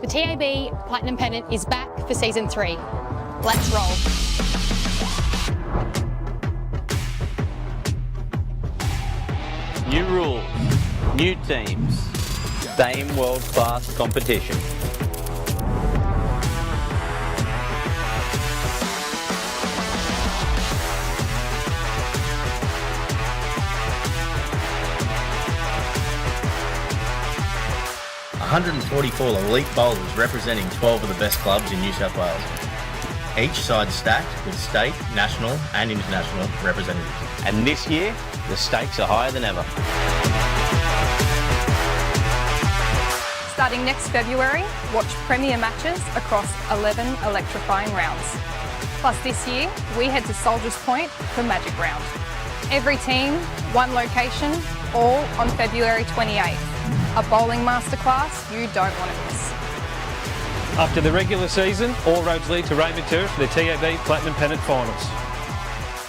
The TAB Platinum Pennant is back for Season 3. Let's roll. New rules, new teams, same world-class competition. ...144 elite bowlers representing 12 of the best clubs in New South Wales. Each side stacked with state, national and international representatives. And this year, the stakes are higher than ever. Starting next February, watch premier matches across 11 electrifying rounds. Plus this year, we head to Soldiers Point for Magic Round. Every team, one location, all on February 28th. A bowling masterclass you don't want to miss. After the regular season, all roads lead to Raymond Terrace for the TAB Platinum Pennant Finals.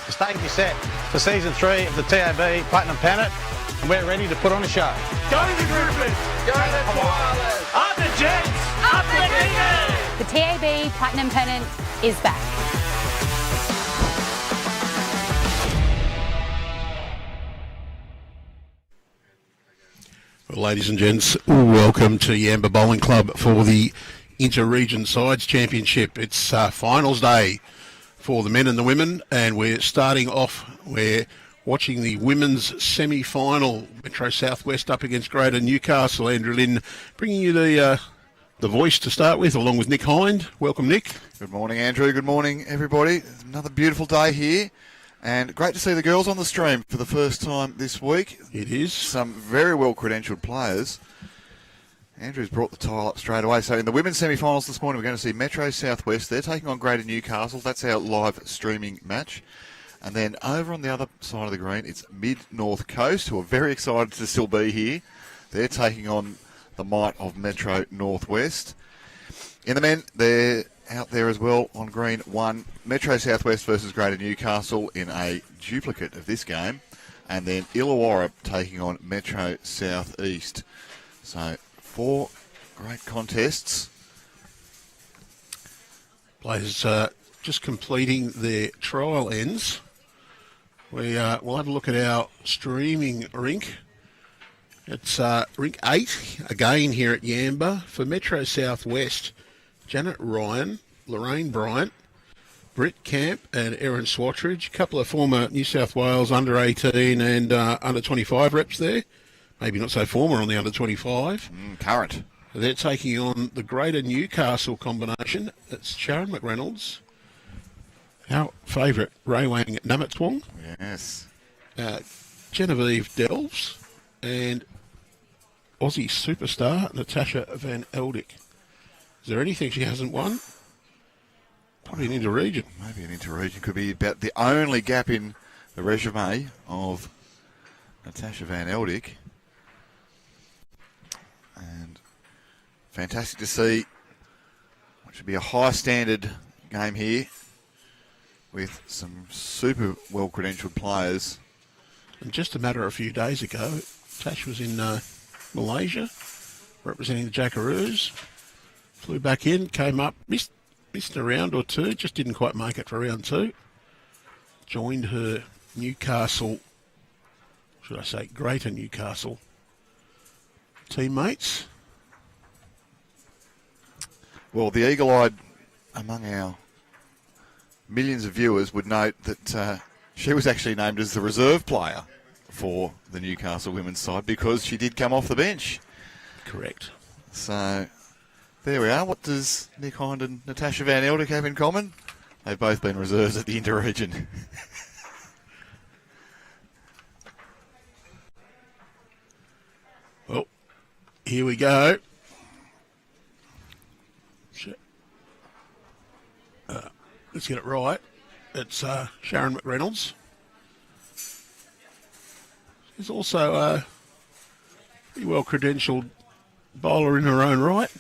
The stage is set for Season 3 of the TAB Platinum Pennant, and we're ready to put on a show. Go the Griffins! Go the Koalas! Up the Jets! Up the Kickers! The TAB Platinum Pennant is back. Well, ladies and gents, welcome to Yamba Bowling Club for the Inter-Region Sides Championship. It's finals day for the men and the women, and we're starting off, we're watching the women's semi-final. Metro Southwest up against Greater Newcastle. Andrew Lynn bringing you the voice to start with, along with Nick Hind. Welcome, Nick. Good morning, Andrew. Good morning, everybody. It's another beautiful day here. And great to see the girls on the stream for the first time this week. It is. Some very well-credentialed players. Andrew's brought the tile up straight away. So in the women's semi-finals this morning, we're going to see Metro Southwest. They're taking on Greater Newcastle. That's our live streaming match. And then over on the other side of the green, it's Mid-North Coast, who are very excited to still be here. They're taking on the might of Metro Northwest. In the men, they're out there as well on green 1. Metro Southwest versus Greater Newcastle in a duplicate of this game. And then Illawarra taking on Metro Southeast. So 4 great contests. Players just completing their trial ends. We'll have a look at our streaming rink. It's rink 8 again here at Yamba for Metro Southwest. Janet Ryan, Lorraine Bryant, Britt Camp and Erin Swatridge. A couple of former New South Wales under 18 and under 25 reps there. Maybe not so former on the under 25. Current. They're taking on the Greater Newcastle combination. It's Sharon McReynolds, our favourite Raweang Namutwong. Yes. Genevieve Delves and Aussie superstar Natasha van Eldik. Is there anything she hasn't won? Probably an inter-region. Maybe an inter-region. Could be about the only gap in the resume of Natasha van Eldik. And fantastic to see what should be a high standard game here with some super well-credentialed players. And just a matter of a few days ago, Tash was in Malaysia representing the Jackaroos. Flew back in, came up, missed a round or two, just didn't quite make it for round 2. Joined her Newcastle, should I say Greater Newcastle teammates. Well, the eagle-eyed among our millions of viewers would note that she was actually named as the reserve player for the Newcastle women's side because she did come off the bench. Correct. So there we are. What does Nick Hind and Natasha van Eldik have in common? They've both been reserves at the inter-region. Well, here we go. Let's get it right. It's Sharon McReynolds. She's also a pretty well-credentialed bowler in her own right.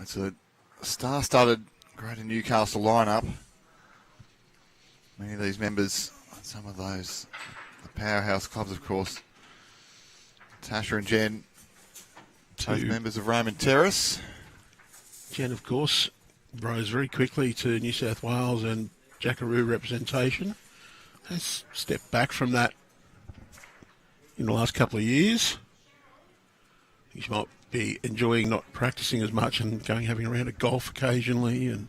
It's a star-studded Greater Newcastle lineup. Many of these members, some of those, the powerhouse clubs, of course. Natasha and Jen, both members of Raymond Terrace. Jen, of course, rose very quickly to New South Wales and Jackaroo representation. Has stepped back from that in the last couple of years. She might be enjoying not practicing as much and having a round of golf occasionally. And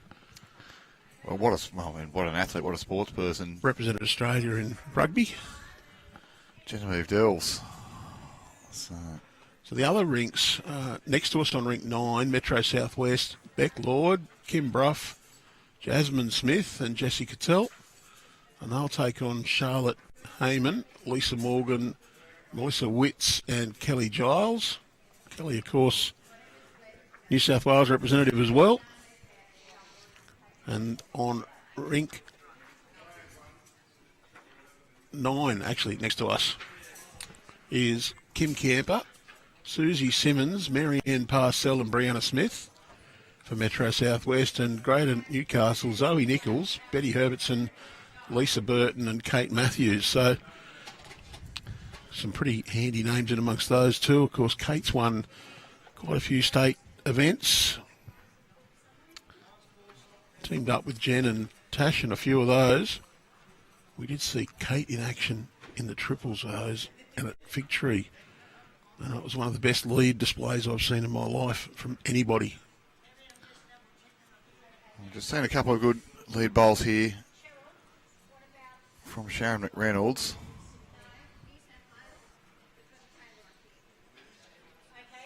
well, what an athlete, what a sports person. Represented Australia in rugby. Genevieve Dells. So the other rinks next to us on rink 9, Metro Southwest, Beck Lord, Kim Bruff, Jasmine Smith and Jessie Cattell. And they'll take on Charlotte Heyman, Lisa Morgan, Melissa Witts and Kelly Giles. Kelly, of course, New South Wales representative as well. And on rink 9, actually, next to us, is Kim Camper, Susie Simmons, Marianne Parcell and Brianna Smith for Metro Southwest, and Greater Newcastle, Zoe Nichols, Betty Herbertson, Lisa Burton and Kate Matthews. So some pretty handy names in amongst those too. Of course, Kate's won quite a few state events. Teamed up with Jen and Tash in a few of those. We did see Kate in action in the triples of those and at Fig Tree. And it was one of the best lead displays I've seen in my life from anybody. I've just seen a couple of good lead bowls here from Sharon McReynolds.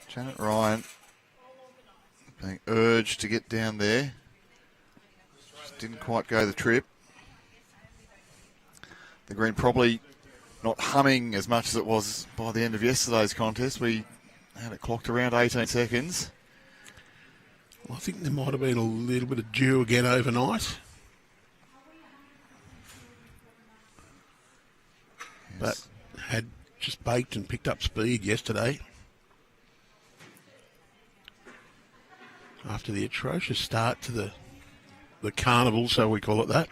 Janet Ryan being urged to get down there. Just didn't quite go the trip. The green probably not humming as much as it was by the end of yesterday's contest. We had it clocked around 18 seconds. Well, I think there might have been a little bit of dew again overnight. But had just baked and picked up speed yesterday. After the atrocious start to the carnival, so we call it that,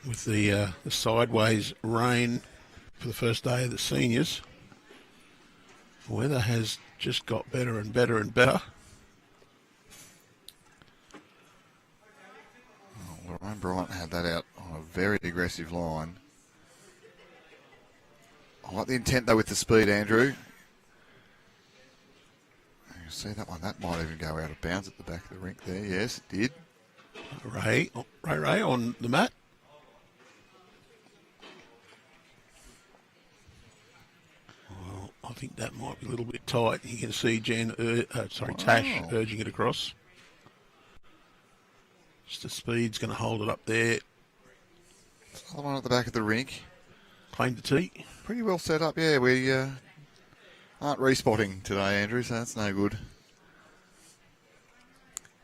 with the sideways rain for the first day of the seniors. The weather has just got better and better and better. Lorraine Bryant had that out on a very aggressive line. I like the intent though with the speed, Andrew. You see that one, that might even go out of bounds at the back of the rink there. Yes, it did. Ray on the mat. Well, I think that might be a little bit tight. You can see Tash urging it across. Just the speed's going to hold it up there. Another one at the back of the rink. Claim to tee. Pretty well set up, yeah. We aren't respotting today, Andrew, so that's no good.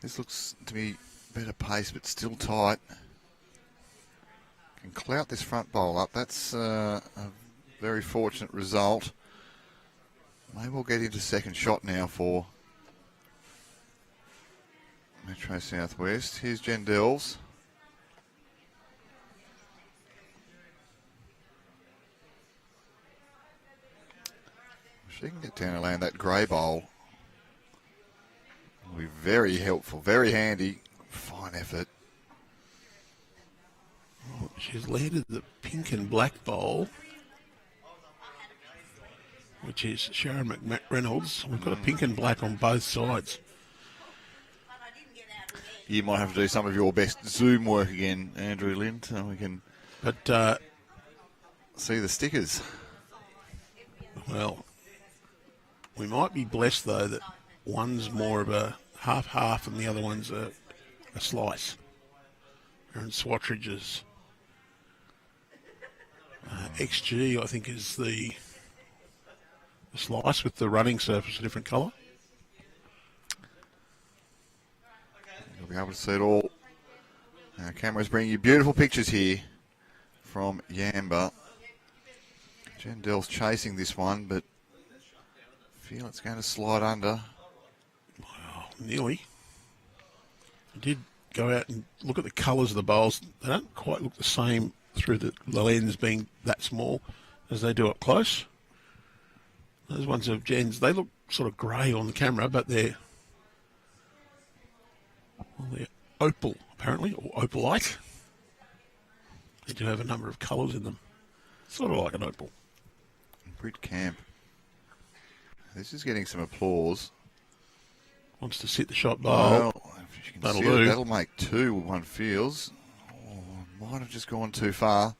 This looks to be better pace, but still tight. Can clout this front bowl up. That's a very fortunate result. Maybe we'll get into second shot now for Metro Southwest. Here's Jen Dells. If she can get down and land that grey bowl, it'll be very helpful, very handy. Fine effort. Oh, she's landed the pink and black bowl, which is Sharon McReynolds. We've got a pink and black on both sides. You might have to do some of your best Zoom work again, Andrew Lynn, so we can see the stickers. Well, we might be blessed, though, that one's more of a half-half and the other one's a slice. They're in Swatridge's. XG, I think, is the slice with the running surface, a different colour. You'll be able to see it all. Our camera's bringing you beautiful pictures here from Yamba. Jen Dell's chasing this one, but I feel it's going to slide under. Wow, nearly. I did go out and look at the colours of the bowls, they don't quite look the same through the lens being that small as they do up close. Those ones of Jen's, they look sort of grey on the camera, but they're opal, apparently, or opalite. They do have a number of colours in them. Sort of like an opal. Britt Camp. This is getting some applause. Wants to sit the shot bowl. Well, if you can That'll see do. That'll make two, one feels. Might have just gone too far.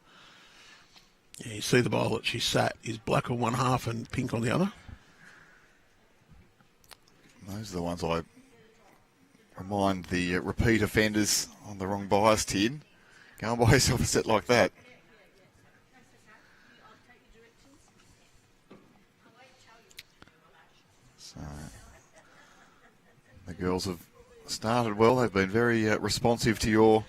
Yeah, you see the bowl that she sat is black on one half and pink on the other. Those are the ones I remind the repeat offenders on the wrong bias tin. Go and buy yourself a set like that. So the girls have started well. They've been very responsive to your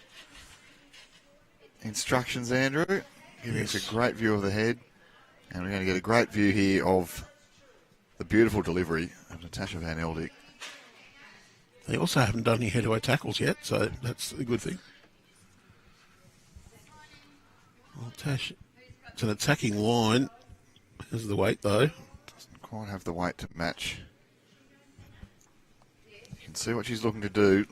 instructions, Andrew. Giving us a great view of the head. And we're going to get a great view here of the beautiful delivery of Natasha van Eldik. They also haven't done any head-to-head tackles yet, so that's a good thing. Well, Tash, it's an attacking line. Here's the weight, though. Doesn't quite have the weight to match. You can see what she's looking to do.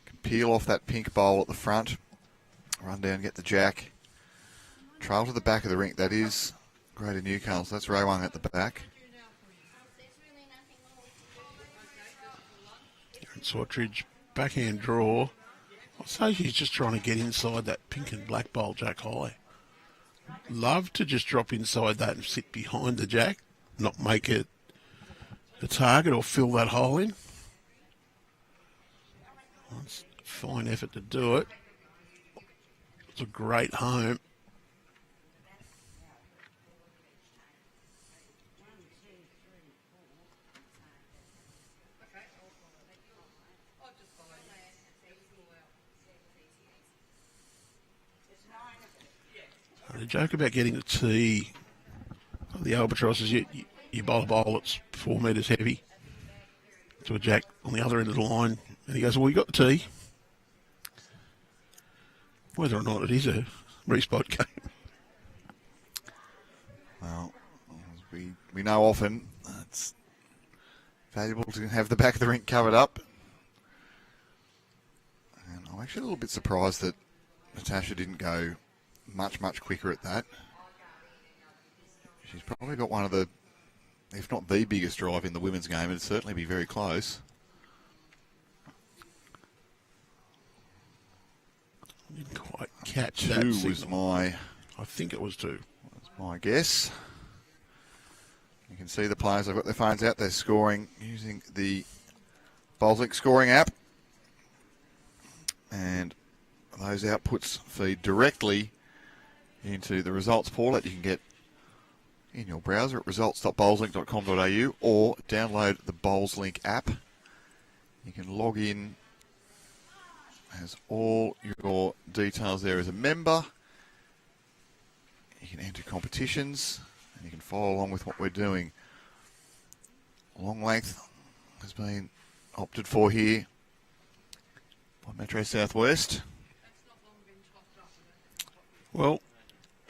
Can peel off that pink bowl at the front. Run down, get the jack. Trail to the back of the rink. That is Greater Newcastle. That's Raweang at the back. Erin Swatridge, backhand draw. I'd say she's just trying to get inside that pink and black bowl jack high. Love to just drop inside that and sit behind the jack, not make it the target or fill that hole in. It's a fine effort to do it. It's a great home. The joke about getting the tee, the albatross is you bowl a bowl that's 4 metres heavy to a jack on the other end of the line, and he goes, well, you got the tee. Whether or not it is a respot game. Well, we know often it's valuable to have the back of the rink covered up. And I'm actually a little bit surprised that Natasha didn't go much quicker at that. She's probably got one of the, if not the biggest drive in the women's game. It'd certainly be very close. I didn't quite catch Two that. was my... I think it was two. That's my guess. You can see the players, they've got their phones out, they're scoring using the Bowlslink scoring app. And those outputs feed directly into the results portal that you can get in your browser at results.bowlslink.com.au or download the Bowlslink app. You can log in, has all your details there as a member. You can enter competitions and you can follow along with what we're doing. Long length has been opted for here by Metro Southwest. Well,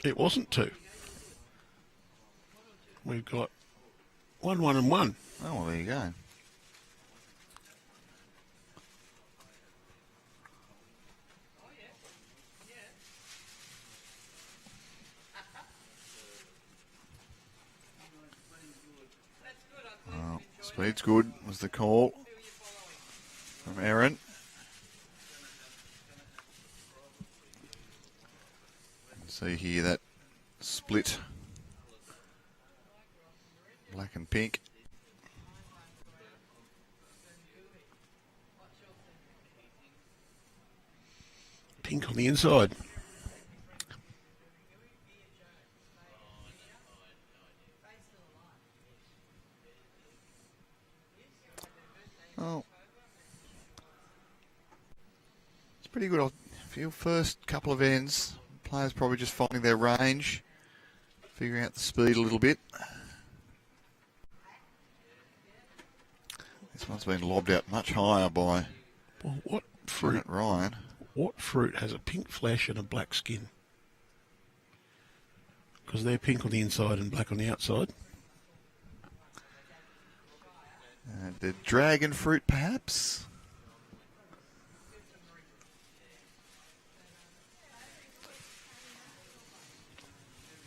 it wasn't two. We've got 1, 1 and 1. Oh, well, there you go. Well, speed's good was the call from Erin. See here that split black and pink. Pink on the inside. Oh, it's pretty good. For your first couple of ends, players probably just finding their range, figuring out the speed a little bit. This one's been lobbed out much higher by... Well, what fruit? Ryan. What fruit has a pink flesh and a black skin? Because they're pink on the inside and black on the outside. The dragon fruit, perhaps?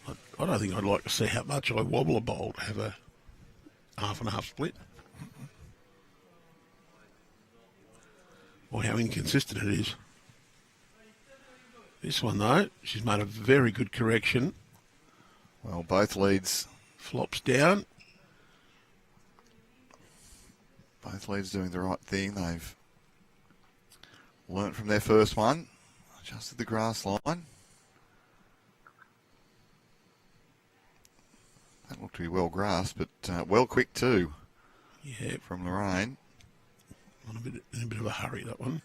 I don't think I'd like to see how much I wobble a bowl to have a half and half split. Or how inconsistent it is. This one, though, she's made a very good correction. Well, both leads. Flops down. Both leads doing the right thing. They've learnt from their first one. Adjusted the grass line. That looked to be well grasped, but well quick too. Yeah. From Lorraine. In a bit of a hurry, that one.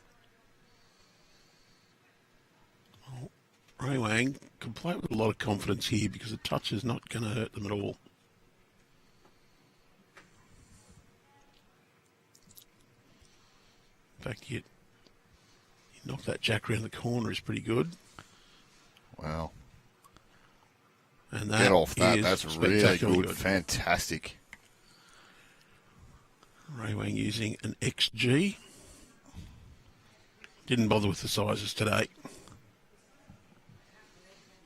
Well, Raweang can play with a lot of confidence here because the touch is not going to hurt them at all. In fact, you knock that jack around the corner is pretty good. Wow. And that get off that. is That's really good. good. Fantastic. Raweang using an XG. Didn't bother with the sizes today.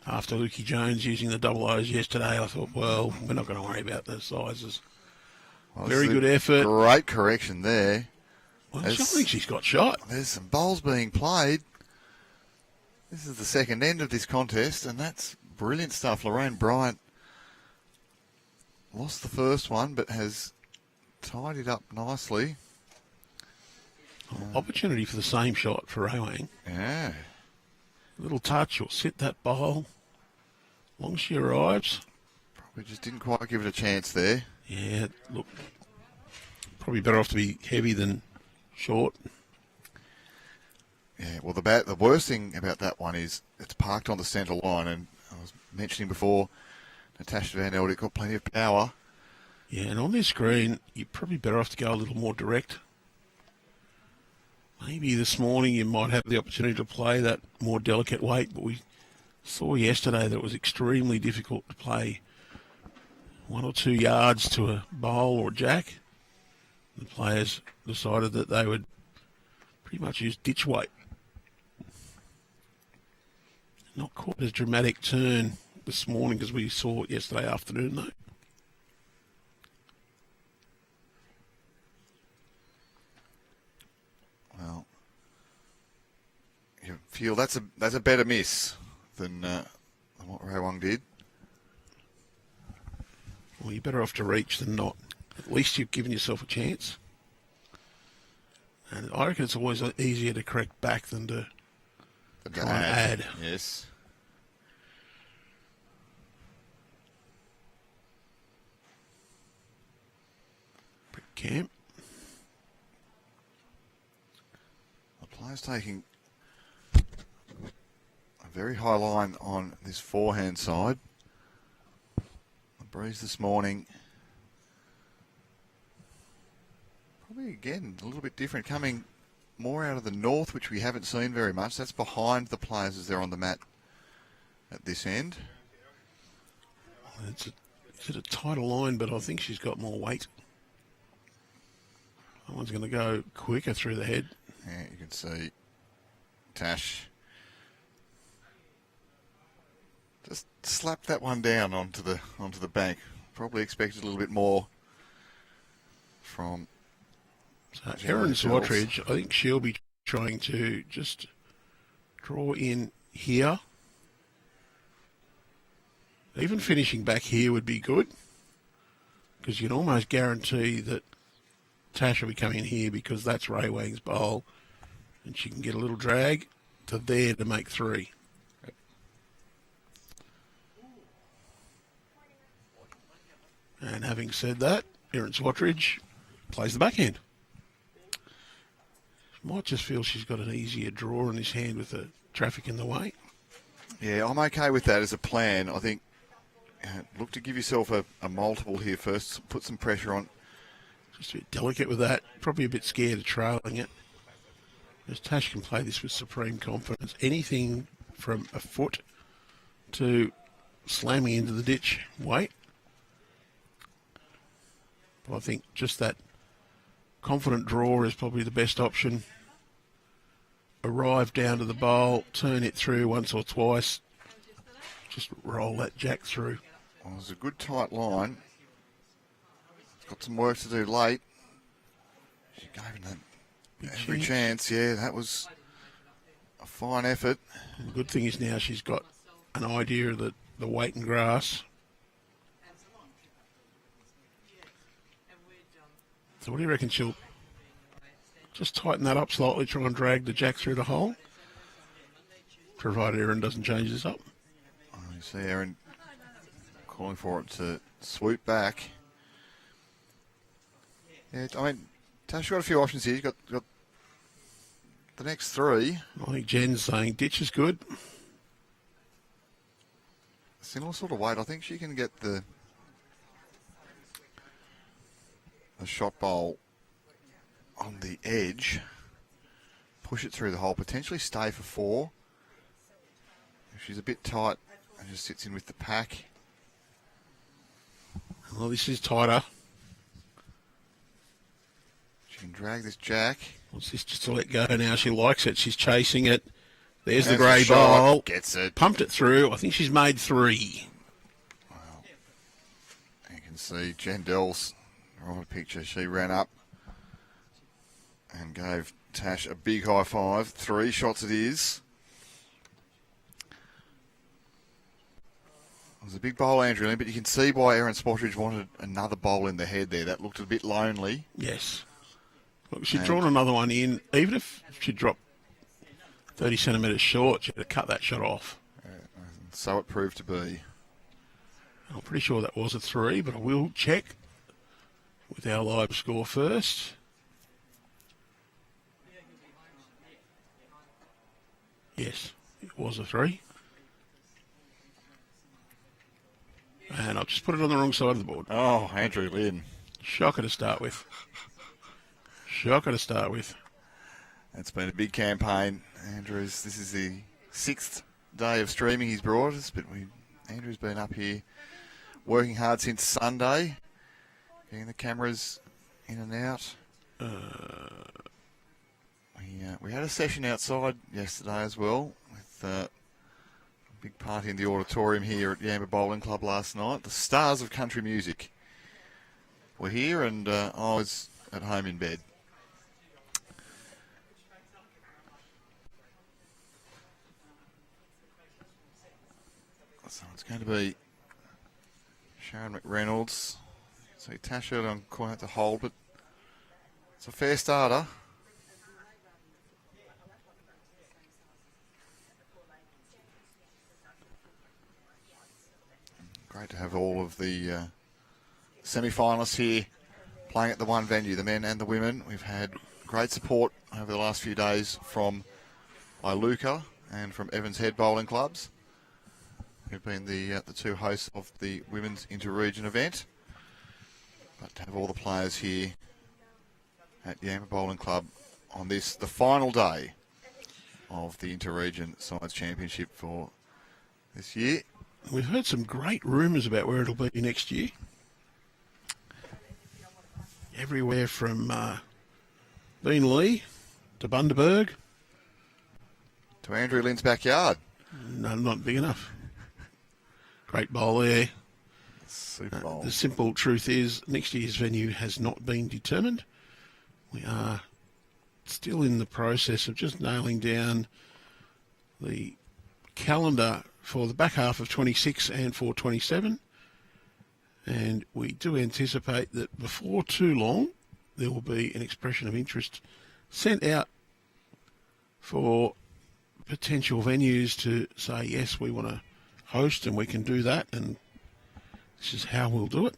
After Lukey Jones using the double O's yesterday, I thought, well, we're not going to worry about the sizes. Well, very good effort. Great correction there. Well, I think she's got shot. There's some bowls being played. This is the second end of this contest, and that's brilliant stuff. Lorraine Bryant lost the first one, but has tied it up nicely. Opportunity for the same shot for Raweang. Yeah. A little touch or sit that bowl. Long as she arrives. Probably just didn't quite give it a chance there. Yeah, look. Probably better off to be heavy than short. Yeah, well, the worst thing about that one is it's parked on the centre line, and I was mentioning before, Natasha Van Eldik got plenty of power. Yeah, and on this screen, you're probably better off to go a little more direct. Maybe this morning you might have the opportunity to play that more delicate weight, but we saw yesterday that it was extremely difficult to play 1 or 2 yards to a bowl or jack. The players decided that they would pretty much use ditch weight. Not quite as dramatic turn this morning as we saw yesterday afternoon, though. Well, you feel that's a better miss than what Raweang did. Well, you're better off to reach than not. At least you've given yourself a chance. And I reckon it's always easier to correct back than to try and add. Yes. Brick camp. The player's taking a very high line on this forehand side. The breeze this morning, probably again a little bit different, coming more out of the north, which we haven't seen very much. That's behind the players as they're on the mat at this end. It's a tighter line, but I think she's got more weight. That one's going to go quicker through the head. Yeah, you can see Tash just slap that one down onto the bank. Probably expected a little bit more from Erin Swatridge. I think she'll be trying to just draw in here. Even finishing back here would be good, because you can almost guarantee that Tash will be coming here because that's Raweang's bowl, and she can get a little drag to there to make 3. And having said that, Erin Swatridge plays the backhand. She might just feel she's got an easier draw in this hand with the traffic in the way. Yeah, I'm okay with that as a plan. I think look to give yourself a multiple here first. Put some pressure on. Just a bit delicate with that. Probably a bit scared of trailing it. As Tash can play this with supreme confidence. Anything from a foot to slamming into the ditch. Wait. But I think just that confident draw is probably the best option. Arrive down to the bowl, turn it through once or twice. Just roll that jack through. Well, it was a good tight line. It's got some work to do late. She gave him that every chance. Yeah, that was a fine effort. And the good thing is now she's got an idea of the weight and grass. So what do you reckon? She'll just tighten that up slightly, try and drag the jack through the hole, provided Erin doesn't change this up. Oh, you see Erin calling for it to swoop back. Yeah, I mean, Tash got a few options here. You've got the next three. I think Jen's saying ditch is good. Similar sort of weight. I think she can get the shot bowl on the edge, push it through the hole, potentially stay for four. If she's a bit tight and just sits in with the pack. Well, this is tighter. She can drag this jack. What's this just to let go now? She likes it. She's chasing it. There's the Has grey the shot. bowl. Gets it. Pumped it through. I think she's made three. Well, you can see Jen Dell's right picture. She ran up and gave Tash a big high five. 3 shots it is. It was a big bowl, Andrew Lynn, but you can see why Erin Swatridge wanted another bowl in the head there. That looked a bit lonely. Yes. Look, she'd drawn another one in. Even if she dropped 30 centimetres short, she'd have cut that shot off. So it proved to be. I'm pretty sure that was a 3, but I will check with our live score first. Yes, it was a 3. And I've just put it on the wrong side of the board. Oh, Andrew Lynn. Shocker to start with. Shocker to start with. It's been a big campaign, Andrews. This is the 6th day of streaming he's brought us, but Andrew's been up here working hard since Sunday, getting the cameras in and out. We had a session outside yesterday as well with a big party in the auditorium here at Yamba Bowling Club last night. The stars of country music were here, and I was at home in bed. So it's going to be Sharon McReynolds. So Natasha on corner to hold, but it's a fair starter. Great to have all of the semi-finalists here playing at the one venue, the men and the women. We've had great support over the last few days from Iluka and from Evans Head Bowling Clubs, who've been the 2 hosts of the women's inter-region event. But to have all the players here at Yamba Bowling Club on this, the final day of the inter-region sides championship for this year. We've heard some great rumours about where it'll be next year. Everywhere from Beenleigh to Bundaberg. To Andrew Lynn's backyard. No, not big enough. Great bowl there. Super bowl. The simple truth is next year's venue has not been determined. We are still in the process of just nailing down the calendar for the back half of 26 and for 27. And we do anticipate that before too long, there will be an expression of interest sent out for potential venues to say, yes, we want to host and we can do that, and this is how we'll do it.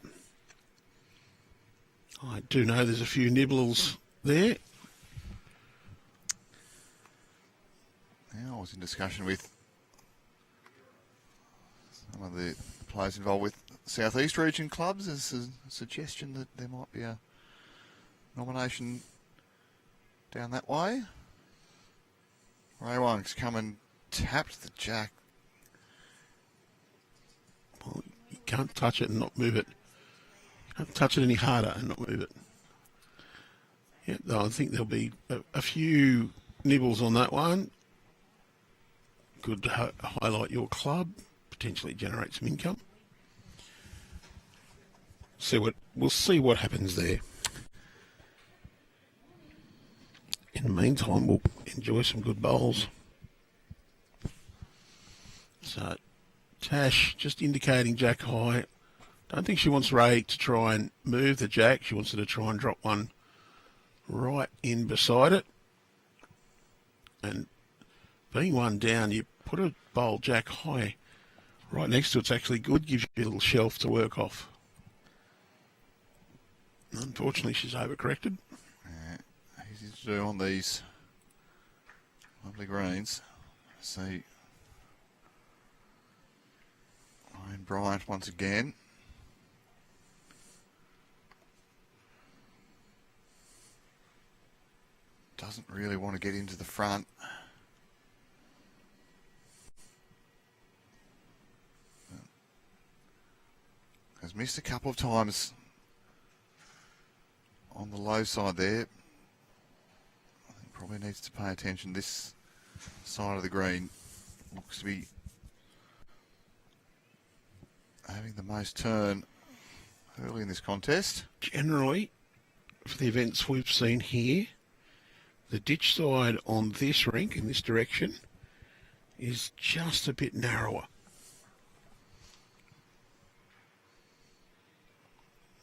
I do know there's a few nibbles there. Yeah, I was in discussion with some of the players involved with South East region clubs. There's a suggestion that there might be a nomination down that way. Raweang's come and tapped the jack. Well, you can't touch it and not move it. You can't touch it any harder and not move it. Yeah, though I think there'll be a few nibbles on that one. Good to highlight your club, potentially generate some income. We'll see what happens there. In the meantime, we'll enjoy some good bowls. So, Tash just indicating jack high. Don't think she wants Ray to try and move the jack. She wants her to try and drop one right in beside it. And being one down, you put a bowl jack high right next to it's actually good. Gives you a little shelf to work off. Unfortunately, she's overcorrected. Easy to do on these lovely greens. See, and Bryant once again. Doesn't really want to get into the front. Has missed a couple of times on the low side there. I think probably needs to pay attention. This side of the green looks to be having the most turn early in this contest. Generally, for the events we've seen here, the ditch side on this rink in this direction is just a bit narrower.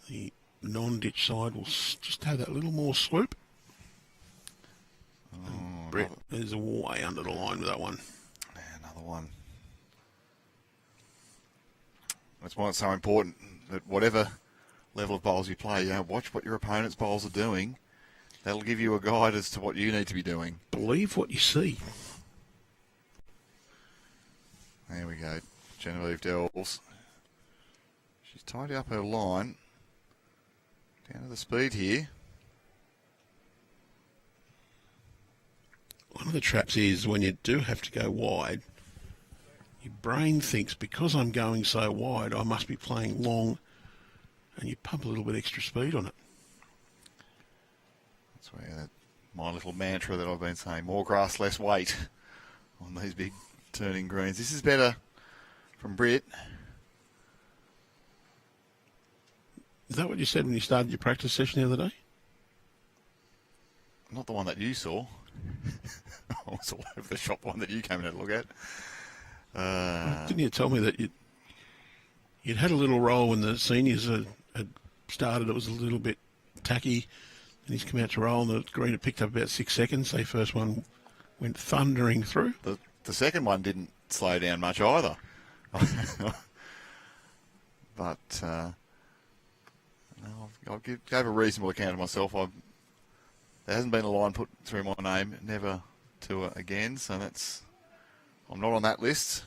The non-ditch side will just have that little more swoop. Brett is way under the line with that one. Another one. That's why it's so important that whatever level of bowls you play, watch what your opponent's bowls are doing. That'll give you a guide as to what you need to be doing. Believe what you see. There we go. Genevieve Dells. She's tidied up her line. Down to the speed here. One of the traps is when you do have to go wide, your brain thinks because I'm going so wide, I must be playing long, and you pump a little bit extra speed on it. That's where my little mantra that I've been saying, more grass, less weight on these big turning greens. This is better from Britt. Is that what you said when you started your practice session the other day? Not the one that you saw. I was all over the shop one that you came in to look at. Didn't you tell me that you'd had a little roll when the seniors had started? It was a little bit tacky, and he's come out to roll, and the green had picked up about 6 seconds. The first one went thundering through. The second one didn't slow down much either. But I'll gave a reasonable account of myself. There hasn't been a line put through my name, never to again, so I'm not on that list.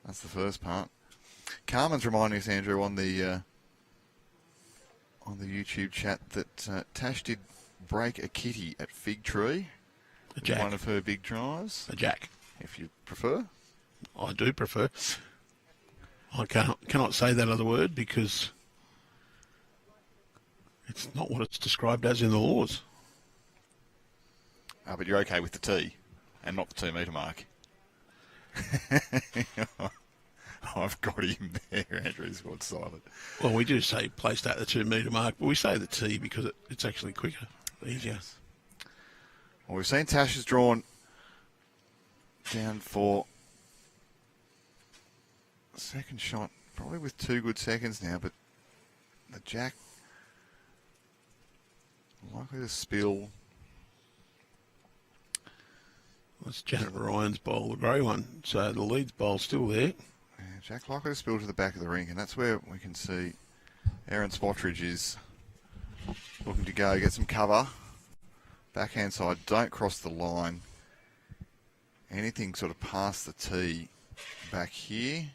That's the first part. Carmen's reminding us, Andrew, on the YouTube chat that Tash did break a kitty at Fig Tree. A jack. One of her big drives. A jack. If you prefer. I do prefer. I cannot say that other word because it's not what it's described as in the laws. But you're okay with the T and not the 2 metre mark. I've got him there, Andrew's got silent. Well, we do say placed at the 2 metre mark, but we say the T because it's actually quicker, easier. Well, we've seen Tash has drawn down for second shot, probably with 2 good seconds now, but the jack likely to spill. That's Janet Ryan's bowl, the grey one. So the lead's bowl's still there. Yeah, jack likely to spill to the back of the rink, and that's where we can see Erin Swatridge is looking to go, get some cover. Backhand side, don't cross the line. Anything sort of past the tee back here.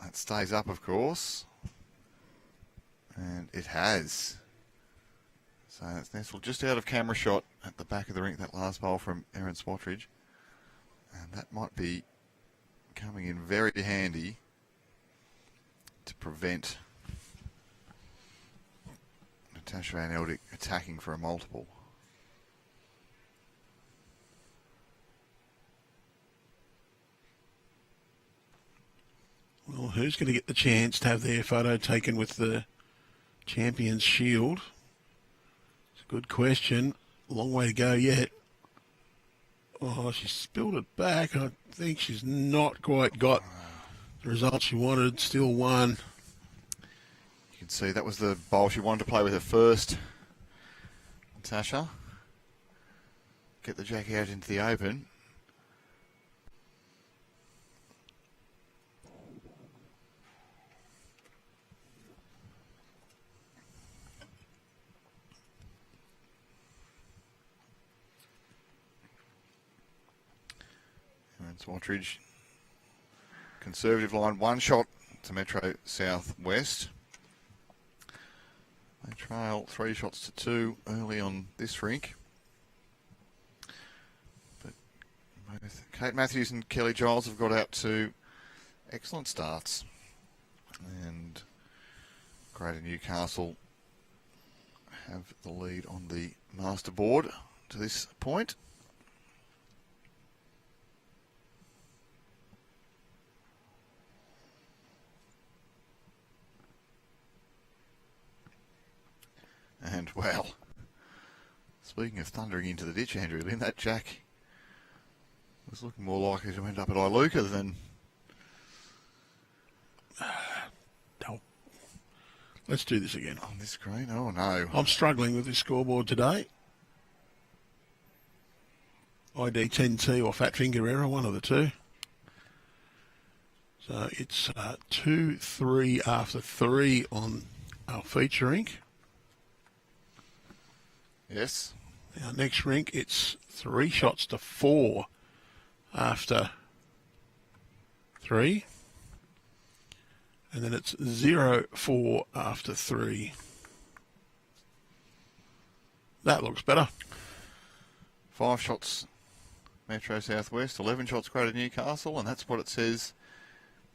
That stays up, of course. And it has. So it's nestled just out of camera shot at the back of the rink, that last bowl from Erin Swatridge. And that might be coming in very handy to prevent Natasha and Eldik attacking for a multiple. Well, who's going to get the chance to have their photo taken with the Champions Shield? It's a good question. Long way to go yet. Oh, she spilled it back. I think she's not quite got the result she wanted. Still one. You can see that was the bowl she wanted to play with her first. Natasha. Get the jack out into the open. Swatridge, conservative line, 1 shot to Metro Southwest. They trail 3 shots to 2 early on this rink. But both Kate Matthews and Kelly Giles have got out to excellent starts. And Greater Newcastle have the lead on the master board to this point. And, well, speaking of thundering into the ditch, Andrew Lynn, that jack was looking more likely to end up at Iluka than... No. Let's do this again. On this screen? Oh, no. I'm struggling with this scoreboard today. ID 10T or fat finger error, one of the two. So it's 2-3 after 3 on our feature rink. Yes. Our next rink, it's 3 shots to 4 after 3. And then it's 0-4 after 3. That looks better. 5 shots Metro Southwest, 11 shots Greater Newcastle, and that's what it says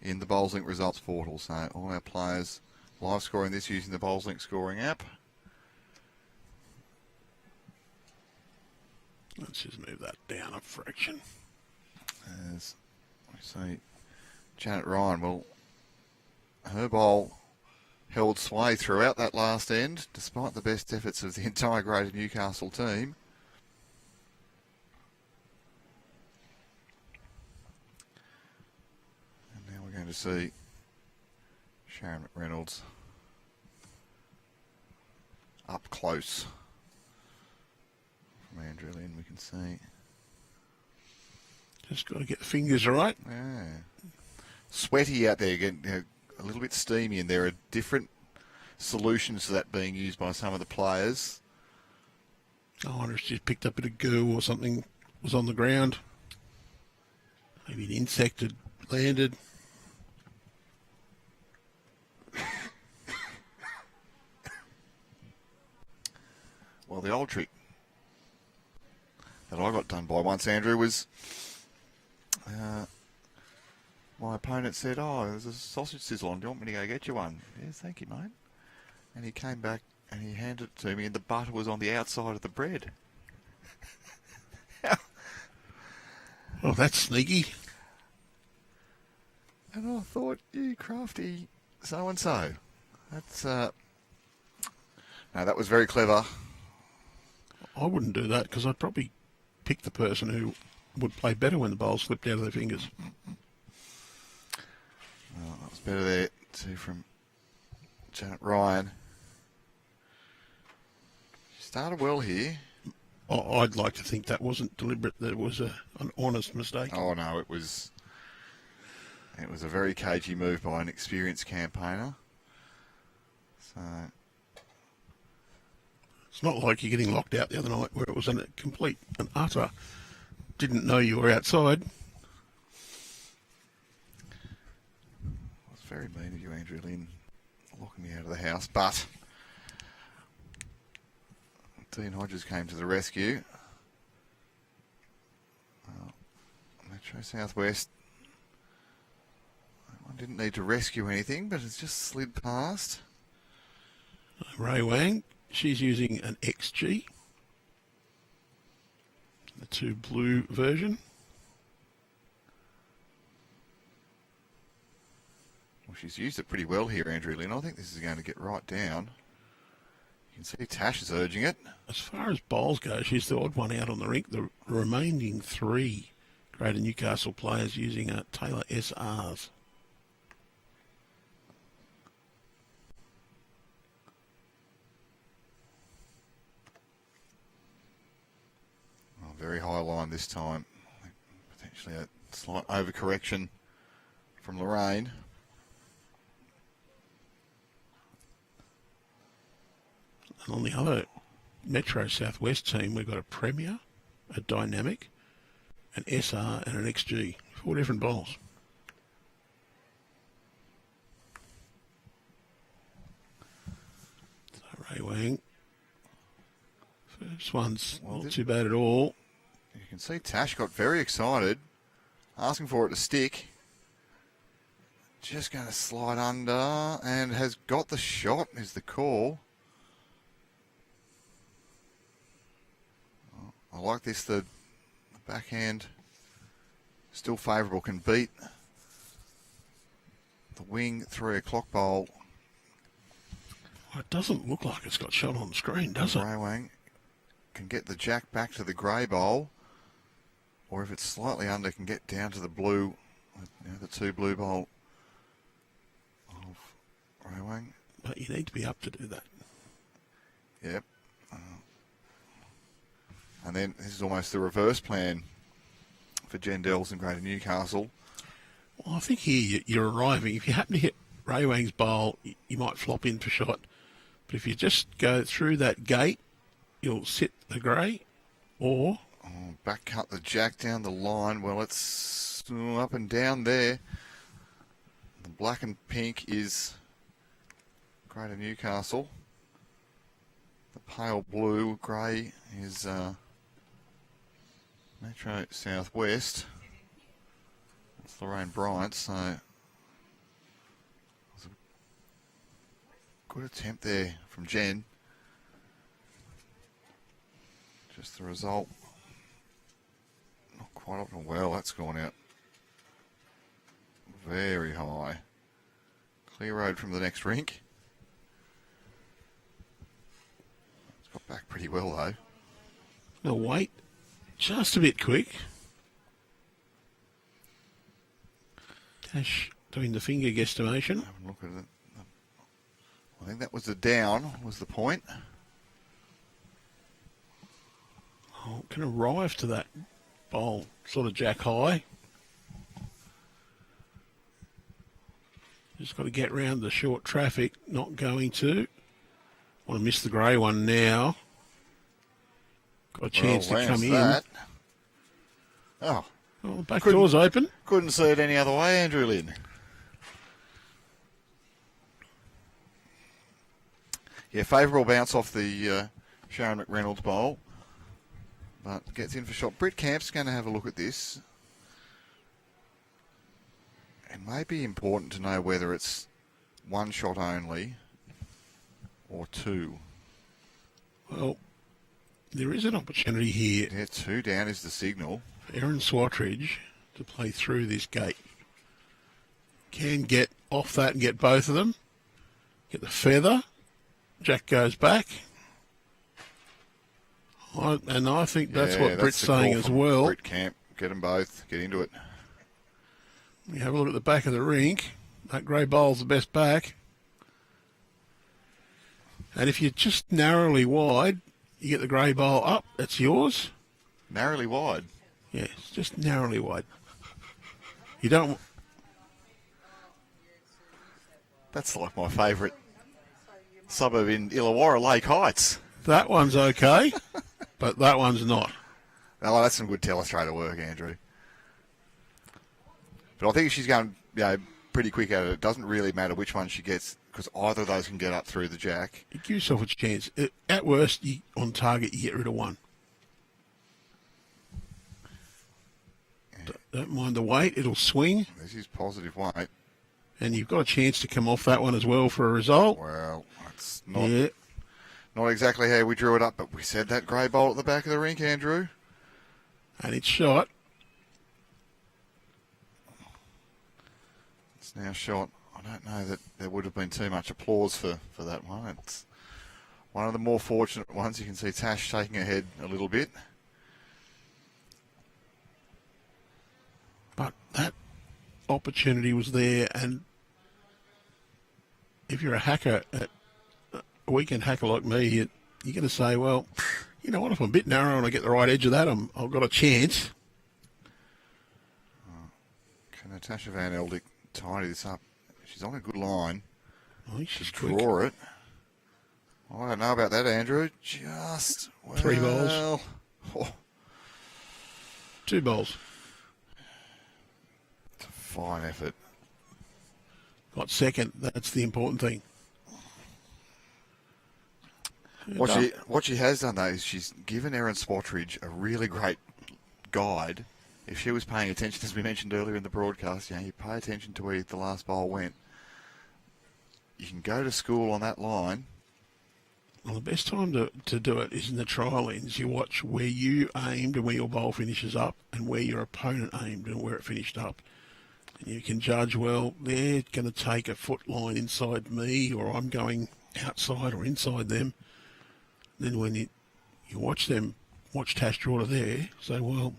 in the BowlsLink results portal. So all our players live scoring this using the BowlsLink scoring app. Let's just move that down a fraction. As we see, Janet Ryan, well, her bowl held sway throughout that last end, despite the best efforts of the entire Greater Newcastle team. And now we're going to see Sharon McReynolds up close. From Andrew Lynn, we can see. Just got to get the fingers right. Yeah. Sweaty out there, getting a little bit steamy, and there are different solutions to that being used by some of the players. I wonder if she just picked up a bit of goo or something was on the ground. Maybe an insect had landed. Well, the old trick that I got done by once, Andrew, was my opponent said, "Oh, there's a sausage sizzle on. Do you want me to go get you one?" "Yes, thank you, mate." And he came back and he handed it to me, and the butter was on the outside of the bread. Oh, that's sneaky. And I thought, you crafty so-and-so. That's, no, that was very clever. I wouldn't do that because I'd probably pick the person who would play better when the bowl slipped out of their fingers. Well, that was better there, too, from Janet Ryan. She started well here. I'd like to think that wasn't deliberate, that it was an honest mistake. Oh, no, it was a very cagey move by an experienced campaigner. So It's not like you're getting locked out the other night where it was a complete and utter didn't know you were outside. it was very mean of you, Andrew Lynn, locking me out of the house. But Dean Hodges came to the rescue. Metro Southwest. I didn't need to rescue anything, but it's just slid past. Raweang, she's using an XG. The 2 blue version. Well, she's used it pretty well here, Andrew Lynn. I think this is going to get right down. You can see Tash is urging it. As far as bowls go, she's the odd one out on the rink. The remaining 3 Greater Newcastle players using Taylor SRs. Well, very high line this time. Potentially a slight overcorrection from Lorraine. And on the other Metro Southwest team, we've got a Premier, a Dynamic, an SR and an XG. 4 different bowls. So Raweang. First one's not too bad at all. You can see Tash got very excited, asking for it to stick. Just going to slide under and has got the shot is the call. I like this, the backhand still favourable, can beat the wing 3 o'clock bowl. Well, it doesn't look like it's got shot on the screen, does it? Raweang can get the jack back to the grey bowl, or if it's slightly under, can get down to the blue, the 2 blue bowl of Raweang. But you need to be up to do that. Yep. And then this is almost the reverse plan for Jen Dells and Greater Newcastle. Well, I think here you're arriving. If you happen to hit Raweang's bowl, you might flop in for shot. But if you just go through that gate, you'll sit the grey, or... back cut the jack down the line. Well, it's up and down there. The black and pink is Greater Newcastle. The pale blue, grey is Metro Southwest. That's Lorraine Bryant, so it was a good attempt there from Jen. Just the result, not quite up. Well, that's gone out very high. Clear road from the next rink. It's got back pretty well though. The weight, just a bit quick. Tash doing the finger guesstimation. Have a look at it. I think that was the down, was the point. Oh, can arrive to that bowl, sort of jack high. Just got to get round the short traffic, not going to. Want to miss the grey one now. Got a chance to come in. That? Oh. Well, the back door's open. Couldn't see it any other way, Andrew Lynn. Yeah, favourable bounce off the Sharon McReynolds bowl. But gets in for shot. Britt Camp's going to have a look at this. It may be important to know whether it's 1 shot only or 2. Well, there is an opportunity here. Yeah, 2 down is the signal. For Erin Swatridge to play through this gate. Can get off that and get both of them. Get the feather. Jack goes back. And I think that's what Britt's saying as well. Britt Camp, get them both, get into it. We have a look at the back of the rink. That grey bowl's the best back. And if you're just narrowly wide, you get the grey bowl up. That's yours. Narrowly wide? Yes, just narrowly wide. You don't... That's like my favourite suburb in Illawarra, Lake Heights. That one's okay, but that one's not. Oh, that's some good telestrator work, Andrew. But I think she's going pretty quick at it. It doesn't really matter which one she gets because either of those can get up through the jack. You give yourself a chance. At worst, on target, you get rid of one. Don't mind the weight. It'll swing. This is positive weight. And you've got a chance to come off that one as well for a result. Well, that's not exactly how we drew it up, but we said that grey bowl at the back of the rink, Andrew. And it's shot. It's now shot. I don't know that there would have been too much applause for that one. It's one of the more fortunate ones. You can see Tash shaking her head a little bit. But that opportunity was there, and if you're a hacker, a weekend hacker like me, you're going to say, well, you know what, if I'm a bit narrow and I get the right edge of that, I've got a chance. Can Natasha Van Eldik tidy this up? She's on a good line. I think she's to draw it. I don't know about that, Andrew. Just, well, 3 balls. Oh. 2 balls. It's a fine effort. Got second. That's the important thing. What she has done, though, is she's given Erin Swatridge a really great guide. If she was paying attention, as we mentioned earlier in the broadcast, you pay attention to where the last bowl went. You can go to school on that line. Well, the best time to do it is in the trial ends. You watch where you aimed and where your bowl finishes up, and where your opponent aimed and where it finished up. And you can judge, well, they're going to take a foot line inside me, or I'm going outside or inside them. Then when you watch Tash draw to there, say, well,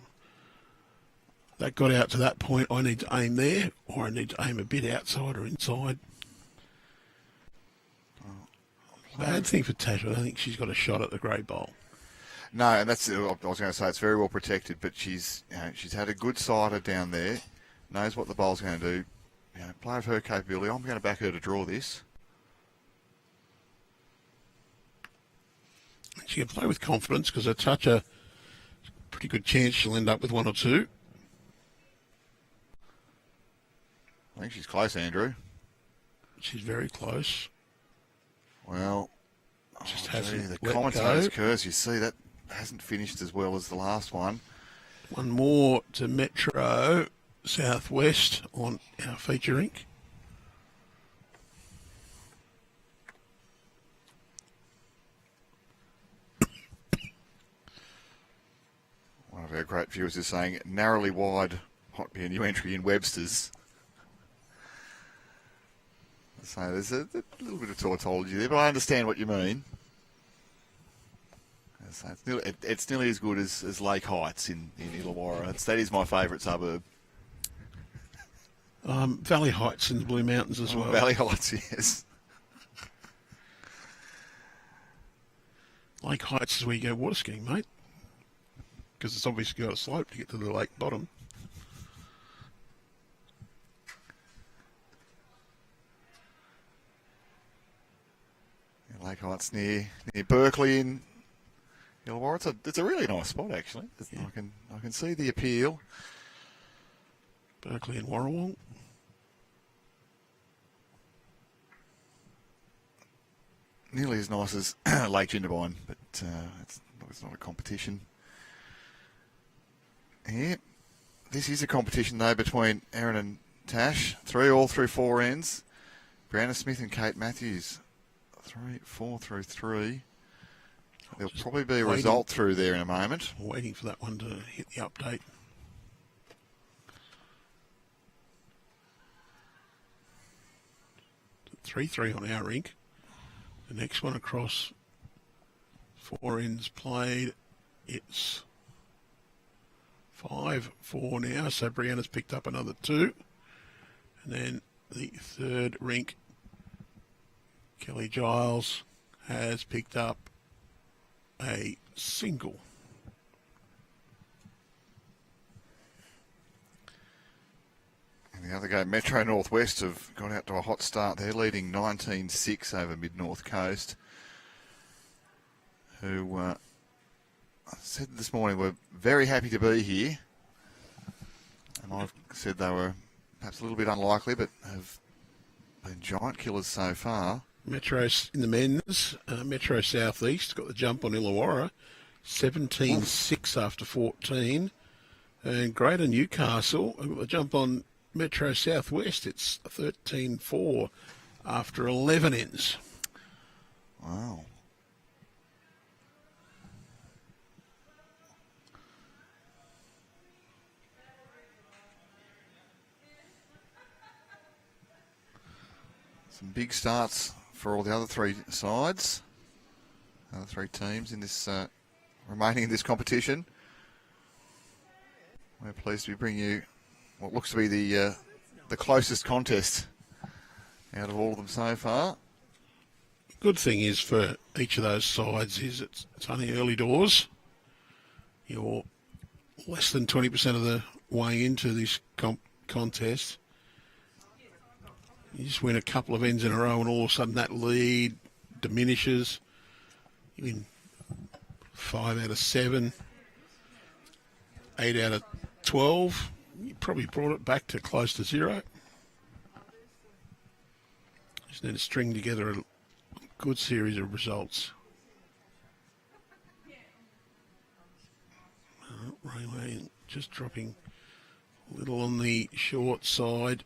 that got out to that point, I need to aim there, or I need to aim a bit outside or inside. Bad thing for Tash, I don't think she's got a shot at the grey bowl. No, and that's, I was going to say, it's very well protected, but she's had a good sighter down there, knows what the bowl's going to do, play of her capability. I'm going to back her to draw this. She can play with confidence, because a toucher, pretty good chance she'll end up with 1 or 2. I think she's close, Andrew. She's very close. Well, just hasn't the let commentator's go. curse, you see, that hasn't finished as well as the last one. One more to Metro Southwest on our feature rink. One of our great viewers is saying, narrowly wide, might be a new entry in Webster's. So there's a little bit of tautology there, but I understand what you mean. So it's nearly as good as Lake Heights in Illawarra. That is my favourite suburb. Valley Heights in the Blue Mountains as well. Valley Heights, yes. Lake Heights is where you go water skiing, mate. Because it's obviously got a slope to get to the lake bottom. Lake Heights near Berkeley in Illawarra. It's a really nice spot, actually. Yeah. I can see the appeal. Berkeley and Raweang. Nearly as nice as Lake Jindabyne, but it's not a competition. Yeah, this is a competition though between Erin and Tash. 3 all through 4 ends. Brianna Smith and Kate Matthews. 4 through 3. There'll probably be a result through there in a moment. Waiting for that one to hit the update. Three on our rink. The next one across 4 ends played. It's 5-4 now. So Brianna's picked up another 2. And then the third rink, Kelly Giles has picked up a single. And the other game, Metro Northwest have got out to a hot start. They're leading 19-6 over Mid-North Coast, who I said this morning were very happy to be here. And I've said they were perhaps a little bit unlikely, but have been giant killers so far. Metro in the men's, Metro South East got the jump on Illawarra, 17-6 after 14. And Greater Newcastle got the jump on Metro South West. It's 13-4 after 11 ends. Wow. Some big starts for all the other three sides, other three teams in this remaining in this competition. We're pleased to be bringing you what looks to be the closest contest out of all of them so far. Good thing is for each of those sides is it's only early doors. You're less than 20% of the way into this contest. You just win a couple of ends in a row and all of a sudden that lead diminishes. You win 5 out of 7, 8 out of 12. You probably brought it back to close to 0. Just need to string together a good series of results. Raweang just dropping a little on the short side.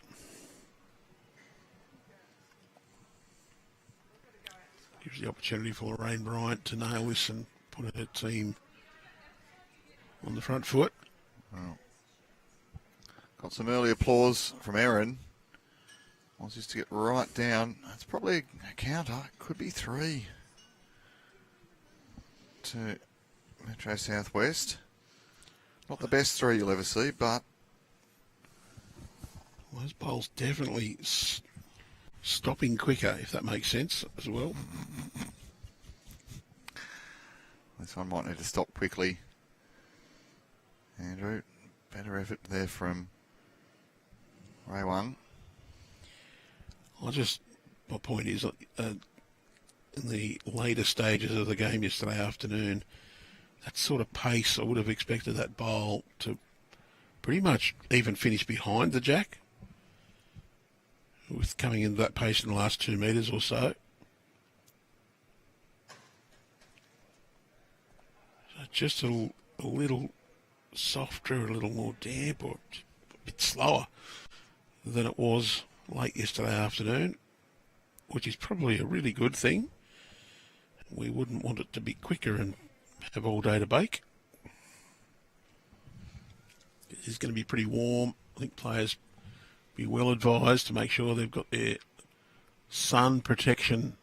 Gives the opportunity for Lorraine Bryant to nail this and put her team on the front foot. Well, got some early applause from Erin. Wants us to get right down. It's probably a counter. Could be 3 to Metro Southwest. Not the best 3 you'll ever see, but well, those bowls definitely stopping quicker, if that makes sense as well. This one might need to stop quickly. Andrew, better effort there from Raweang. My point is, in the later stages of the game yesterday afternoon, that sort of pace, I would have expected that bowl to pretty much even finish behind the jack, with coming into that pace in the last 2 metres or so. So just a little softer, a little more damp, or a bit slower than it was late yesterday afternoon, which is probably a really good thing. We wouldn't want it to be quicker and have all day to bake. It's going to be pretty warm. I think players be well advised to make sure they've got their sun protection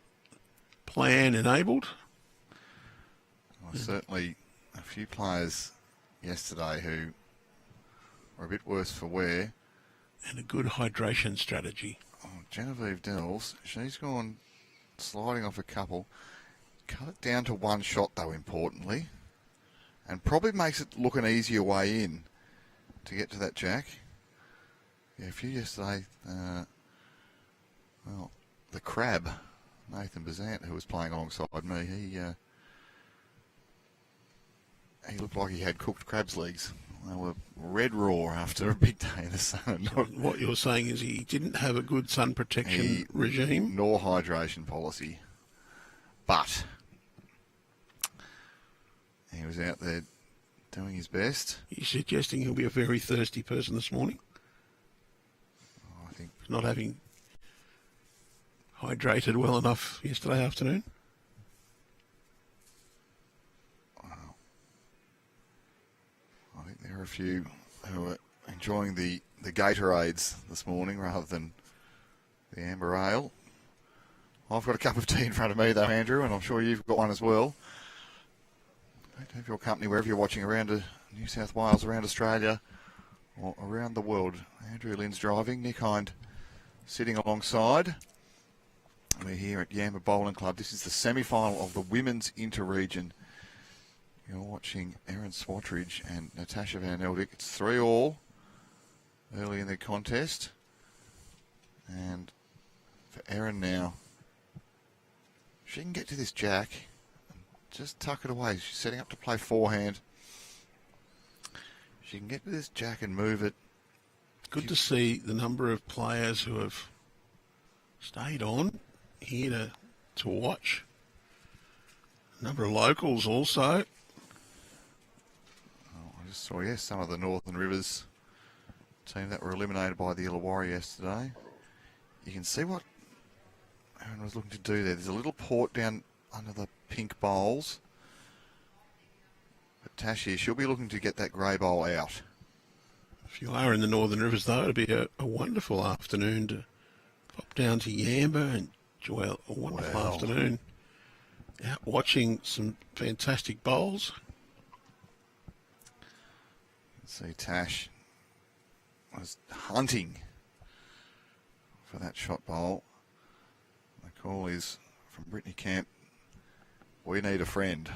plan enabled. Well, certainly a few players yesterday who were a bit worse for wear. And a good hydration strategy. Oh, Genevieve Dells, she's gone sliding off a couple. Cut it down to 1 shot, though, importantly. And probably makes it look an easier way in to get to that jack. Yeah, a few yesterday. Well, the crab, Nathan Bazant, who was playing alongside me, he looked like he had cooked crab's legs. They were red raw after a big day in the sun. What you're saying is he didn't have a good sun protection regime? Nor hydration policy. But he was out there doing his best. You're suggesting he'll be a very thirsty person this morning? Oh, I think not having hydrated well enough yesterday afternoon? I think there are a few who are enjoying the Gatorades this morning rather than the amber ale. I've got a cup of tea in front of me though, Andrew, and I'm sure you've got one as well. Great to have your company wherever you're watching around New South Wales, around Australia, or around the world. Andrew Lynn's driving, Nick Hind sitting alongside. We're here at Yamba Bowling Club. This is the semi-final of the women's inter-region. You're watching Erin Swatridge and Natasha van Eldik. It's 3-all early in the contest. And for Erin now, she can get to this jack and just tuck it away. She's setting up to play forehand. She can get to this jack and move it. Good to see the number of players who have stayed on here to watch. A number of locals also. I just saw, yes, some of the Northern Rivers team that were eliminated by the Illawarra yesterday. You can see what Erin was looking to do there. There's a little port down under the pink bowls. But Tash, she'll be looking to get that grey bowl out. If you are in the Northern Rivers, though, it'll be a wonderful afternoon to pop down to Yamba and enjoy a wonderful afternoon out watching some fantastic bowls. See, Tash was hunting for that shot bowl. The call is from Brittany Camp. We need a friend.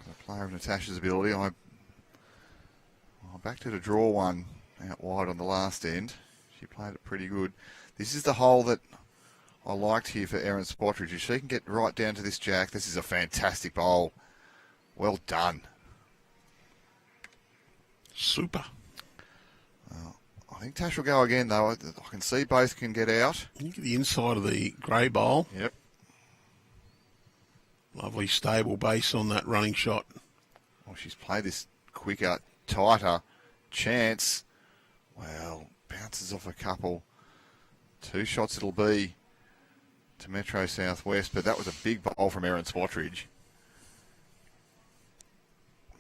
A player of Natasha's ability. I backed her to draw one out wide on the last end. She played it pretty good. This is the hole that I liked here for Erin Swatridge. If she can get right down to this jack, this is a fantastic bowl. Well done. Super. I think Tash will go again, though. I can see both can get out. Look at the inside of the grey bowl. Yep. Lovely stable base on that running shot. Well, she's played this quicker, tighter. Chance. Well, bounces off a couple. 2 shots it'll be to Metro Southwest, but that was a big bowl from Erin Swatridge.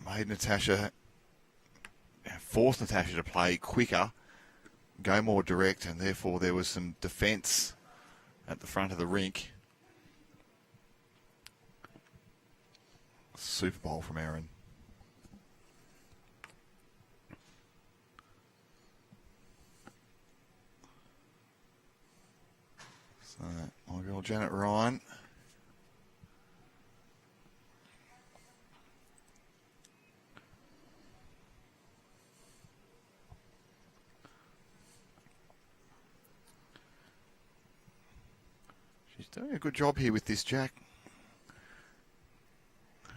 Made Natasha, forced Natasha to play quicker, go more direct, and therefore there was some defence at the front of the rink. Super bowl from Erin. So, my girl Janet Ryan. She's doing a good job here with this jack.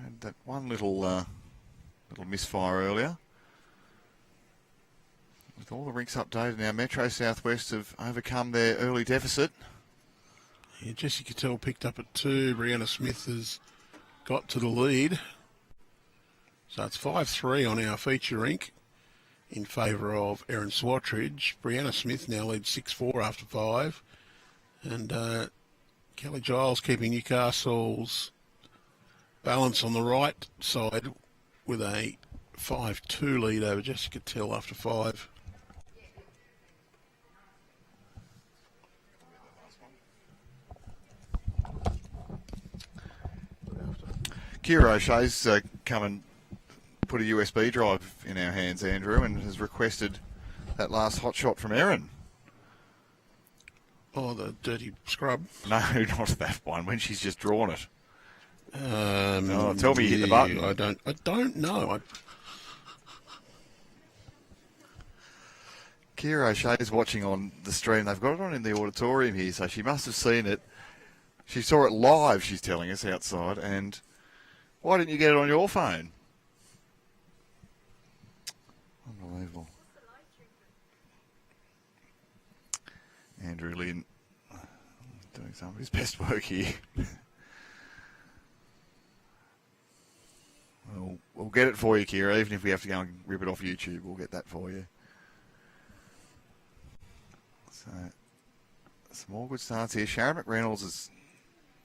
Had that one little misfire earlier. With all the rinks updated now, Metro Southwest have overcome their early deficit. Yeah, Jessie Cattell picked up at 2. Brianna Smith has got to the lead. So it's 5-3 on our feature rink in favour of Erin Swatridge. Brianna Smith now leads 6-4 after 5. And Kelly Giles keeping Newcastle's balance on the right side with a 5-2 lead over Jessica Tell after 5. Kira O'Shea's come and put a USB drive in our hands, Andrew, and has requested that last hot shot from Erin. Oh, the dirty scrub. No, not that one, when she's just drawn it. Tell me you hit the button. I don't know. Kira O'Shea's watching on the stream. They've got it on in the auditorium here, so she must have seen it. She saw it live, she's telling us, outside, and why didn't you get it on your phone? Unbelievable. Andrew Lynn doing some of his best work here. We'll get it for you, Kira, even if we have to go and rip it off YouTube. We'll get that for you. So, some more good starts here. Sharon McReynolds is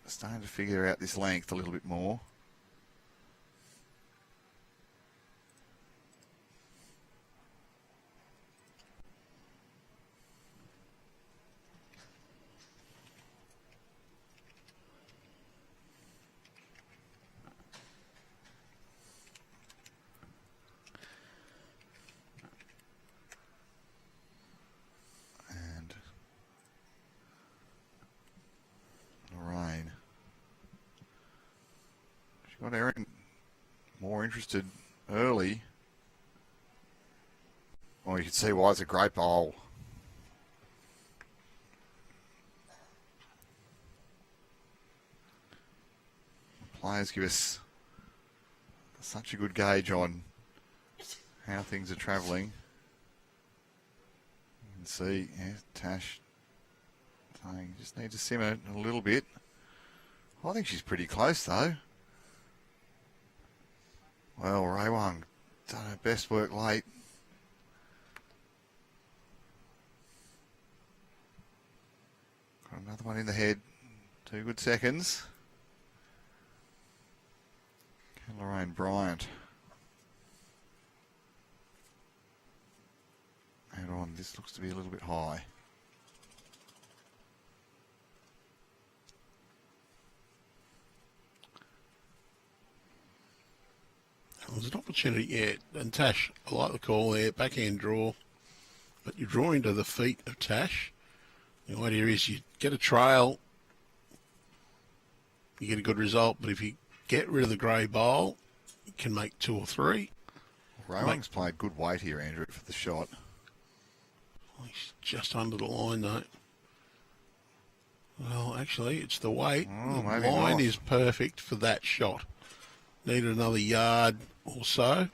starting to figure out this length a little bit more. Lorraine. She got Erin more interested early. Well, you can see why it's a great bowl. Players give us such a good gauge on how things are travelling. can see, yeah, Tash saying you just need to simmer a little bit. I think she's pretty close though. Well, Raweang done her best work late. Got another one in the head. 2 good seconds. And Lorraine Bryant. Hang on, this looks to be a little bit high. There's an opportunity, yeah, and Tash, I like the call there, backhand draw, but you're drawing to the feet of Tash. The idea is you get a trail, you get a good result, but if you get rid of the grey bowl, you can make 2 or 3. Raweang's played good weight here, Andrew, for the shot. He's just under the line, though. Well, actually, it's the weight. Oh, the maybe line not. is perfect for that shot. Needed another yard or so.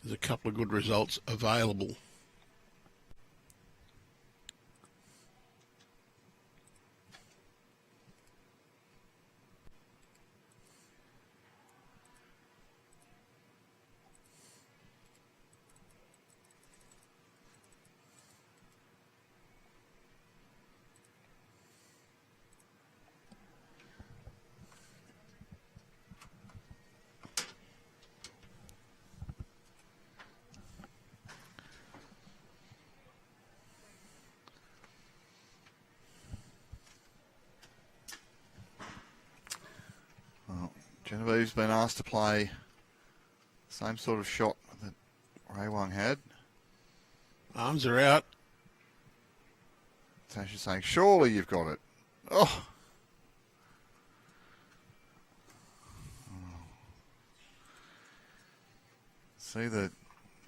There's a couple of good results available. Genevieve's been asked to play the same sort of shot that Raweang had. Arms are out. Tasha's saying, surely you've got it. Oh. See the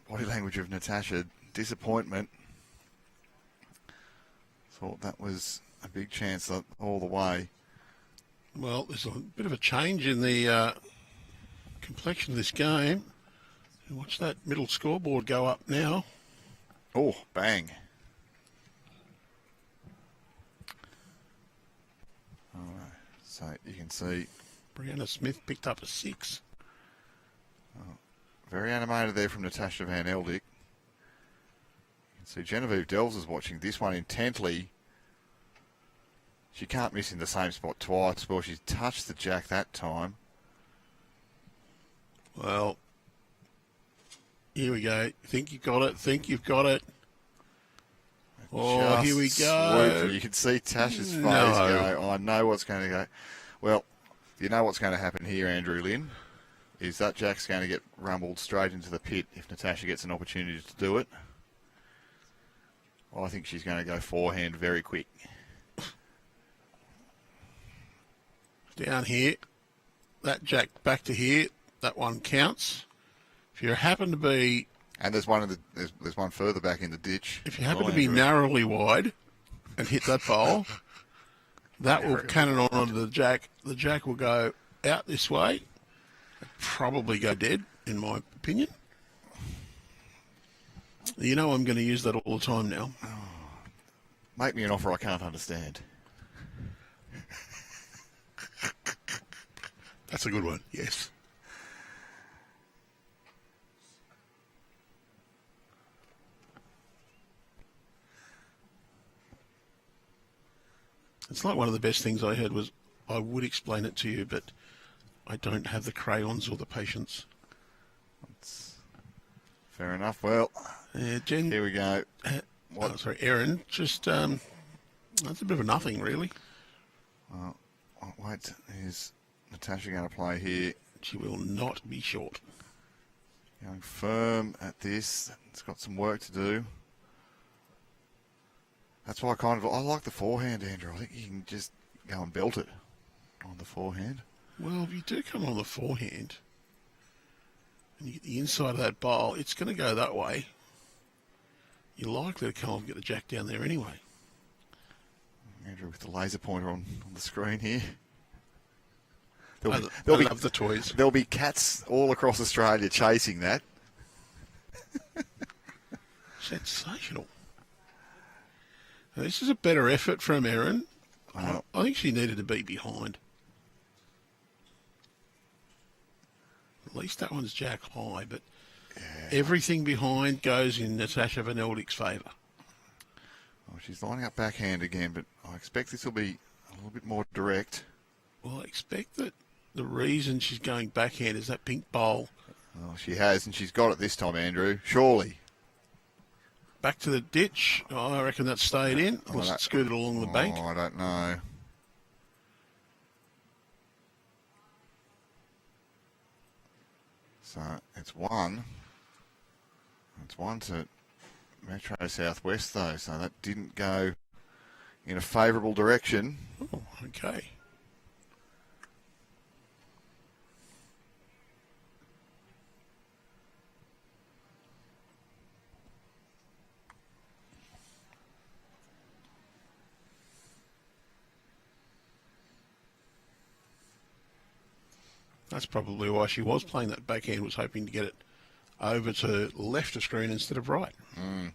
body language of Natasha. Disappointment. Thought that was a big chance all the way. Well, there's a bit of a change in the complexion of this game. Watch that middle scoreboard go up now. Oh, bang. All right. So you can see Brianna Smith picked up a 6. very animated there from Natasha van Eldik. You can see Genevieve Dells is watching this one intently. She can't miss in the same spot twice. Well, she's touched the jack that time. Well, here we go. Think you've got it. Think you've got it. Oh, here we go. Swooped. You can see Tasha's face go, I know what's going to go. Well, you know what's going to happen here, Andrew Lynn, is that jack's going to get rumbled straight into the pit if Natasha gets an opportunity to do it. I think she's going to go forehand very quick. Down here, that jack back to here, that one counts. If you happen to be, and there's one there's one further back in the ditch. If you happen to be narrowly wide and hit that bowl, that will cannon on onto the jack. The jack will go out this way, probably go dead, in my opinion. You know I'm going to use that all the time now. Make me an offer I can't understand. That's a good one, yes. It's like one of the best things I heard was, I would explain it to you, but I don't have the crayons or the patience. That's fair enough. Well, Jen, here we go. Erin, just, that's a bit of a nothing, really. Wait, is Natasha going to play here? She will not be short. Going firm at this. It's got some work to do. That's why I like the forehand, Andrew. I think you can just go and belt it on the forehand. Well, if you do come on the forehand and you get the inside of that bowl, it's going to go that way. You're likely to come and get the jack down there anyway. Andrew with the laser pointer on the screen here. I love the toys. There'll be cats all across Australia chasing that. Sensational. Now, this is a better effort from Erin. I think she needed to be behind. At least that one's jack high, but everything behind goes in Natasha Van Eldik's favour. Oh, she's lining up backhand again, but I expect this will be a little bit more direct. Well, I expect that the reason she's going backhand is that pink bowl. Oh, she has, and she's got it this time, Andrew. Surely. Back to the ditch. Oh, I reckon that stayed in. Unless it scooted along the bank. I don't know. So it's one. It's one to Metro Southwest, though, so that didn't go in a favourable direction. Oh, okay. That's probably why she was playing that backhand, was hoping to get it over to left of screen instead of right. Yeah,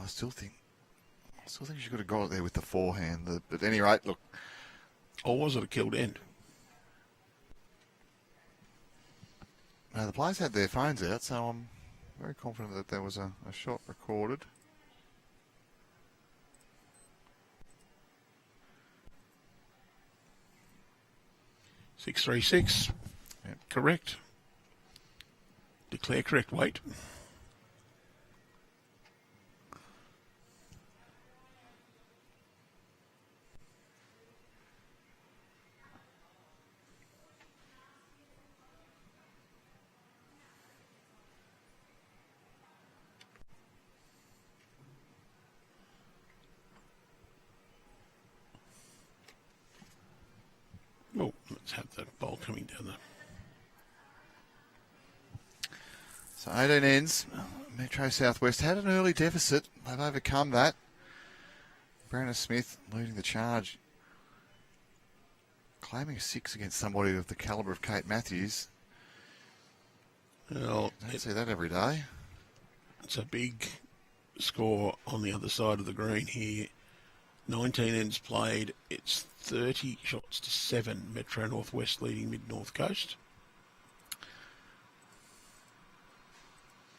I still think she could have got it there with the forehand. But at any rate, look. Or was it a killed end? Now, the players had their phones out, so I'm very confident that there was a shot recorded. .636. Yep. Correct. Declare correct weight. Oh, let's have the ball coming down there. So 18 ends. Metro Southwest had an early deficit. They've overcome that. Brandon Smith leading the charge. Claiming a 6 against somebody of the calibre of Kate Matthews. Well, don't see that every day. It's a big score on the other side of the green here. 19 ends played. It's 30 shots to 7. Metro Northwest leading Mid-North Coast.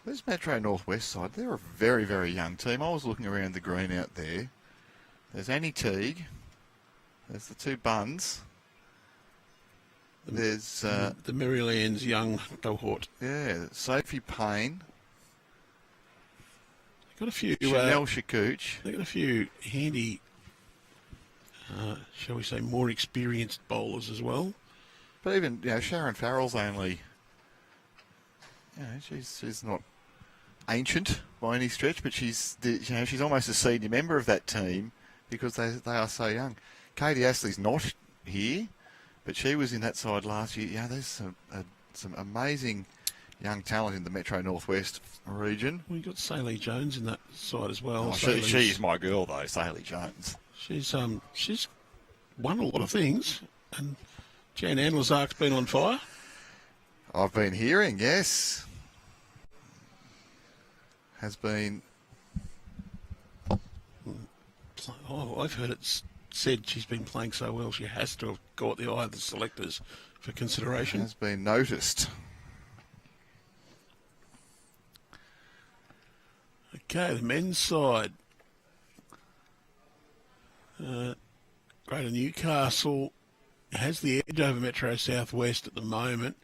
There's Metro Northwest side. They're a very, very young team. I was looking around the green out there. There's Annie Teague. There's the two Buns. There's the Maryland's young cohort. Yeah, Sophie Payne. They've got a few. Chanel Shakooch. They've got a few handy, shall we say, more experienced bowlers as well. But even Sharon Farrell's only. She's not ancient by any stretch, but she's almost a senior member of that team because they are so young. Katie Astley's not here, but she was in that side last year. Yeah, there's some amazing young talent in the Metro Northwest region. We got Saley Jones in that side as well. Oh, she's my girl though, Saley Jones. She's won a lot of things, and Jan Anlazark's been on fire. I've been hearing, yes. Has been. Oh, I've heard it said she's been playing so well she has to have got the eye of the selectors for consideration. Has been noticed. Okay, the men's side. Greater Newcastle has the edge over Metro Southwest at the moment,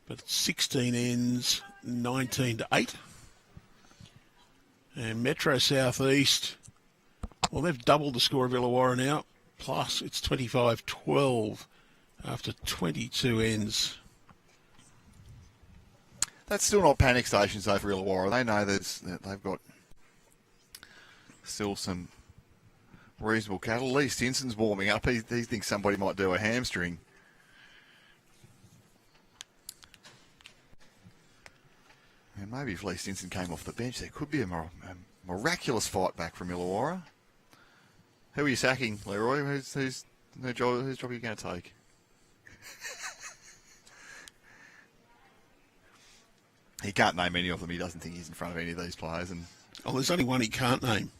but 16 ends, 19 to 8. And Metro Southeast, well, they've doubled the score of Illawarra now, plus it's 25-12 after 22 ends. That's still not panic stations though for Illawarra. They know they've got still some reasonable cattle. Lee Stinson's warming up. He thinks somebody might do a hamstring. And maybe if Lee Stinson came off the bench, there could be a miraculous fight back from Illawarra. Who are you sacking, Leroy? Whose job are you going to take? He can't name any of them. He doesn't think he's in front of any of these players, and Oh, there's only one he can't name.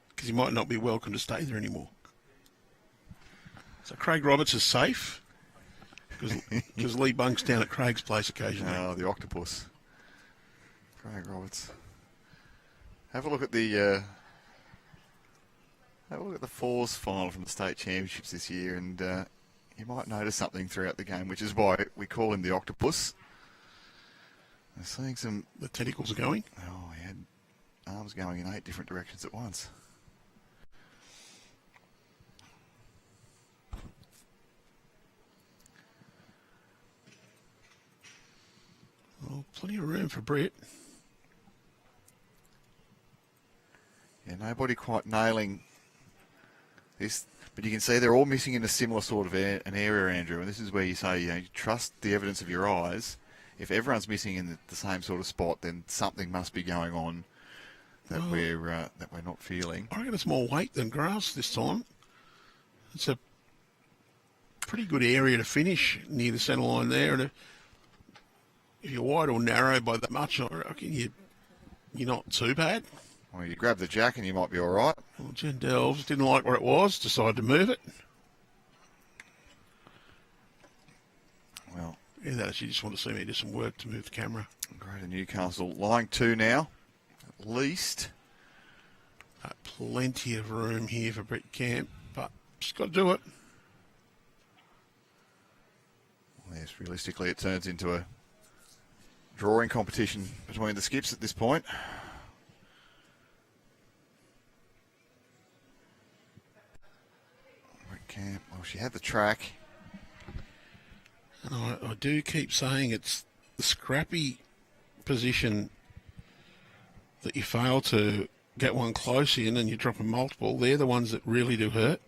Because he might not be welcome to stay there anymore. So Craig Roberts is safe. Because Lee bunks down at Craig's place occasionally. Oh, the octopus. Craig Roberts. Have a look at the fours final from the state championships this year, and you might notice something throughout the game, which is why we call him the octopus. I'm seeing some. The tentacles are going. Oh, he had arms going in 8 different directions at once. Well, plenty of room for Britt. Yeah, nobody quite nailing this, but you can see they're all missing in a similar sort of an area, Andrew. And this is where you say, you trust the evidence of your eyes. If everyone's missing in the same sort of spot, then something must be going on that we're not feeling. I reckon it's more weight than grass this time. It's a pretty good area to finish near the centre line there, and if you're wide or narrow by that much, I reckon you're not too bad. Well, you grab the jack and you might be all right. Well, Jen Delves didn't like where it was, decided to move it. Well, yeah, she just wanted to see me do some work to move the camera. Greater Newcastle lying 2 now, at least. Plenty of room here for Britt Camp, but she's got to do it. Well, yes, realistically, it turns into a drawing competition between the skips at this point. Britt Camp, well, she had the track. And I do keep saying it's the scrappy position that you fail to get one close in and you drop a multiple. They're the ones that really do hurt.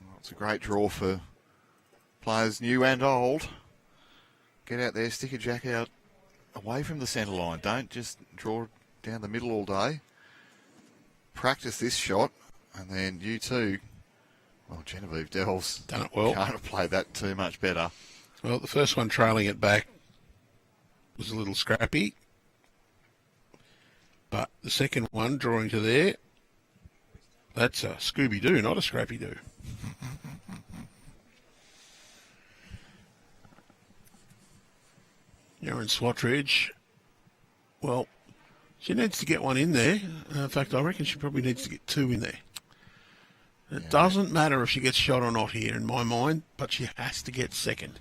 Well, it's a great draw for players new and old. Get out there, stick a jack out away from the centre line. Don't just draw down the middle all day. Practice this shot, and then you too. Well, Genevieve Delves done it well. Can't have played that too much better. Well, the first one trailing it back was a little scrappy. But the second one drawing to there, that's a Scooby-Doo, not a Scrappy-Doo. Erin Swatridge, well, she needs to get one in there. In fact, I reckon she probably needs to get 2 in there. It doesn't matter if she gets shot or not here in my mind, but she has to get second.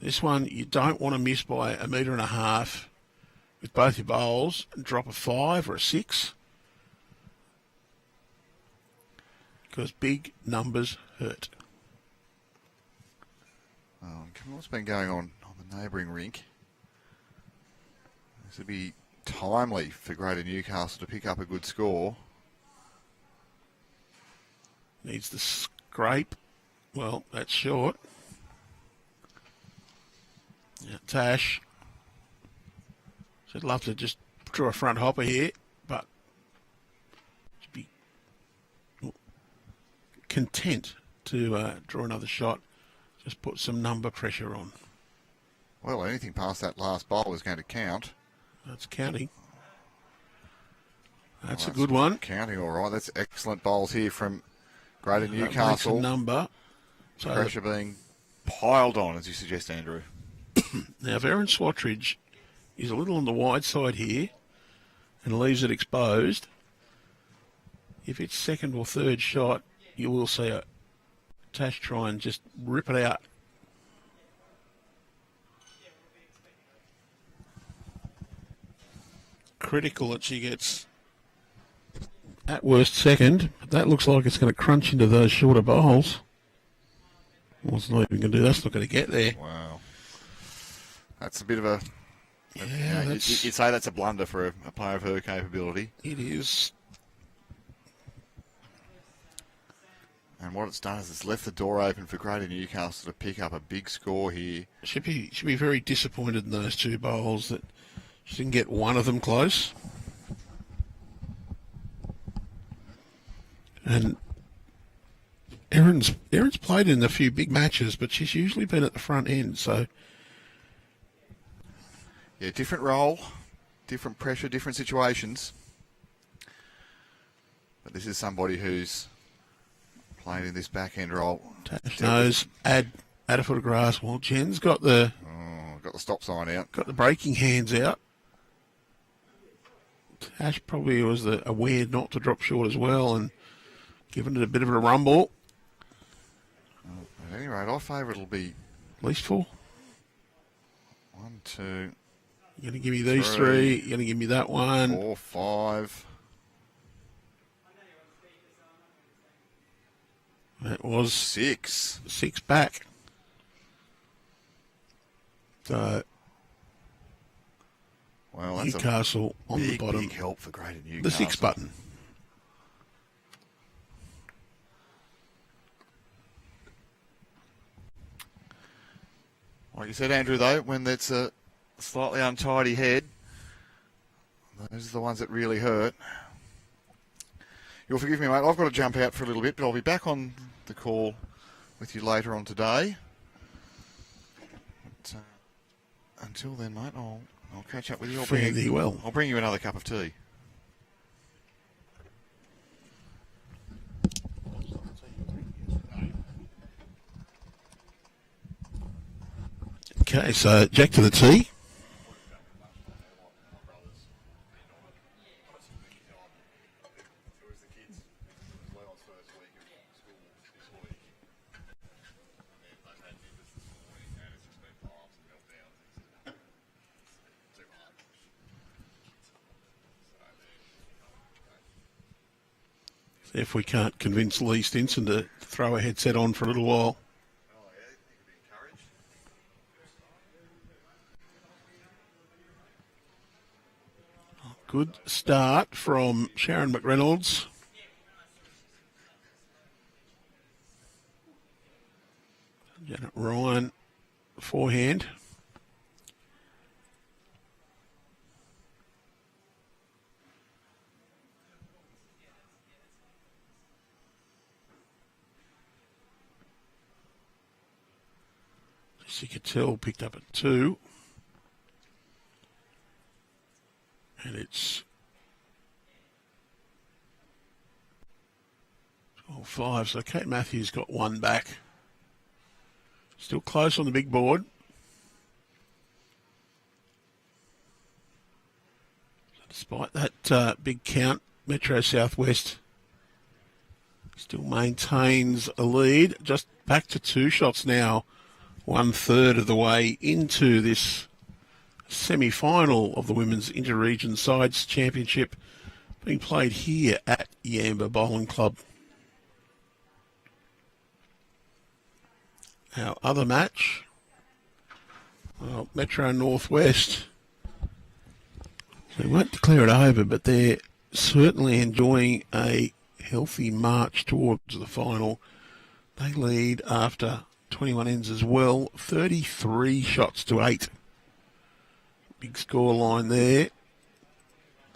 This one, you don't want to miss by 1.5 metres with both your bowls and drop a 5 or a 6. Because big numbers hurt. What's been going on the neighbouring rink? This would be timely for Greater Newcastle to pick up a good score. Needs to scrape. Well, that's short. Now, Tash. She'd love to just draw a front hopper here, but she'd be content to draw another shot. Just put some number pressure on. Well, anything past that last bowl is going to count. That's counting. That's a good one. Counting all right. That's excellent bowls here from Greater Newcastle. Makes a number. So pressure being piled on, as you suggest, Andrew. Now, if Erin Swatridge is a little on the wide side here and leaves it exposed, if it's second or third shot, you will see a Tash try and just rip it out. Critical that she gets at worst second, but that looks like it's going to crunch into those shorter bowls. Well, it's not even going to do. That's not going to get there. Wow. That's a bit of a... Yeah, you'd say that's a blunder for a player of her capability. It is. And what it's done is it's left the door open for Greater Newcastle to pick up a big score here. Should be very disappointed in those 2 bowls that she didn't get one of them close. And Erin's played in a few big matches, but she's usually been at the front end, so... Yeah, different role, different pressure, different situations. But this is somebody who's played in this back-end role. Tash knows, add a foot of grass. Well, Jen's got the stop sign out. Got the braking hands out. Tash probably was aware not to drop short as well and giving it a bit of a rumble. At any rate, I favour it'll be at least 4. 1, 2. You're going to give me these 3. You're going to give me that one. 4, 5. That was 6. 6 back. So, well, that's Newcastle on the bottom. Big help for Greater Newcastle. The 6 button. Like you said, Andrew, though, when it's a slightly untidy head, those are the ones that really hurt. You'll forgive me, mate. I've got to jump out for a little bit, but I'll be back on the call with you later on today. But, until then, mate, I'll catch up with you. I'll bring you another cup of tea. Okay, so Jack to the tee. See if we can't convince Lee Stinson to throw a headset on for a little while. Good start from Sharon McReynolds. Janet Ryan, forehand. Jessica Tell picked up at 2. And it's 12-5, so Kate Matthews got 1 back. Still close on the big board. So despite that big count, Metro Southwest still maintains a lead. Just back to 2 shots now, 1/3 of the way into this semi-final of the Women's Inter-Region Sides Championship being played here at Yamba Bowling Club. Our other match, well, Metro Northwest, they won't declare it over, but they're certainly enjoying a healthy march towards the final. They lead after 21 ends as well, 33 shots to 8. Big score line there.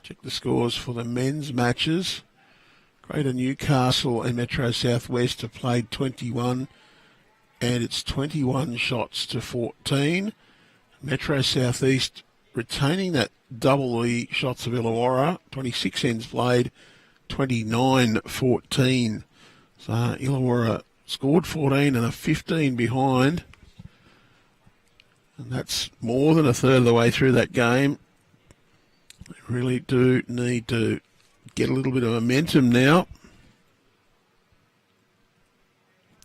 Check the scores for the men's matches. Greater Newcastle and Metro Southwest have played 21, and it's 21 shots to 14. Metro Southeast retaining that double the shots of Illawarra, 26 ends played, 29-14. So Illawarra scored 14 and are 15 behind. And that's more than 1/3 of the way through that game. They really do need to get a little bit of momentum now.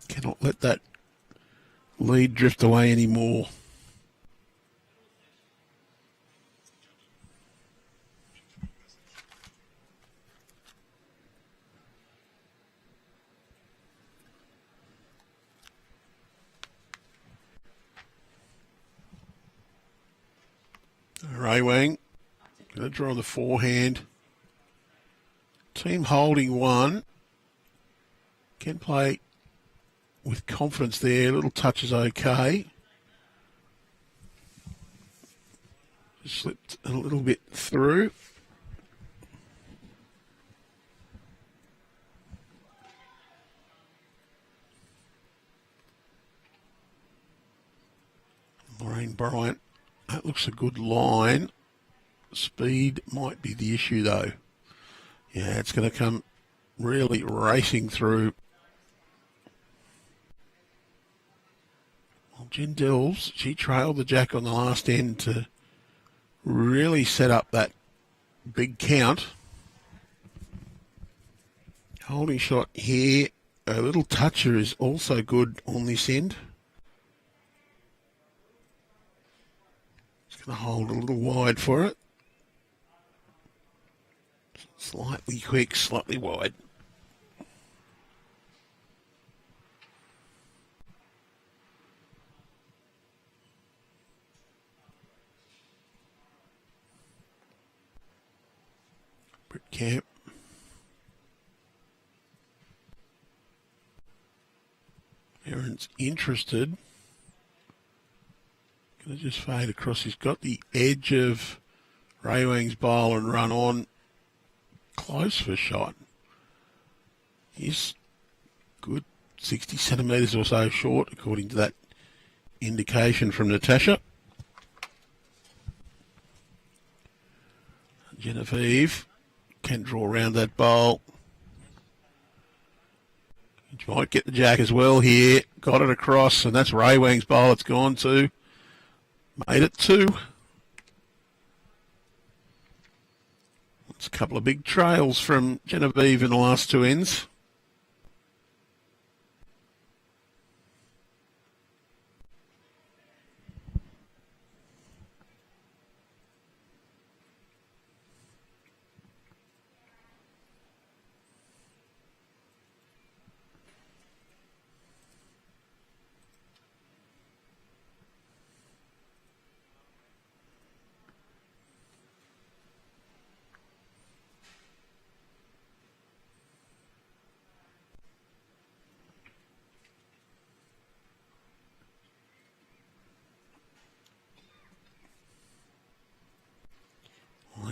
Cannot let that lead drift away anymore. Raweang going to draw the forehand. Team holding 1. Can play with confidence there. Little touch is okay. Just slipped a little bit through. Lorraine Bryant That looks a good line. Speed might be the issue, though. Yeah, it's going to come really racing through. Well, Jen Delves, she trailed the Jack on the last end to really set up that big count. Holding shot here. A little toucher is also good on this end. It's going to hold a little wide for it. Slightly quick, slightly wide. Britt Camp. Erin's interested. Going to just fade across. He's got the edge of Raweang's bowl and run on. Close for shot. He's good 60 centimetres or so short, according to that indication from Natasha. Genevieve can draw around that bowl. She might get the Jack as well here. Got it across, and that's Raweang's bowl it's gone to. Made it 2. It's a couple of big trails from Genevieve in the last 2 ends.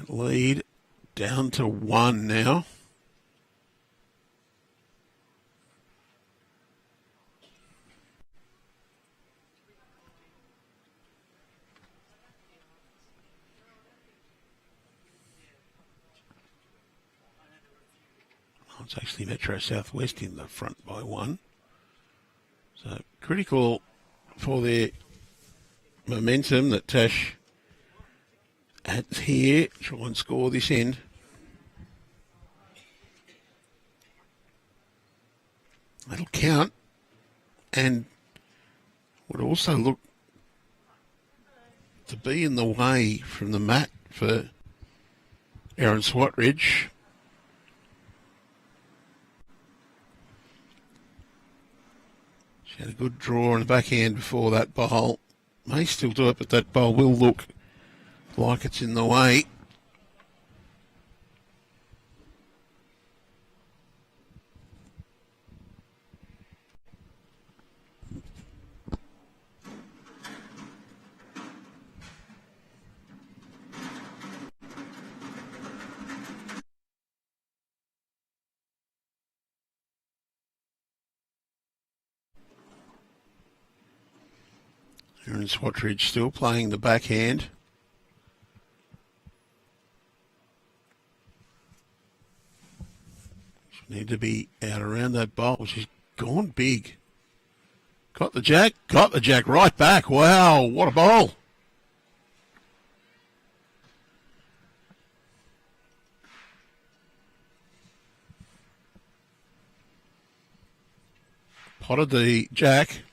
Lead down to 1 now. Oh, it's actually Metro Southwest in the front by 1. So critical for their momentum that Tash has here. Try and score this end. That'll count and would also look to be in the way from the mat for Erin Swatridge. She had a good draw on the backhand before that bowl. May still do it, but that bowl will look like it's in the way. Erin Swatridge still playing the backhand. Need to be out around that bowl. She's gone big. Got the Jack right back. Wow, what a bowl. Potted the Jack.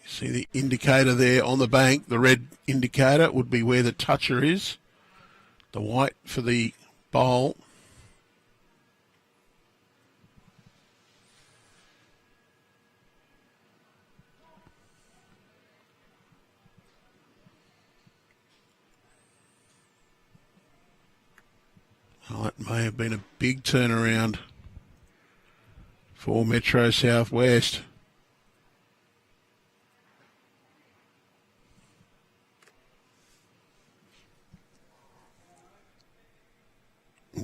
See the indicator there on the bank. The red indicator would be where the toucher is. The white for the bowl. Oh, it may have been a big turnaround for Metro Southwest.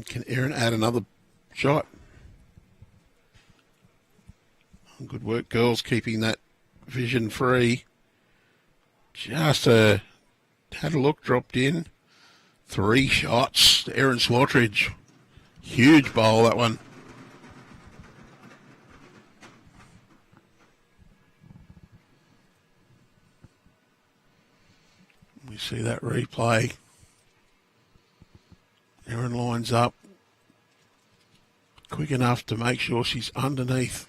Can Erin add another shot. Good work, girls, keeping that vision free. Just had a look, dropped in. 3 shots to Erin Swatridge. Huge bowl, that one. We see that replay. Erin lines up quick enough to make sure she's underneath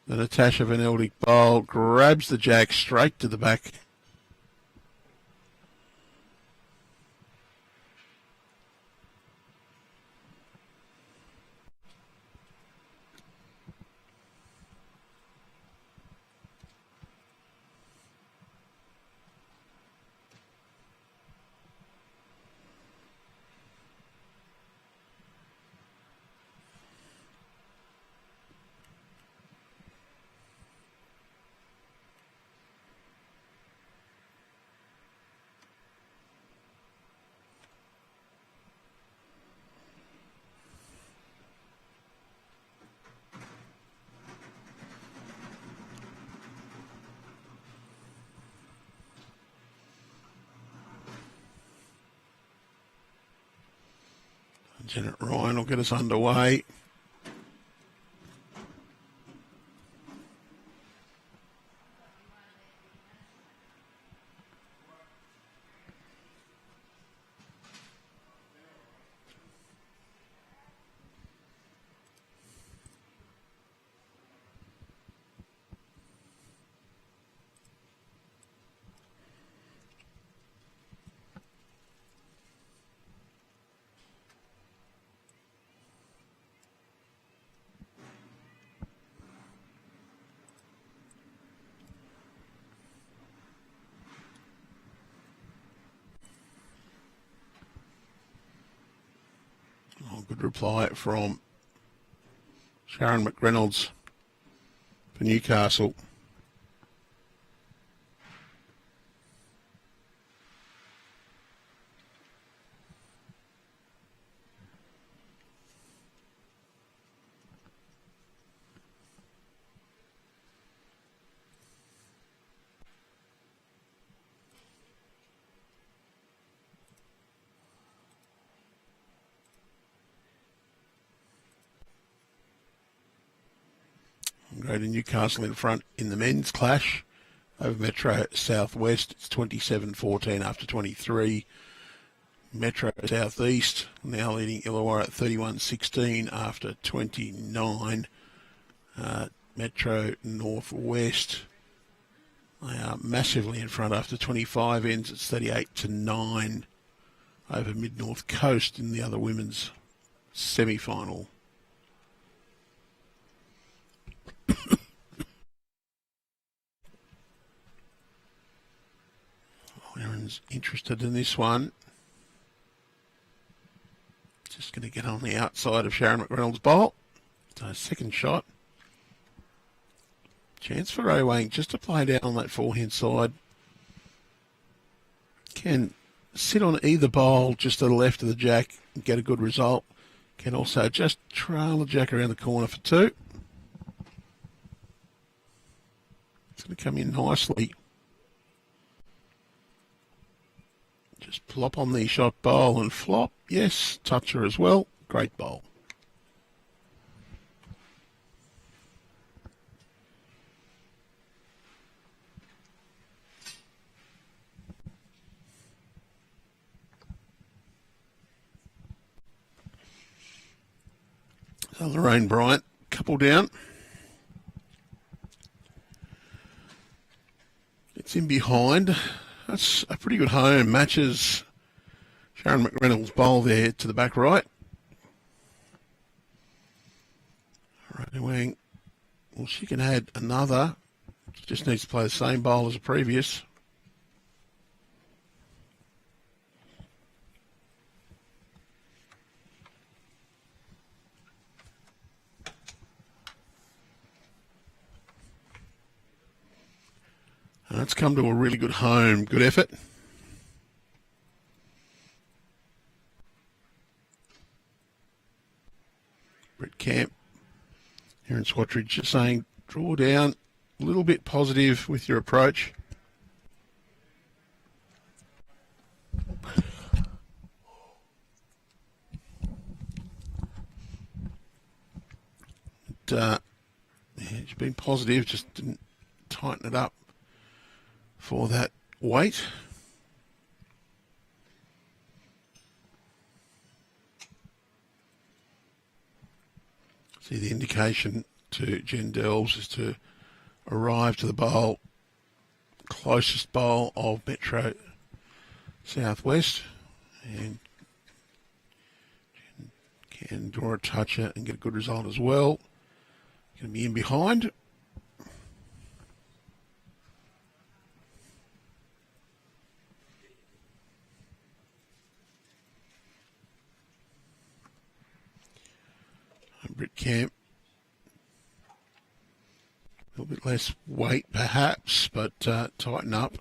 the Natasha Van Eldik bowl. Grabs the jack straight to the back. Ryan will get us underway. Good reply from Sharon McReynolds for Newcastle. Greater Newcastle in front in the men's clash over Metro Southwest. It's 27-14 after 23. Metro Southeast now leading Illawarra at 31-16 after 29. Metro Northwest, they are massively in front after 25 ends. It's 38-9 over Mid-North Coast in the other women's semi-final. Erin's interested in this one. Just going to get on the outside of Sharon McReynolds' bowl. So second shot. Chance for Raweang just to play down on that forehand side. Can sit on either bowl just to the left of the jack and get a good result. Can also just trail the jack around the corner for 2. It's going to come in nicely. Just plop on the shot bowl and flop. Yes, toucher as well. Great bowl. So Lorraine Bryant, couple down. It's in behind. That's a pretty good home. Matches Sharon McReynolds' bowl there to the back right. Raweang, well, she can add another. She just needs to play the same bowl as the previous. And that's come to a really good home. Good effort. Brett Camp here in Swatridge just saying, draw down, a little bit positive with your approach. It's been positive, just didn't tighten it up for that weight. See, the indication to Jen Delves is to arrive to the bowl, closest bowl of Metro Southwest, and can draw a toucher and get a good result as well. Going to be in behind. Britt Camp. A little bit less weight perhaps, but tighten up.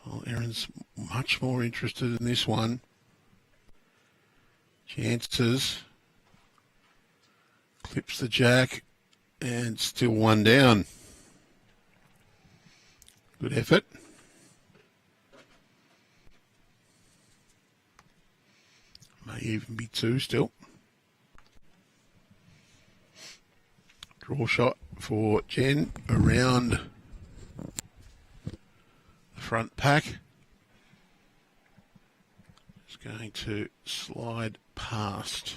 Well, Erin's much more interested in this one. Chances. Clips the jack and still one down. Good effort. May even be two still. Draw shot for Jen around the front pack. It's going to slide past.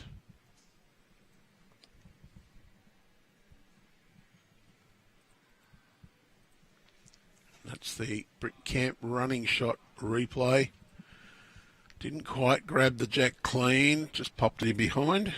That's the Britt Camp running shot replay. Didn't quite grab the jack clean, just popped it in behind.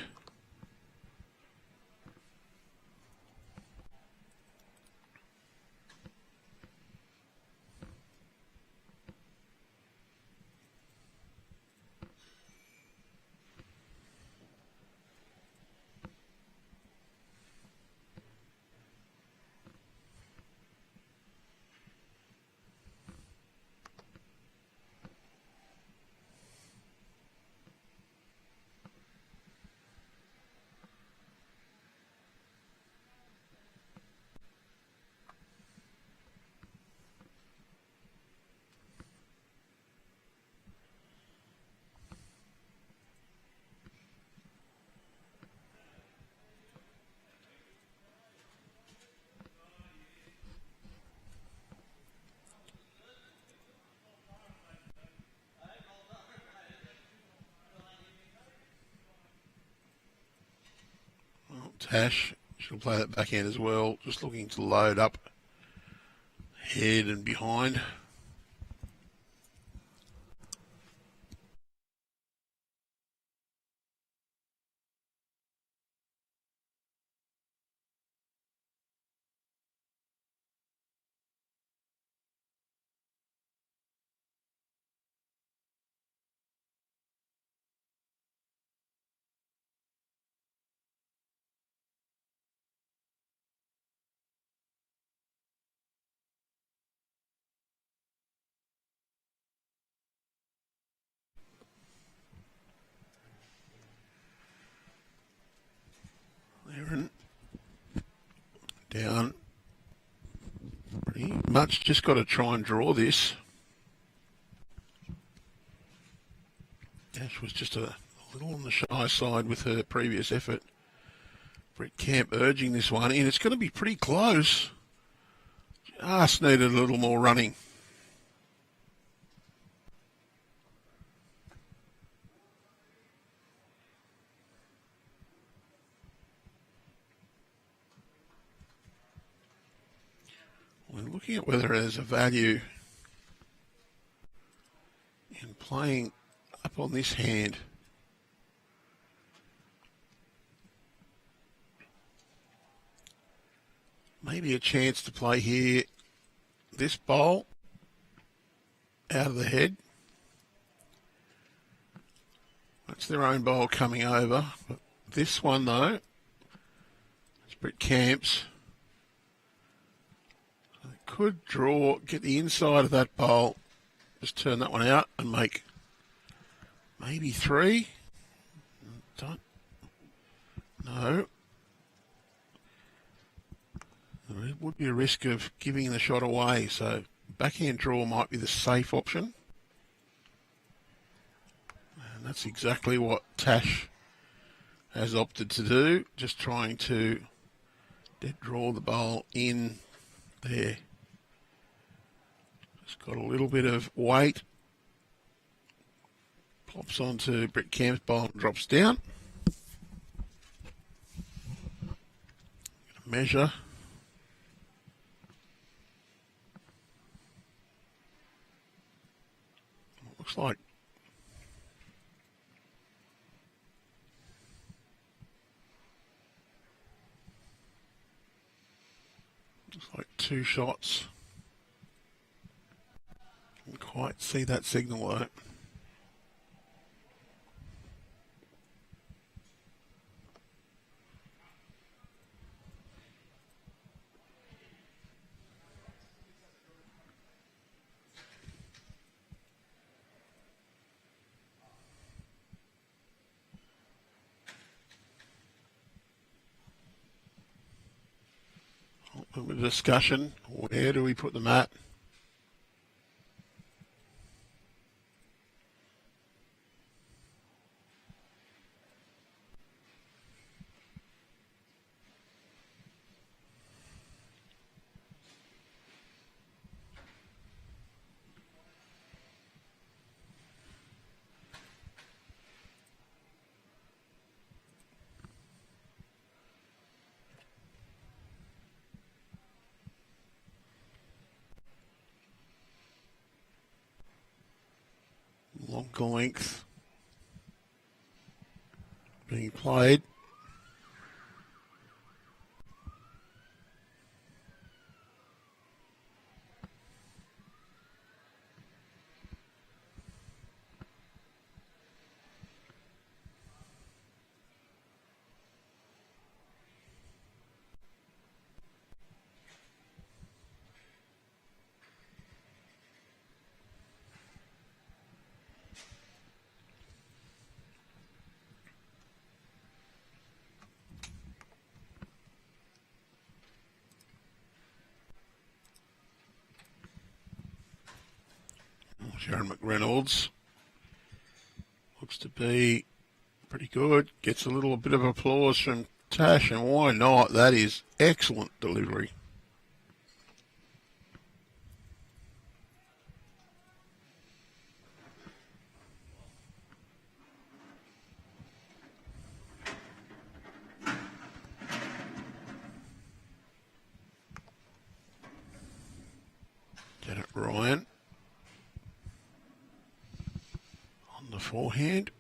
Tash, she'll play that backhand as well, just looking to load up head and behind. Erin down. Pretty much just got to try and draw this. Ash was just a little on the shy side with her previous effort. Britt Camp urging this one in. It's going to be pretty close. Just needed a little more running. We're looking at whether there's a value in playing up on this hand. Maybe a chance to play here this bowl out of the head. That's their own bowl coming over. But this one though, it's Britt Camp's. Could draw, get the inside of that bowl, just turn that one out and make maybe 3. No. There would be a risk of giving the shot away, so backhand draw might be the safe option. And that's exactly what Tash has opted to do, just trying to dead draw the bowl in there. Just got a little bit of weight. Plops onto Brett Camp's bowl and drops down. Measure. Looks like like 2 shots. Can't quite see that signal though. With a discussion, where do we put the mat? Longer length being played. Sharon McReynolds looks to be pretty good. Gets a little bit of applause from Tash, and why not? That is excellent delivery. Bryant on the forehand.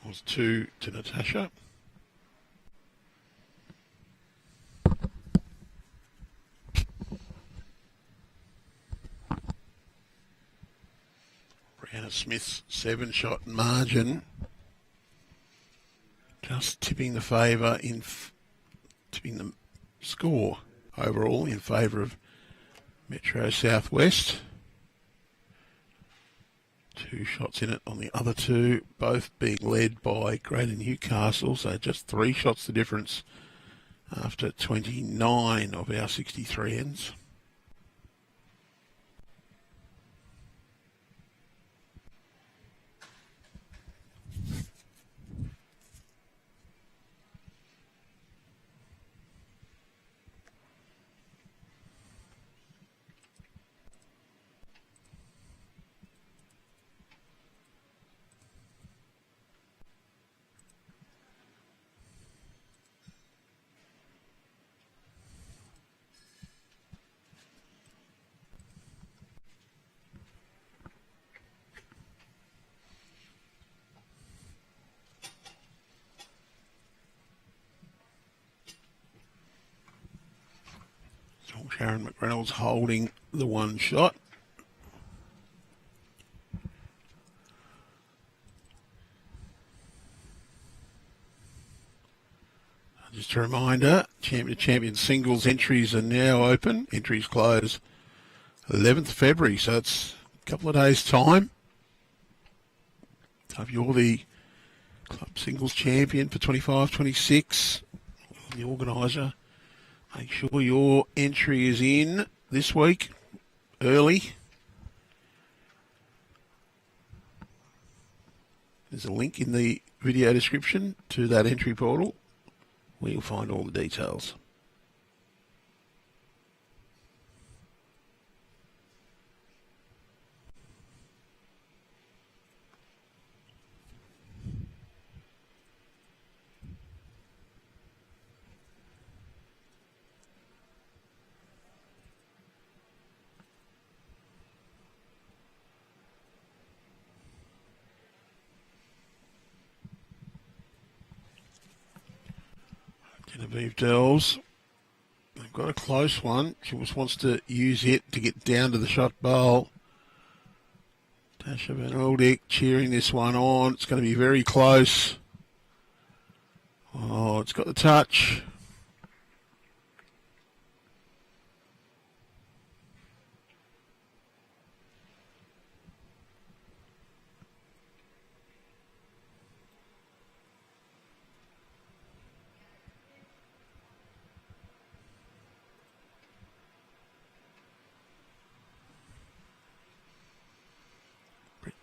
Was 2 to Natasha. Smith's 7-shot margin, just tipping the favour in, tipping the score overall in favour of Metro Southwest. 2 shots in it on the other 2, both being led by Greater Newcastle, so just 3 shots the difference after 29 of our 63 ends. Sharon McReynolds holding the 1 shot. Just a reminder, champion singles entries are now open. Entries close 11th February, so it's a couple of days' time. So if you're the club singles champion for 25-26, the organiser, make sure your entry is in this week, early. There's a link in the video description to that entry portal where you'll find all the details. Genevieve Dells, they've got a close one. She just wants to use it to get down to the shot bowl. Natasha and Eldik cheering this one on. It's going to be very close. Oh, it's got the touch.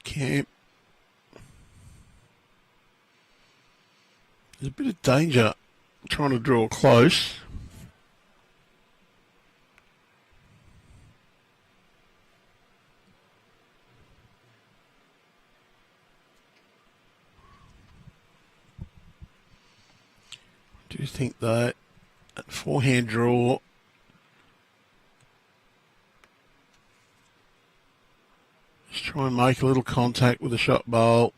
Camp. There's a bit of danger trying to draw close. I do think that forehand draw just try and make a little contact with the shot bowl.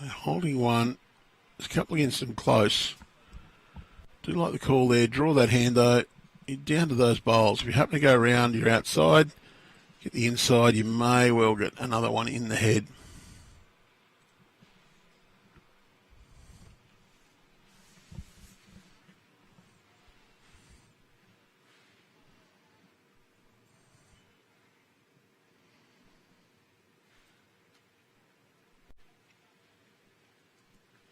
They're holding one. There's a couple against them close. Do like the call there. Draw that hand though. You're down to those bowls. If you happen to go around, you're outside. Get the inside, you may well get another one in the head.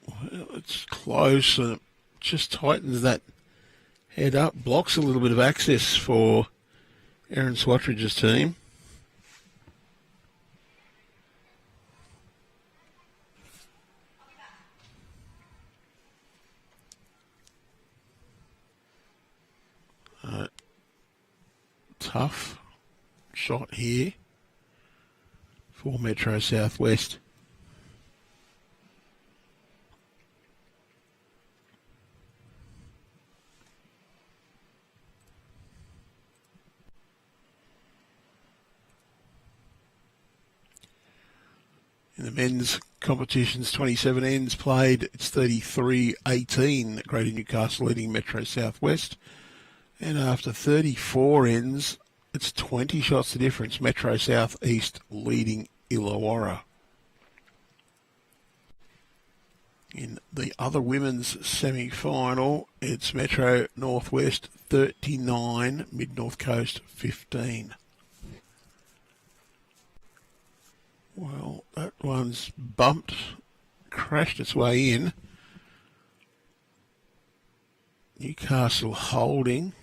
Well, it's close and it just tightens that head up, blocks a little bit of access for Erin Swatridge's team. Tough shot here for Metro Southwest. In the men's competitions, 27 ends played. It's 33-18. Greater Newcastle leading Metro Southwest. And after 34 ends, it's 20 shots the difference. Metro Southeast leading Illawarra. In the other women's semi-final, it's Metro Northwest 39, Mid-North Coast 15. Well, that one's bumped, crashed its way in. Newcastle holding.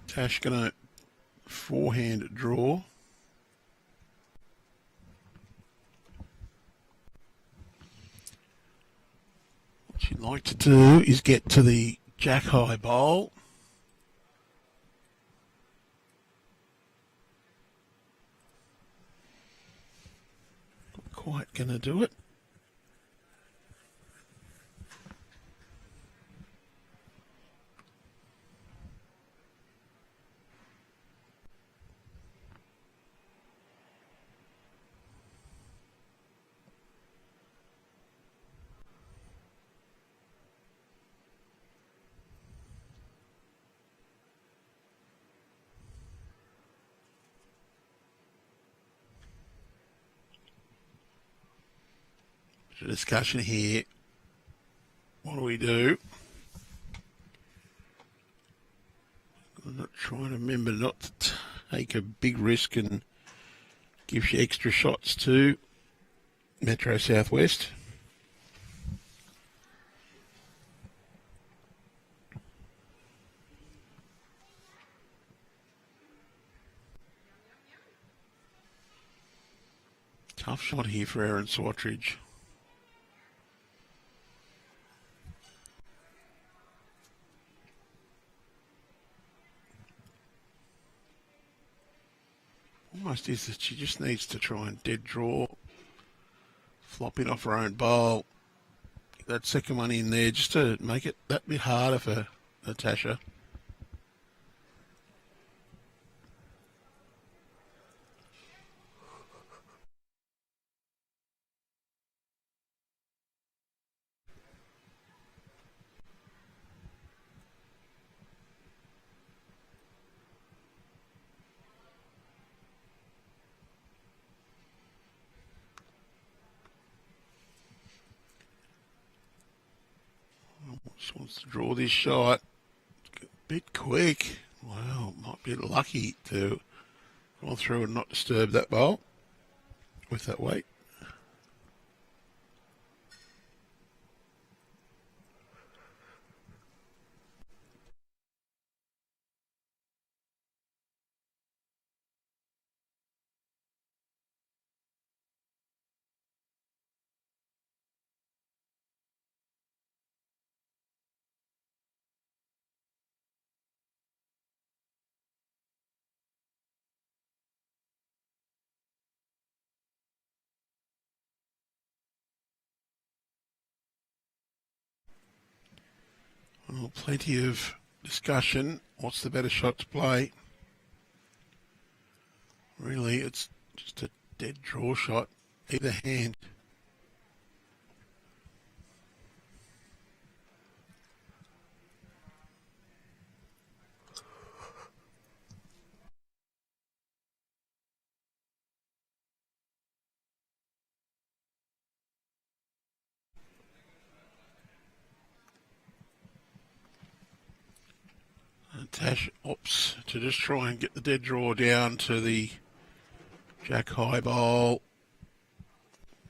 Tash gonna forehand draw. What she'd like to do is get to the jack high bowl. quite going to do it. A discussion here. What do we do? I'm not trying to remember not to take a big risk and give you extra shots to Metro Southwest. Tough shot here for Erin Swatridge. Almost is that she just needs to try and dead draw, flopping off her own bowl. Get that second one in there just to make it that bit harder for Natasha. Just wants to draw this shot. A bit quick. Wow, might be lucky to go through and not disturb that bowl with that weight. Well, plenty of discussion. What's the better shot to play? Really, it's just a dead draw shot, either hand. Tash opts to just try and get the dead draw down to the Jack High bowl.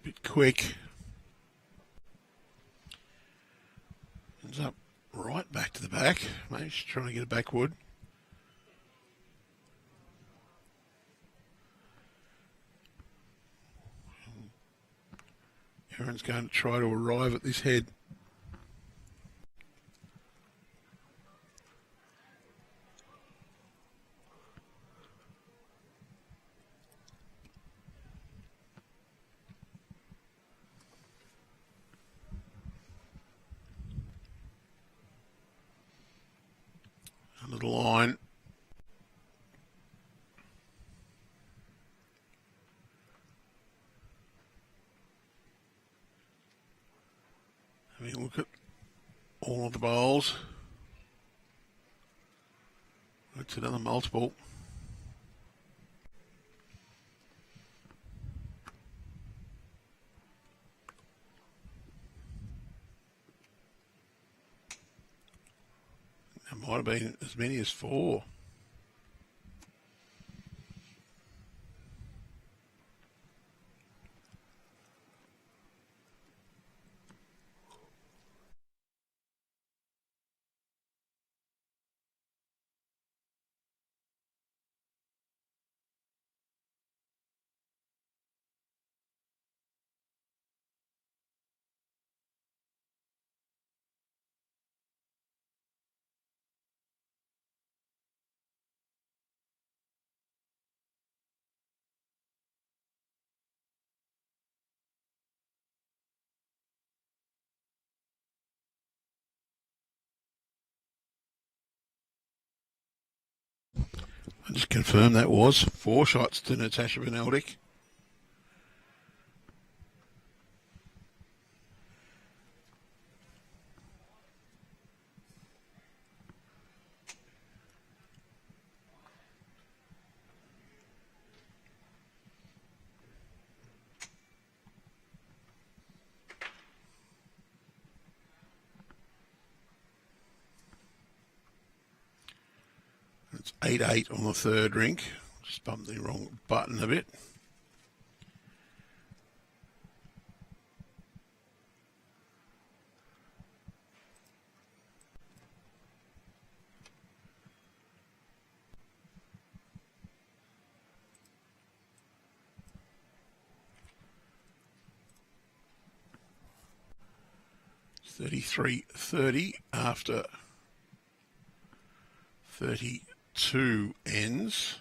Bit quick. Ends up right back to the back. Maybe she's trying to get a backwood. Erin's going to try to arrive at this head. Under the line. Having a look at all of the bowls. That's another multiple. There might have been as many as 4. I just confirmed that was 4 shots to Natasha and Eldik. It's 8-8 on the third rink. Just bumped the wrong button a bit. It's 33-30 after 32 ends.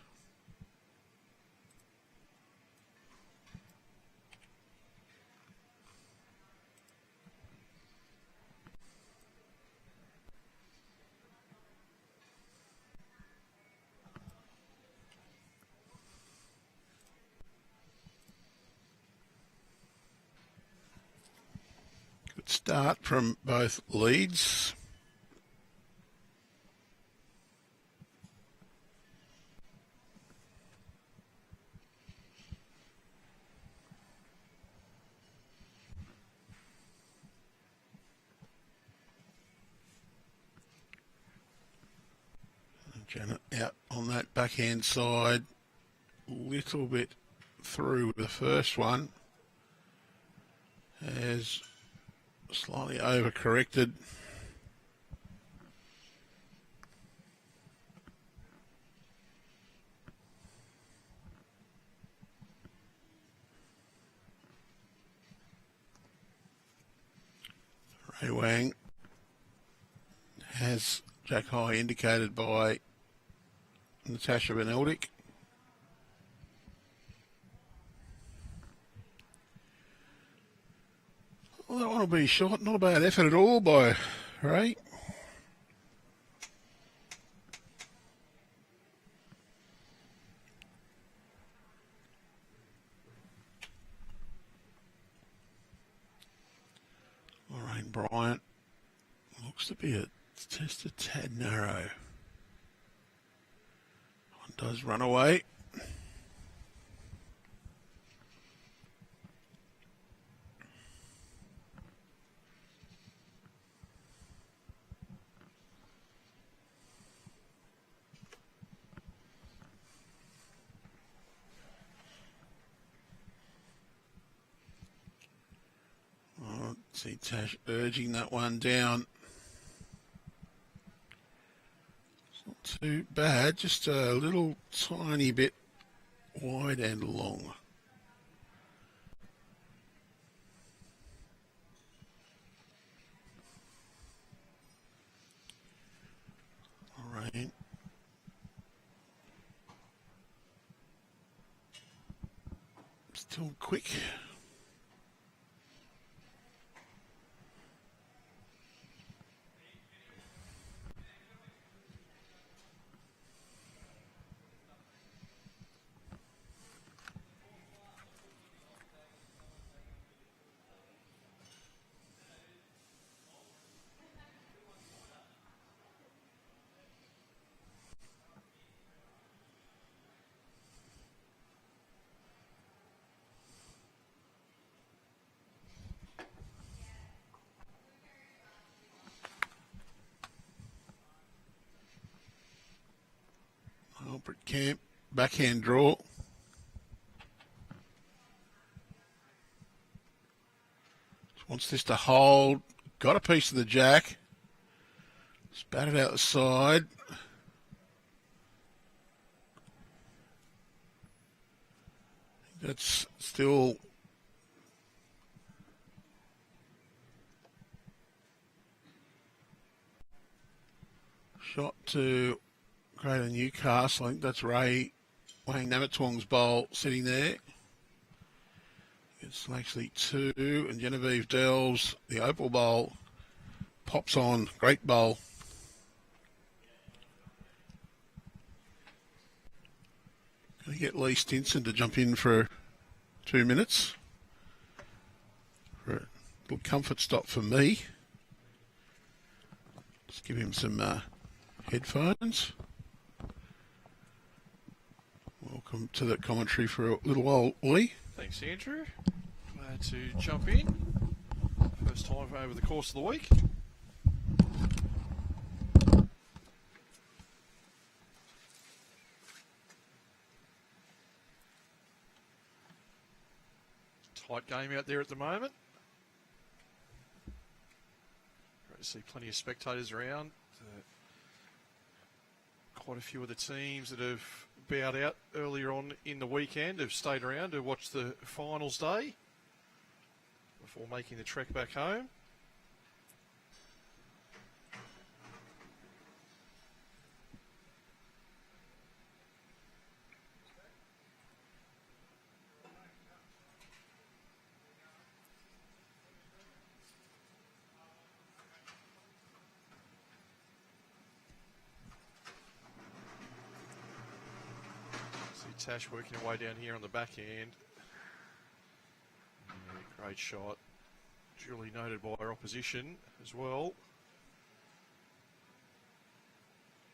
Good start from both leads. Janet out on that backhand side, little bit through the first one, has slightly overcorrected. Raweang has jack high indicated by Natasha and Eldik. Well, that one will be short. Not a bad effort at all by Ray. Lorraine Bryant looks to be just a tad narrow. One does run away. See Tash urging that one down. It's not too bad, just a little tiny bit wide and long. Lorraine. Still quick. Albert Camp, backhand draw. Just wants this to hold. Got a piece of the jack. Spat it out the side. That's still shot to Greater Newcastle. I think that's Raweang Namutwong's bowl sitting there. It's actually 2, and Genevieve Dells, the Opal bowl, pops on. Great bowl. Can I get Lee Stinson to jump in for 2 minutes? For a little comfort stop for me. Just give him some headphones. Welcome to the commentary for a little while, Lee. Thanks, Andrew. Glad to jump in. First time over the course of the week. Tight game out there at the moment. Great to see plenty of spectators around. Quite a few of the teams that have bowed out earlier on in the weekend have stayed around to watch the finals day before making the trek back home. Tash working her way down here on the back end. Yeah, great shot. Duly noted by her opposition as well.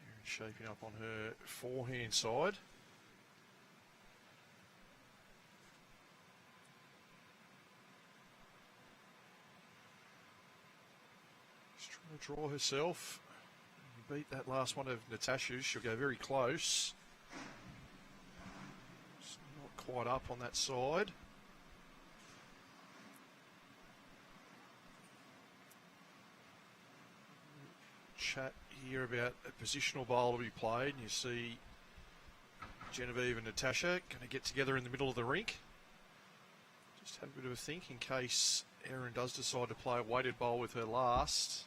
Erin shaping up on her forehand side. Just trying to draw herself. Beat that last one of Natasha's. She'll go very close. Quite up on that side. Chat here about a positional bowl to be played, and you see Genevieve and Natasha going to get together in the middle of the rink. Just have a bit of a think in case Erin does decide to play a weighted bowl with her last.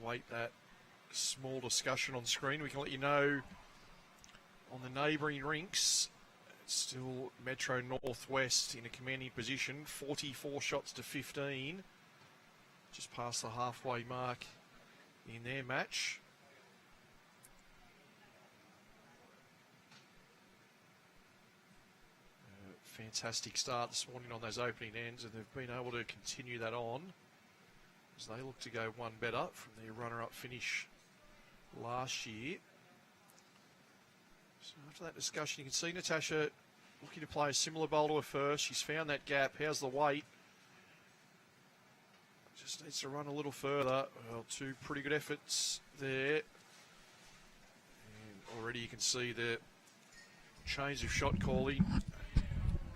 Wait that small discussion on screen. We can let you know on the neighbouring rinks, it's still Metro Northwest in a commanding position, 44 shots to 15, just past the halfway mark in their match. Fantastic start this morning on those opening ends, and they've been able to continue that on as they look to go one better from their runner-up finish last year. So after that discussion, you can see Natasha looking to play a similar bowl to her first. She's found that gap. How's the weight? Just needs to run a little further. Well, two pretty good efforts there. And already you can see the change of shot calling.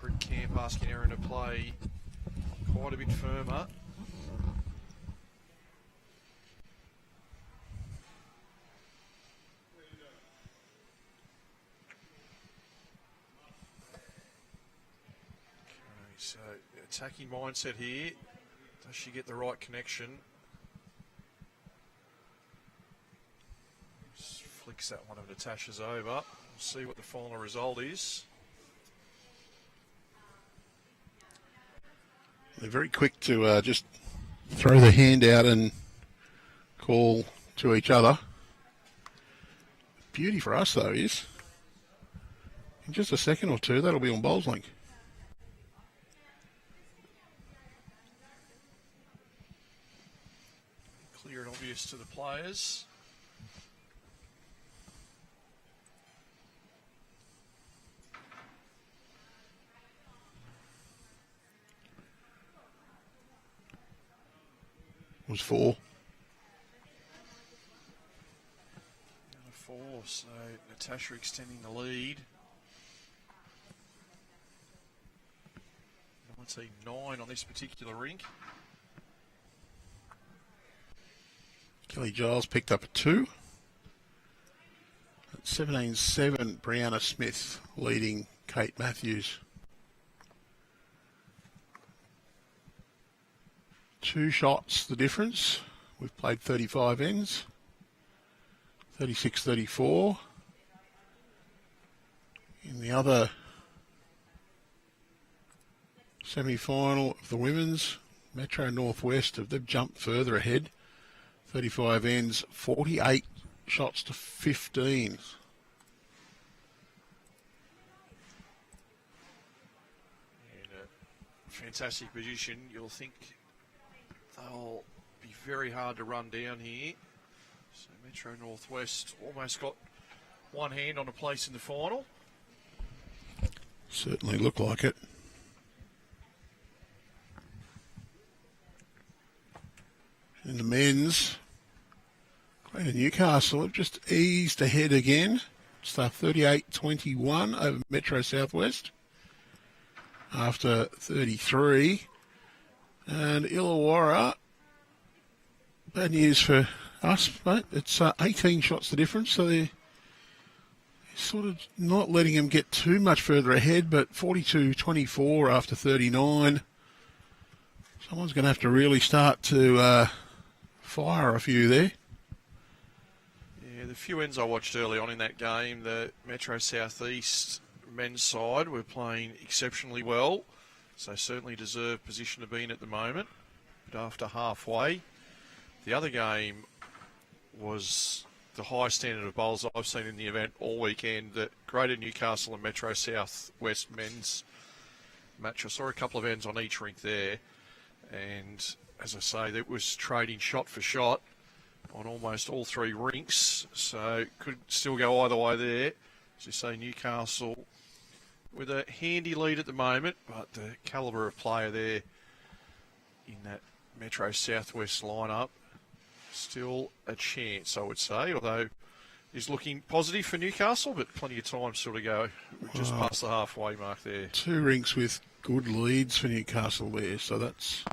Britt Camp asking Erin to play quite a bit firmer. So, attacking mindset here. Does she get the right connection? Just flicks that one of Natasha's over. We'll see what the final result is. They're very quick to just throw the hand out and call to each other. Beauty for us, though, is in just a second or two, that'll be on Bowls Link. Clear and obvious to the players. Was 4. Another 4, so Natasha extending the lead. 19-9 on this particular rink. Kelly Giles picked up a 2. At 17-7, Brianna Smith leading Kate Matthews. 2 shots the difference. We've played 35 ends. 36-34. In the other semi-final of the women's. Metro Northwest, they've jumped further ahead. 35 ends, 48 shots to 15. And a fantastic position. You'll think they'll be very hard to run down here. So Metro Northwest almost got one hand on a place in the final. Certainly look like it. In the men's, Greater Newcastle have just eased ahead again. Start 38-21 over Metro Southwest after 33. And Illawarra, bad news for us, mate. It's 18 shots the difference, so they're sort of not letting them get too much further ahead, but 42-24 after 39. Someone's going to have to really start to fire a few there. Yeah, the few ends I watched early on in that game, the Metro Southeast men's side were playing exceptionally well, so certainly deserve position to be in at the moment. But after halfway, the other game was the highest standard of bowls I've seen in the event all weekend. The Greater Newcastle and Metro South West men's match. I saw a couple of ends on each rink there, and as I say, that was trading shot for shot on almost all three rinks, so could still go either way there. As you say, Newcastle with a handy lead at the moment, but the calibre of player there in that Metro Southwest lineup, still a chance, I would say, although is looking positive for Newcastle, but plenty of time still to go. We're just past the halfway mark there. Two rinks with good leads for Newcastle there, so that's...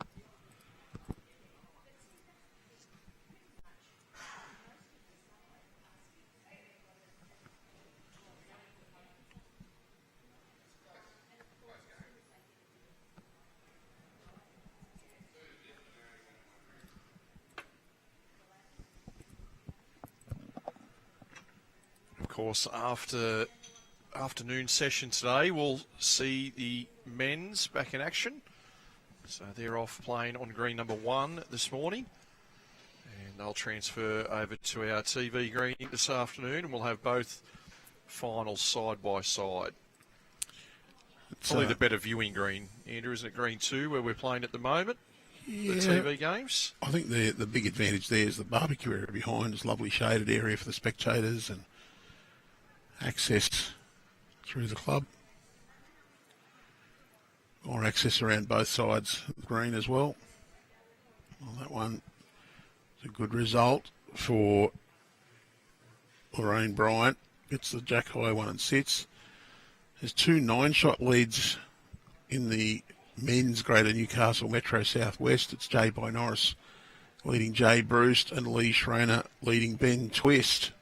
Of course, after afternoon session today, we'll see the men's back in action. So they're off playing on green number 1 this morning, and they'll transfer over to our TV green this afternoon, and we'll have both finals side by side. It's probably the better viewing green, Andrew, isn't it? Green 2, where we're playing at the moment. Yeah, the TV games. I think the big advantage there is the barbecue area behind. It's a lovely shaded area for the spectators and access through the club. Or access around both sides of the green as well. Well, that one is a good result for Lorraine Bryant. Gets the jack high one and sits. There's 2 9-shot leads in the men's Greater Newcastle Metro Southwest. It's Jade by Norris leading Jay Bruce and Lee Schreiner leading Ben Twist.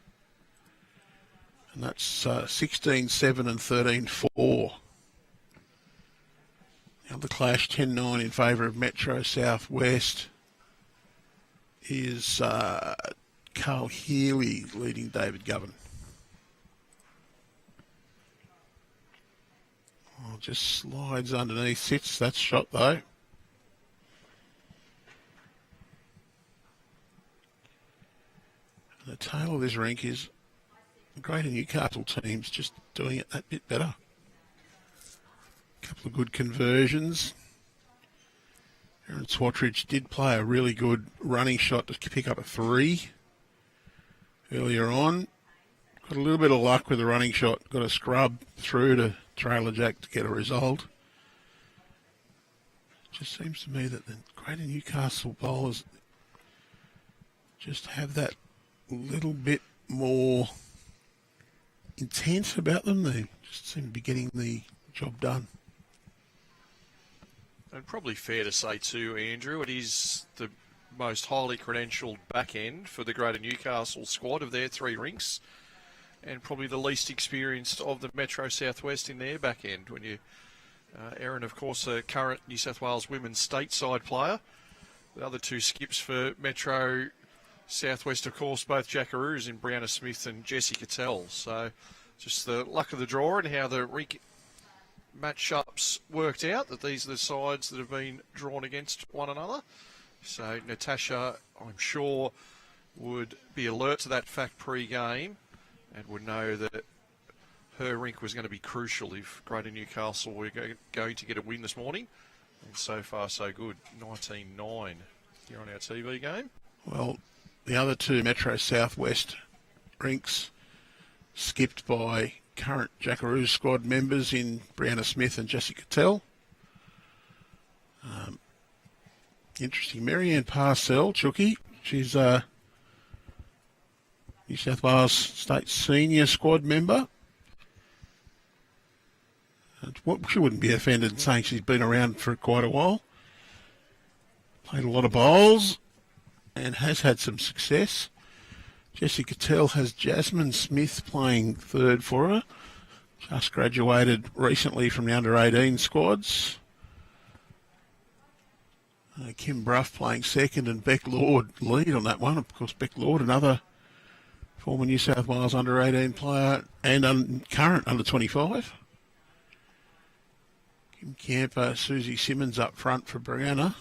And that's 16-7 and 13-4. Now the clash 10-9 in favour of Metro Southwest is Carl Healy leading David Govan. Oh, just slides underneath, sits. That's shot though. And the tail of this rink is the Greater Newcastle team's just doing it that bit better. A couple of good conversions. Erin Swatridge did play a really good running shot to pick up a 3 earlier on. Got a little bit of luck with the running shot. Got a scrub through to trailer jack to get a result. It just seems to me that the Greater Newcastle bowlers just have that little bit more intent about them. They just seem to be getting the job done. And probably fair to say too, Andrew, it is the most highly credentialed back end for the Greater Newcastle squad of their 3 rinks, and probably the least experienced of the Metro Southwest in their back end. When you, Erin, of course, a current New South Wales women's stateside player. The other 2 skips for Metro Southwest, of course, both Jackaroos in Brianna Smith and Jessie Cattell. So just the luck of the draw and how the rink matchups worked out, that these are the sides that have been drawn against one another. So Natasha, I'm sure, would be alert to that fact pre-game and would know that her rink was going to be crucial if Greater Newcastle were going to get a win this morning. And so far, so good. 19-9 here on our TV game. Well, the other two Metro Southwest rinks skipped by current Jackaroo squad members in Brianna Smith and Jessica Tell. Interesting. Marianne Parcell, Chookie, she's a New South Wales State Senior squad member. She wouldn't be offended in saying she's been around for quite a while. Played a lot of bowls and has had some success. Jessica Tell has Jasmine Smith playing third for her. Just graduated recently from the under-18 squads. Kim Bruff playing second and Beck Lord lead on that one. Of course, Beck Lord, another former New South Wales under-18 player and current under-25. Kim Camper, Susie Simmons up front for Brianna.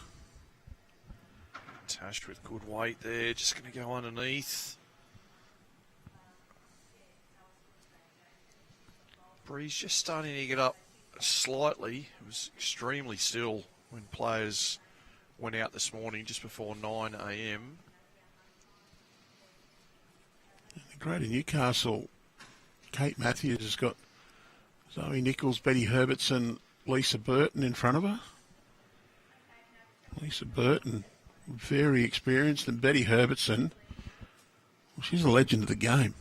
Tash with good weight there, just going to go underneath. Breeze just starting to get up slightly. It was extremely still when players went out this morning just before 9 a.m. Greater Newcastle, Kate Matthews has got Zoe Nichols, Betty Herbertson, Lisa Burton in front of her. Lisa Burton, very experienced, and Betty Herbertson, well, she's a legend of the game.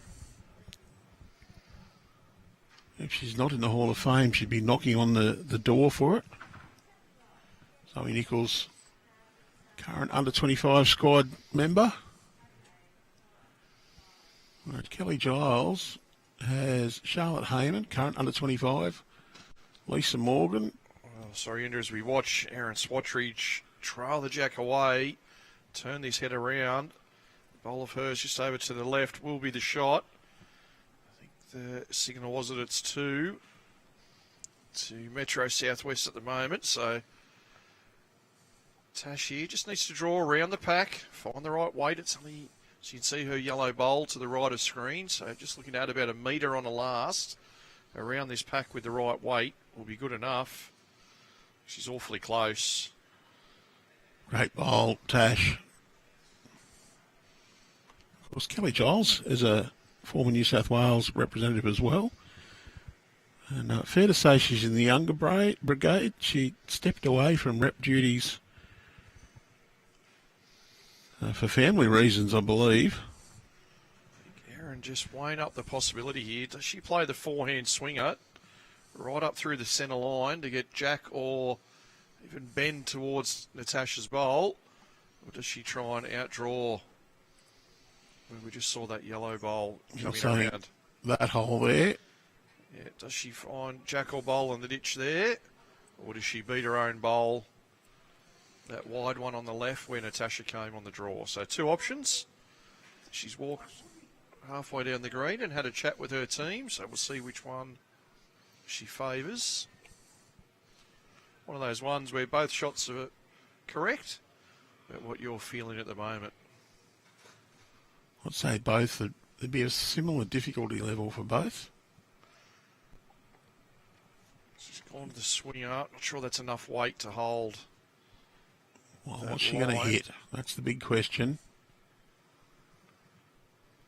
If she's not in the Hall of Fame, she'd be knocking on the door for it. Zoe Nichols, current under-25 squad member. Whereas Kelly Giles has Charlotte Heyman, current under-25. Lisa Morgan. Well, sorry, Andrew, as we watch Erin Swatridge trail the jack away, turn this head around. The bowl of hers just over to the left will be the shot. I think the signal was that it's 2 to Metro Southwest at the moment. So Tash here just needs to draw around the pack, find the right weight. It's only, so you can see her yellow bowl to the right of screen. So just looking at about a metre on the last around this pack with the right weight will be good enough. She's awfully close. Great bowl, Tash. Of course, Kelly Giles is a former New South Wales representative as well. And fair to say she's in the younger brigade. She stepped away from rep duties for family reasons, I believe. I think Erin just weighing up the possibility here. Does she play the forehand swinger right up through the centre line to get Jack or even bend towards Natasha's bowl? Or does she try and outdraw? We just saw that yellow bowl coming around. That hole there. Yeah, does she find Jack or bowl in the ditch there? Or does she beat her own bowl? That wide one on the left where Natasha came on the draw. So 2 options. She's walked halfway down the green and had a chat with her team. So we'll see which one she favours. One of those ones where both shots are correct, but what you're feeling at the moment. I'd say both. There'd be a similar difficulty level for both. She's gone to the swing up. Not sure that's enough weight to hold. Well, what's she going to hit? That's the big question.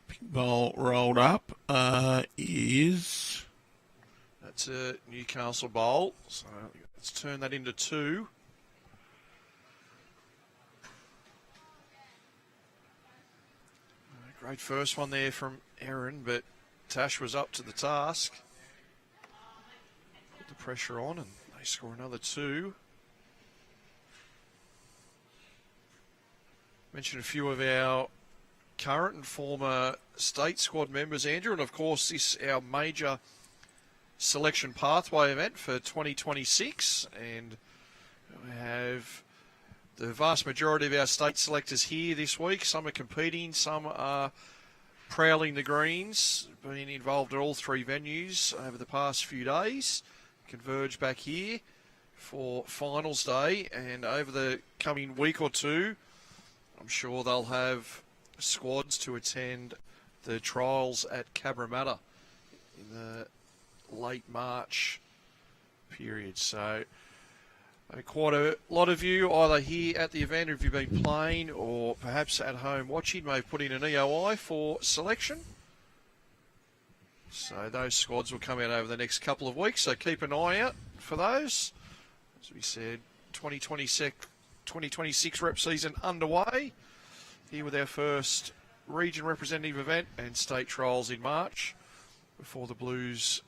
Pink bowl rolled up is... That's a Newcastle bowl. So let's turn that into 2. Great first one there from Erin, but Tash was up to the task. Put the pressure on and they score another 2. Mentioned a few of our current and former state squad members, Andrew, and of course this our major selection pathway event for 2026, and we have the vast majority of our state selectors here this week. Some are competing, some are prowling the greens, being involved at all 3 venues over the past few days. converge back here for finals day, and over the coming week or two, I'm sure they'll have squads to attend the trials at Cabramatta in the late March period. So quite a lot of you either here at the event, if you've been playing, or perhaps at home watching, may have put in an EOI for selection. So those squads will come out over the next couple of weeks, so keep an eye out for those. As we said, 2026 rep season underway. Here with our first region representative event and state trials in March, before the Blues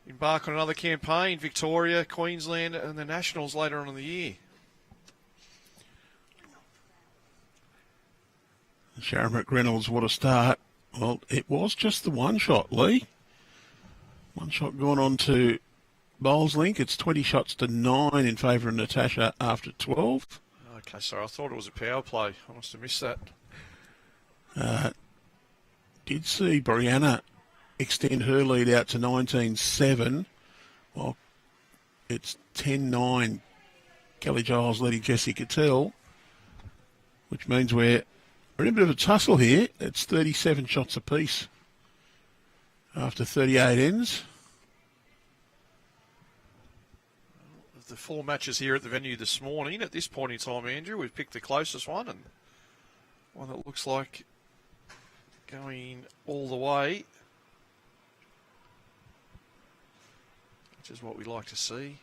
embark on another campaign, Victoria, Queensland and the Nationals later on in the year. Sharon McReynolds, what a start. Well, it was just the one shot, Lee. One shot gone on to Bowls Link. It's 20 shots to 9 in favour of Natasha after 12. Okay, sorry, I thought it was a power play. I must have missed that. Did see Brianna extend her lead out to 19-7. Well, it's 10-9. Kelly Giles leading Jessie Cattell, which means we're in a bit of a tussle here. It's 37 shots apiece after 38 ends. Of the 4 matches here at the venue this morning, at this point in time, Andrew, we've picked the closest one, and one that looks like going all the way, which is what we like to see.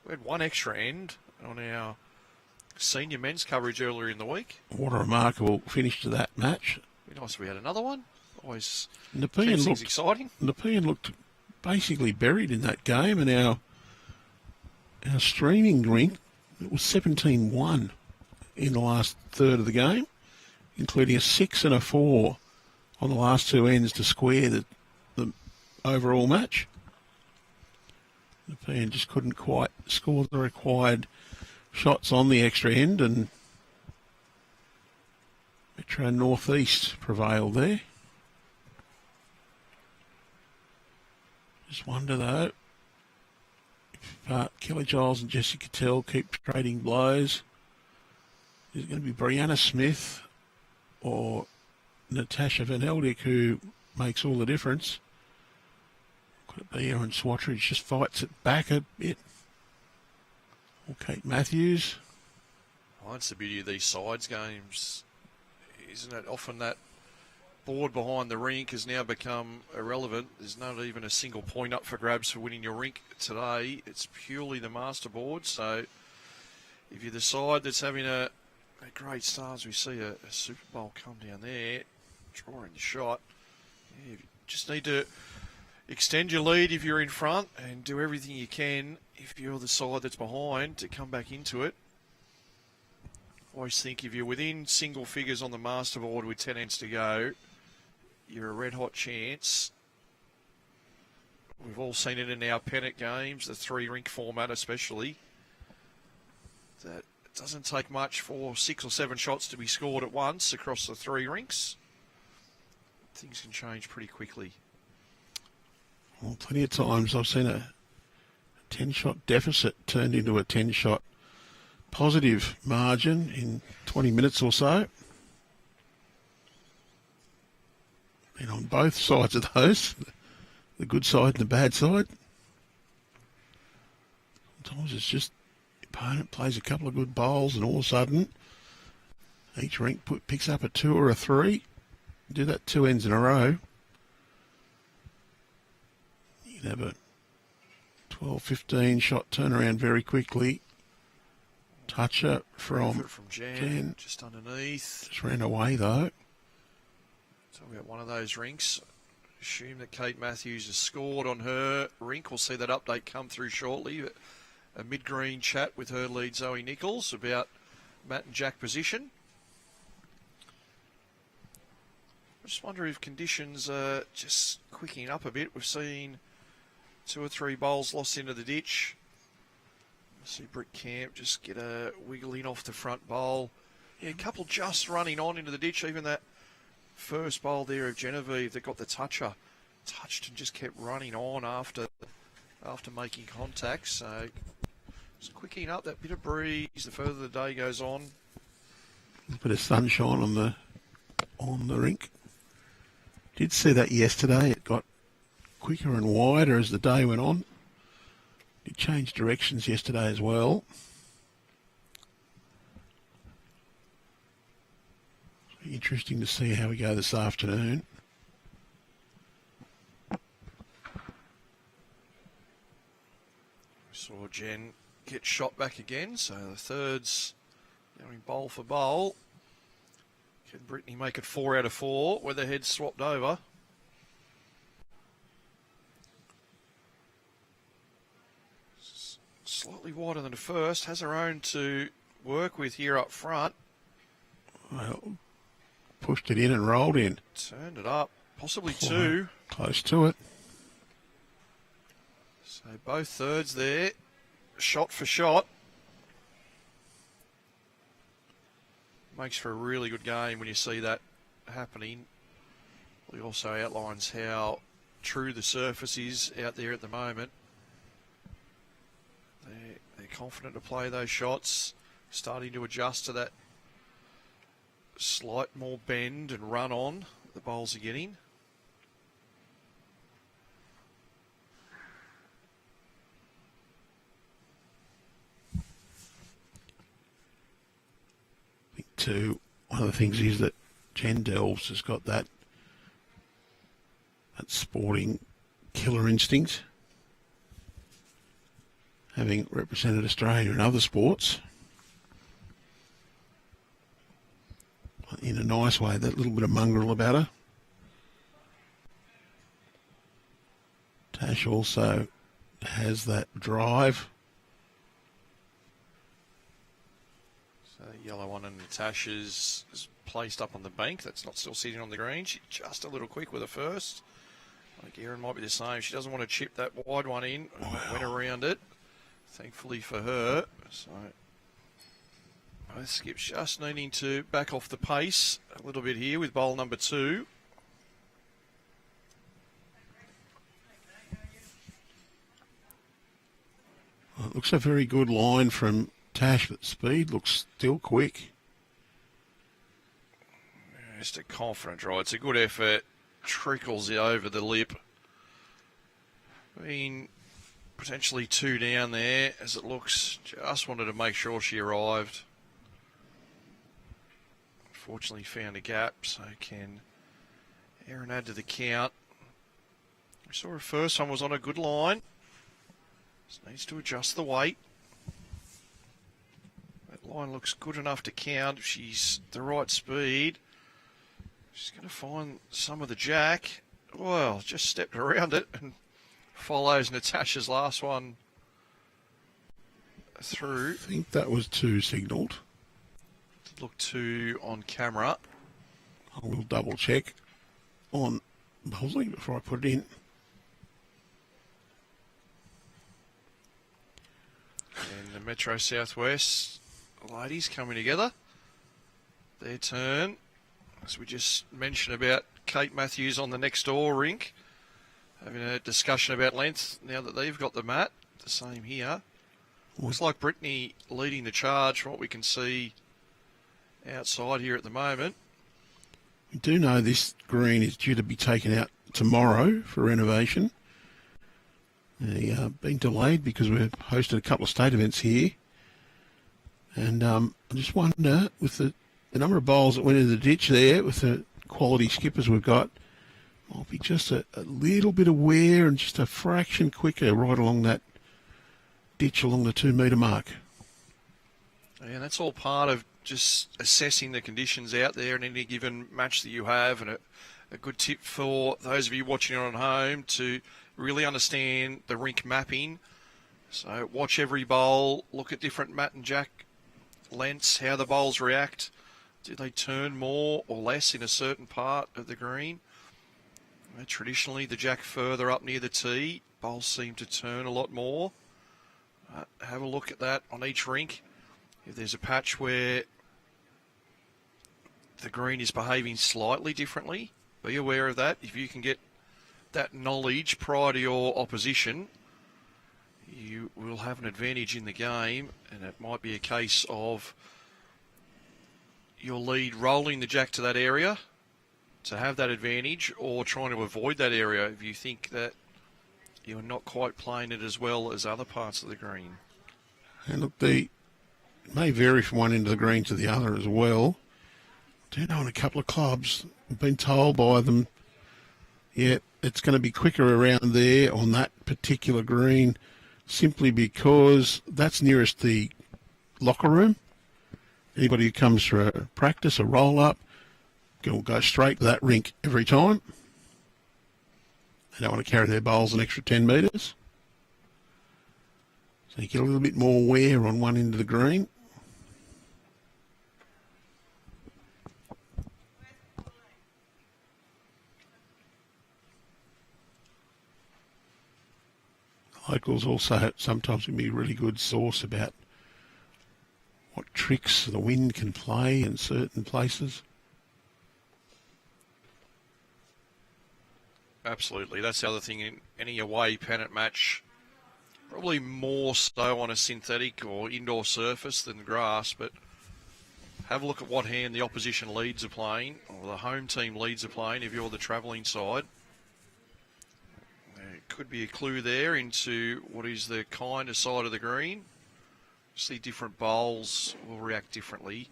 We had one extra end on our senior men's coverage earlier in the week. What a remarkable finish to that match. It'd be nice if we had another one. Always Nepean keeps things looked exciting. Nepean looked basically buried in that game, and our streaming rink, it was 17-1 in the last third of the game, including a 6 and a 4 on the last 2 ends to square the overall match. Nepean just couldn't quite score the required shots on the extra end, and Metro Northeast prevailed there. Just wonder though, if Kelly Giles and Jessie Cattell keep trading blows, is it going to be Brianna Smith or Natasha Van Eldik who makes all the difference? Could it be Erin Swatridge just fights it back a bit? Or Kate Matthews? Well, that's the beauty of these sides games, isn't it? Often that board behind the rink has now become irrelevant. There's not even a single point up for grabs for winning your rink today. It's purely the master board. So if you're the side that's having a great start, as we see a Super Bowl come down there, drawing the shot, you just need to extend your lead if you're in front and do everything you can if you're the side that's behind to come back into it. Always think if you're within single figures on the master board with 10 ends to go, you're a red hot chance. We've all seen it in our pennant games, the 3-rink format especially, that it doesn't take much for 6 or 7 shots to be scored at once across the 3 rinks. Things can change pretty quickly. Well, plenty of times I've seen a 10-shot deficit turned into a 10-shot positive margin in 20 minutes or so. Been on both sides of those, the good side and the bad side. Sometimes it's just the opponent plays a couple of good bowls and all of a sudden each rink picks up a 2 or a 3. Do that 2 ends in a row. You can have a 12, 15 shot turnaround very quickly. Toucher from Jen, just underneath. Just ran away though. So we got one of those rinks. Assume that Kate Matthews has scored on her rink. We'll see that update come through shortly. A mid-green chat with her lead Zoe Nichols about Matt and Jack position. I just wonder if conditions are just quickening up a bit. We've seen 2 or 3 bowls lost into the ditch. See Britt Camp just get a wiggle in off the front bowl. Yeah, a couple just running on into the ditch. Even that first bowl there of Genevieve that got the toucher touched and just kept running on after after making contact. So it's quickening up that bit of breeze the further the day goes on. A bit of sunshine on the rink. Did see that yesterday. It got quicker and wider as the day went on. It changed directions yesterday as well. Interesting to see how we go this afternoon. We saw Jen get shot back again, so the thirds going bowl for bowl. Can Brittany make it 4 out of 4 with the heads swapped over? Slightly wider than the first. Has her own to work with here up front. Well, pushed it in and rolled in. Turned it up. Possibly 2. Close to it. So both thirds there. Shot for shot. Makes for a really good game when you see that happening. He also outlines how true the surface is out there at the moment. They're confident to play those shots, starting to adjust to that slight more bend and run on the bowls are getting. I think too, one of the things is that Jen Delves has got that sporting killer instinct, having represented Australia in other sports. In a nice way, that little bit of mongrel about her. Tash also has that drive. So the yellow one on Natasha's is placed up on the bank. That's not still sitting on the green. She's just a little quick with her first. I think Erin might be the same. She doesn't want to chip that wide one in. Went around it. Thankfully for her. So both skips just needing to back off the pace a little bit here with bowl number 2. Well, it looks a very good line from Tash, but speed looks still quick. Just a confident draw. It's a good effort. Trickles it over the lip. Been potentially 2 down there as it looks. Just wanted to make sure she arrived. Unfortunately found a gap, so can Erin add to the count. We saw her first one was on a good line. Just needs to adjust the weight. That line looks good enough to count if she's the right speed. She's going to find some of the jack. Well, just stepped around it and follows Natasha's last one through. I think that was 2 signalled. Look 2 on camera. I will double check on Bosley before I put it in. And the Metro Southwest ladies coming together. Their turn. As we just mentioned about Kate Matthews on the next door rink. Having a discussion about length now that they've got the mat. The same here. Looks like Brittany leading the charge from what we can see outside here at the moment. We do know this green is due to be taken out tomorrow for renovation. Been delayed because we've hosted a couple of state events here. And I just wonder, with the number of bowls that went into the ditch there, with the quality skippers we've got, might be just a little bit of wear and just a fraction quicker right along that ditch along the 2 metre mark. And that's all part of just assessing the conditions out there in any given match that you have, and a good tip for those of you watching it at home to really understand the rink mapping. So watch every bowl, look at different mat and jack lengths, how the bowls react. Do they turn more or less in a certain part of the green? Traditionally, the jack further up near the tee, bowls seem to turn a lot more. Have a look at that on each rink. If there's a patch where the green is behaving slightly differently, be aware of that. If you can get that knowledge prior to your opposition, you will have an advantage in the game, and it might be a case of your lead rolling the jack to that area to have that advantage, or trying to avoid that area if you think that you're not quite playing it as well as other parts of the green. And look, it may vary from one end of the green to the other as well. I do know in a couple of clubs, I've been told by them, yeah, it's going to be quicker around there on that particular green, simply because that's nearest the locker room. Anybody who comes for a practice, a roll-up, will go straight to that rink every time. They don't want to carry their bowls an extra 10 metres. So you get a little bit more wear on one end of the green. Locals also sometimes can be a really good source about what tricks the wind can play in certain places. Absolutely. That's the other thing in any away pennant match. Probably more so on a synthetic or indoor surface than grass, but have a look at what hand the opposition leads are playing, or the home team leads are playing if you're the travelling side. There could be a clue there into what is the kinder side of the green. See, different bowls will react differently,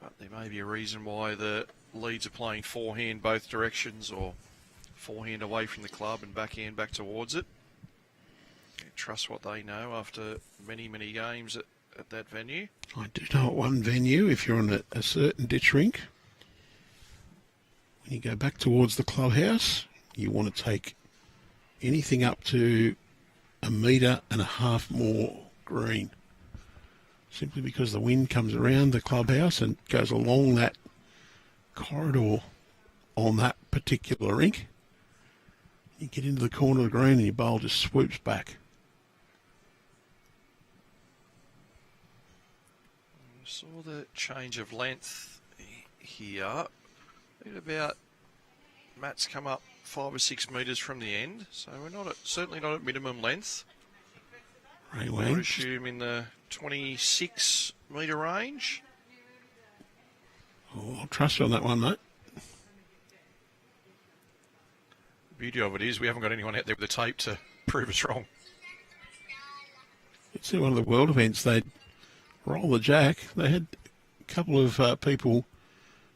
but there may be a reason why the leads are playing forehand both directions, or forehand away from the club and backhand back towards it. Trust what they know after many, many games at that venue. I do know at one venue, if you're on a certain ditch rink, when you go back towards the clubhouse, you want to take anything up to 1.5 metres more green. Simply because the wind comes around the clubhouse and goes along that corridor on that particular rink. You get into the corner of the green and your bowl just swoops back. Saw the change of length here. About Matt's come up 5 or 6 metres from the end, so we're not certainly not at minimum length. I would assume in the 26 metre range. Oh, I'll trust you on that one, mate. The beauty of it is we haven't got anyone out there with a tape to prove us wrong. It's one of the world events. They'd roll the jack. They had a couple of people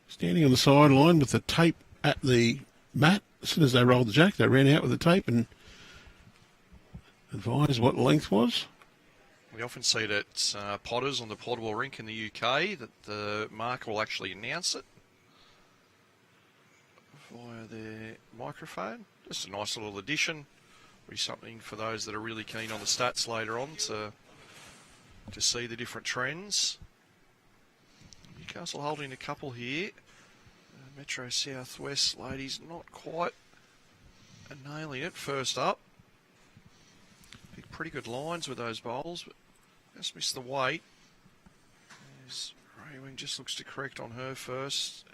standing on the sideline with the tape at the mat. As soon as they rolled the jack, they ran out with the tape and advised what the length was. We often see it at Potters on the portable rink in the UK that the marker will actually announce it via their microphone. Just a nice little addition. Be something for those that are really keen on the stats later on to see the different trends. Newcastle holding a couple here. Metro Southwest ladies not quite nailing it first up. Pretty good lines with those bowls, but just missed the weight. As Raweang just looks to correct on her first.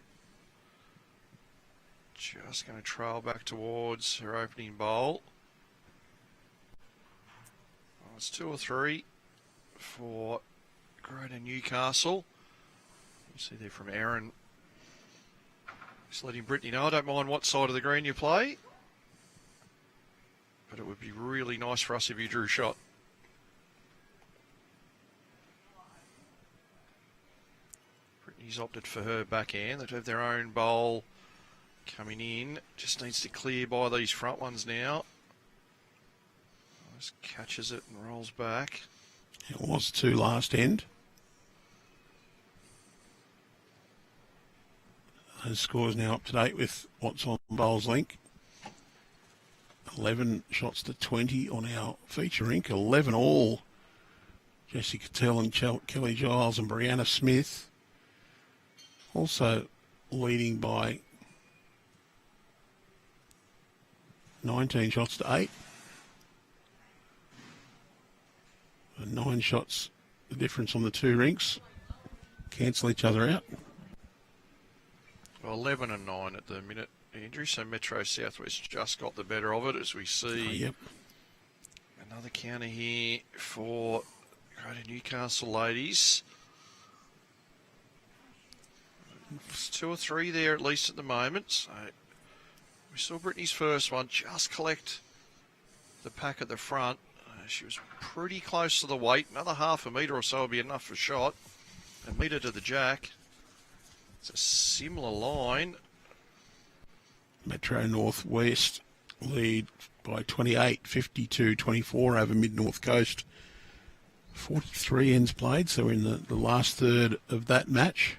Just going to trail back towards her opening bowl. Well, it's 2 or 3 for Greater Newcastle. You see there from Erin. Just letting Brittany know, I don't mind what side of the green you play, but it would be really nice for us if you drew a shot. Brittany's opted for her backhand. They have their own bowl coming in. Just needs to clear by these front ones now. Just catches it and rolls back. It was 2 last end. Those scores now up to date with what's on Bowls Link. 11 shots to 20 on our feature rink. 11 all. Jessie Cattell and Kelly Giles and Brianna Smith. Also leading by 19 shots to 8. And 9 shots, the difference on the 2 rinks. Cancel each other out. Well, 11 and 9 at the minute, Andrew. So Metro Southwest just got the better of it, as we see. Oh, yep. And Another counter here for Greater Newcastle ladies. It's 2 or 3 there at least at the moment. So we saw Brittany's first one just collect the pack at the front. She was pretty close to the weight. Another half a metre or so will be enough for shot. A metre to the jack. It's a similar line. Metro Northwest lead by 28, 52-24 over Mid-North Coast. 43 ends played, so we're in the last third of that match.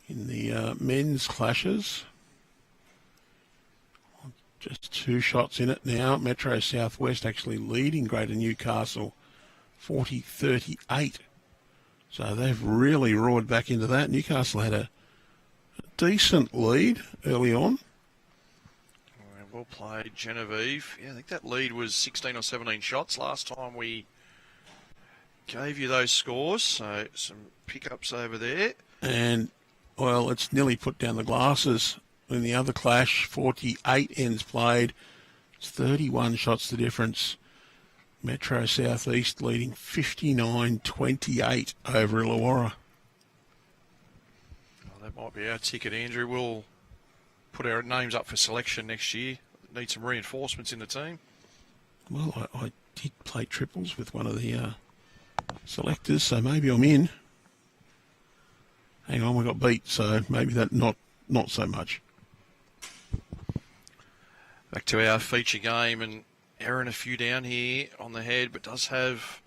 In the men's clashes, just 2 shots in it now. Metro Southwest actually leading Greater Newcastle 40-38. So they've really roared back into that. Newcastle had a decent lead early on. Well played, Genevieve. Yeah, I think that lead was 16 or 17 shots last time we gave you those scores. So some pickups over there. And, well, it's nearly put down the glasses. In the other clash, 48 ends played. It's 31 shots the difference. Metro Southeast leading 59-28 over Illawarra. Well, that might be our ticket, Andrew. We'll put our names up for selection next year. Need some reinforcements in the team. Well, I did play triples with one of the selectors, so maybe I'm in. Hang on, we got beat, so maybe that not so much. Back to our feature game, and Erin a few down here on the head, but does have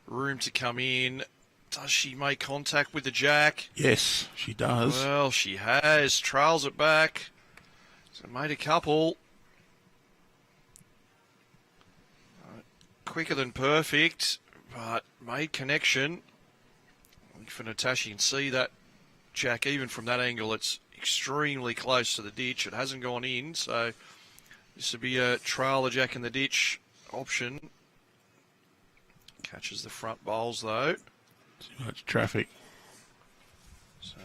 room to come in. Does she make contact with the jack? Yes, she does. Well, she has. Trails it back. So made a couple. Quicker than perfect, but made connection. I think for Natasha, you can see that jack, even from that angle, it's extremely close to the ditch. It hasn't gone in, so this would be a trail the jack in the ditch option. Catches the front bowls, though. Too much traffic. So,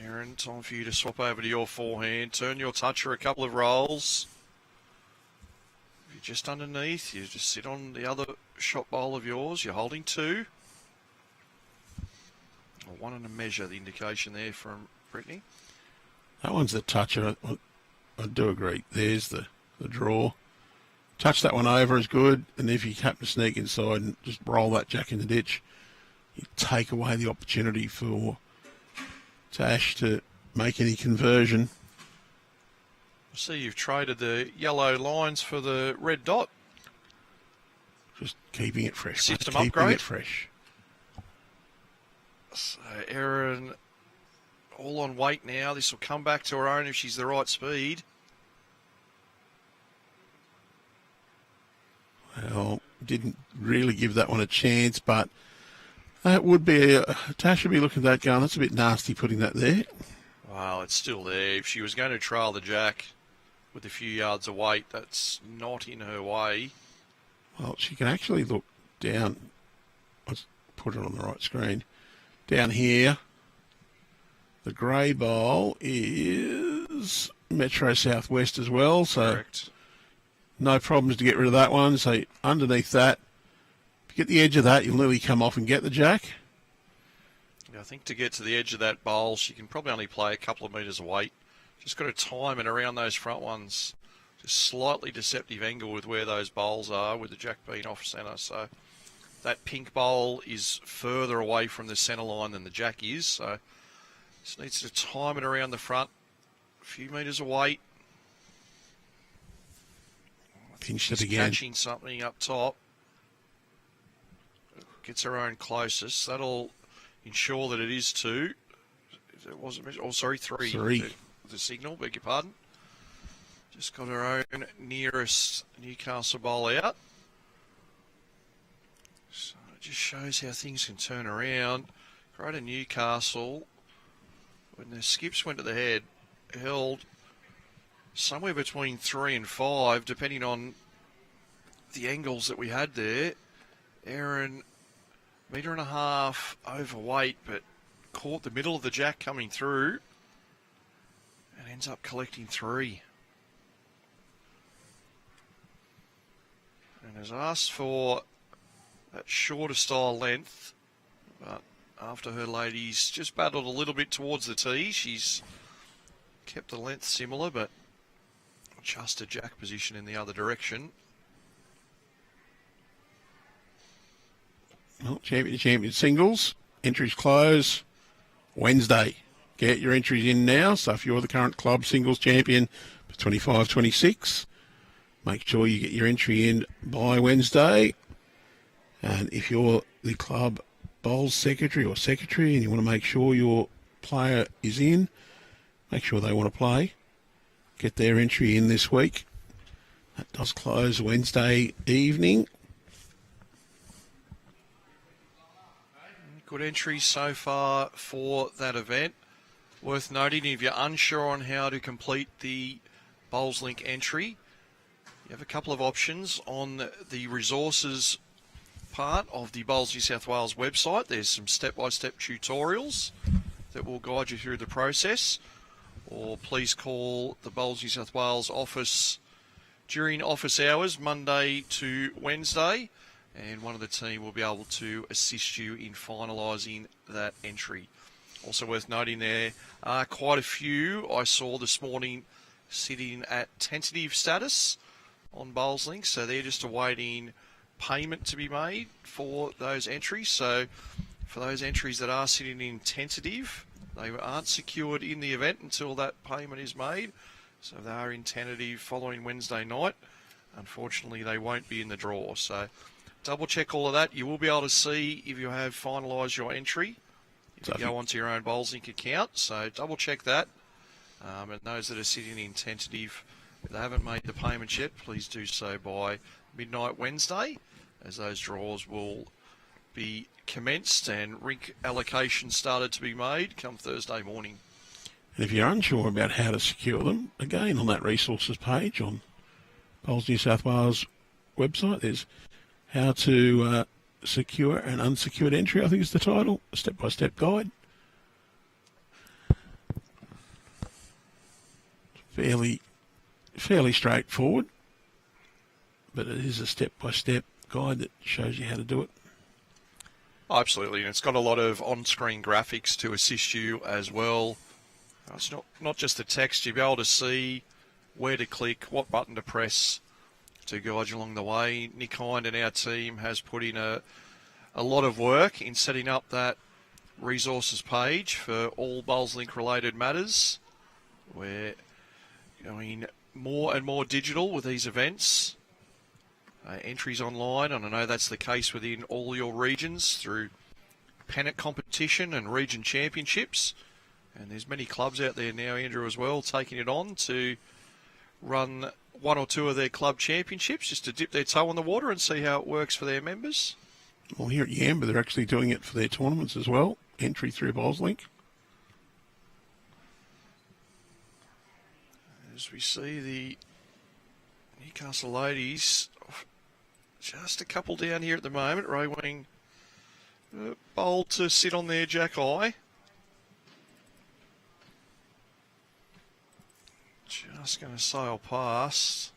Erin, time for you to swap over to your forehand. Turn your toucher a couple of rolls. If you're just underneath, you just sit on the other shot bowl of yours. You're holding 2. Or 1 and a measure, the indication there from Brittany. That one's the toucher. I do agree. There's the draw. Touch that one over is good, and if you happen to sneak inside and just roll that jack in the ditch, you take away the opportunity for Tash to make any conversion. I see you've traded the yellow lines for the red dot. Just keeping it fresh. System keeping upgrade. it fresh. So Erin all on weight now. This will come back to her own if she's the right speed. Well, didn't really give that one a chance, but that would be Tash would be looking at that going, that's a bit nasty putting that there. Well, it's still there. If she was going to trail the jack with a few yards of weight, that's not in her way. Well, she can actually look down. Let's put it on the right screen. Down here, the grey bowl is Metro Southwest as well, so Correct. no problems to get rid of that one. So underneath that, if you get the edge of that, you'll nearly come off and get the jack. Yeah, I think to get to the edge of that bowl, she can probably only play a couple of metres of weight. Just got to time it around those front ones. Just slightly deceptive angle with where those bowls are, with the jack being off centre. So that pink bowl is further away from the centre line than the jack is. So just needs to time it around the front. A few metres of weight. Pinched it She's again. catching something up top. Gets her own closest. That'll ensure that it is 2. It wasn't. Oh, sorry, 3. 3. The signal. Beg your pardon. Just got her own nearest Newcastle bowl out. So it just shows how things can turn around. Greater Newcastle, when the skips went to the head, held somewhere between 3 and 5, depending on the angles that we had there. Erin, 1.5 metre overweight, but caught the middle of the jack coming through and ends up collecting 3. and has asked for that shorter style length, but after her ladies just battled a little bit towards the tee, she's kept the length similar, but just a jack position in the other direction. Well, champion singles. Entries close Wednesday. Get your entries in now. So if you're the current club singles champion for 25-26, make sure you get your entry in by Wednesday. And if you're the club bowls secretary and you want to make sure your player is in, make sure they want to play, get their entry in this week. That does close Wednesday evening. Good entries so far for that event. Worth noting, if you're unsure on how to complete the Bowls Link entry, you have a couple of options on the resources part of the Bowls New South Wales website. There's some step-by-step tutorials that will guide you through the process, or please call the Bowls New South Wales office during office hours, Monday to Wednesday, and one of the team will be able to assist you in finalising that entry. Also worth noting, there are quite a few I saw this morning sitting at tentative status on Bowls Link, so they're just awaiting payment to be made for those entries. So for those entries that are sitting in tentative, they aren't secured in the event until that payment is made. So if they are in tentative following Wednesday night, unfortunately they won't be in the draw. So double check all of that. You will be able to see if you have finalised your entry if you go onto your own Bowls Link account. So double check that. And those that are sitting in tentative, if they haven't made the payment yet, please do so by midnight Wednesday, as those draws will be commenced and rink allocation started to be made come Thursday morning. And if you're unsure about how to secure them, again on that resources page on Bowls New South Wales website, there's how to secure an unsecured entry, I think is the title, a step-by-step guide. Fairly straightforward, but it is a step-by-step guide that shows you how to do it. Oh, absolutely, and it's got a lot of on-screen graphics to assist you as well. It's not just the text. You'll be able to see where to click, what button to press to guide you along the way. Nick Hind and our team has put in a lot of work in setting up that resources page for all Bowls Link related matters. We're going more and more digital with these events. Entries online, and I know that's the case within all your regions through pennant competition and region championships. And there's many clubs out there now, Andrew, as well, taking it on to run one or two of their club championships just to dip their toe in the water and see how it works for their members. Well, here at Yamba, they're actually doing it for their tournaments as well. Entry through Bowls Link. As we see the Newcastle ladies, just a couple down here at the moment. Raweang bold to sit on their jack eye. Just going to sail past.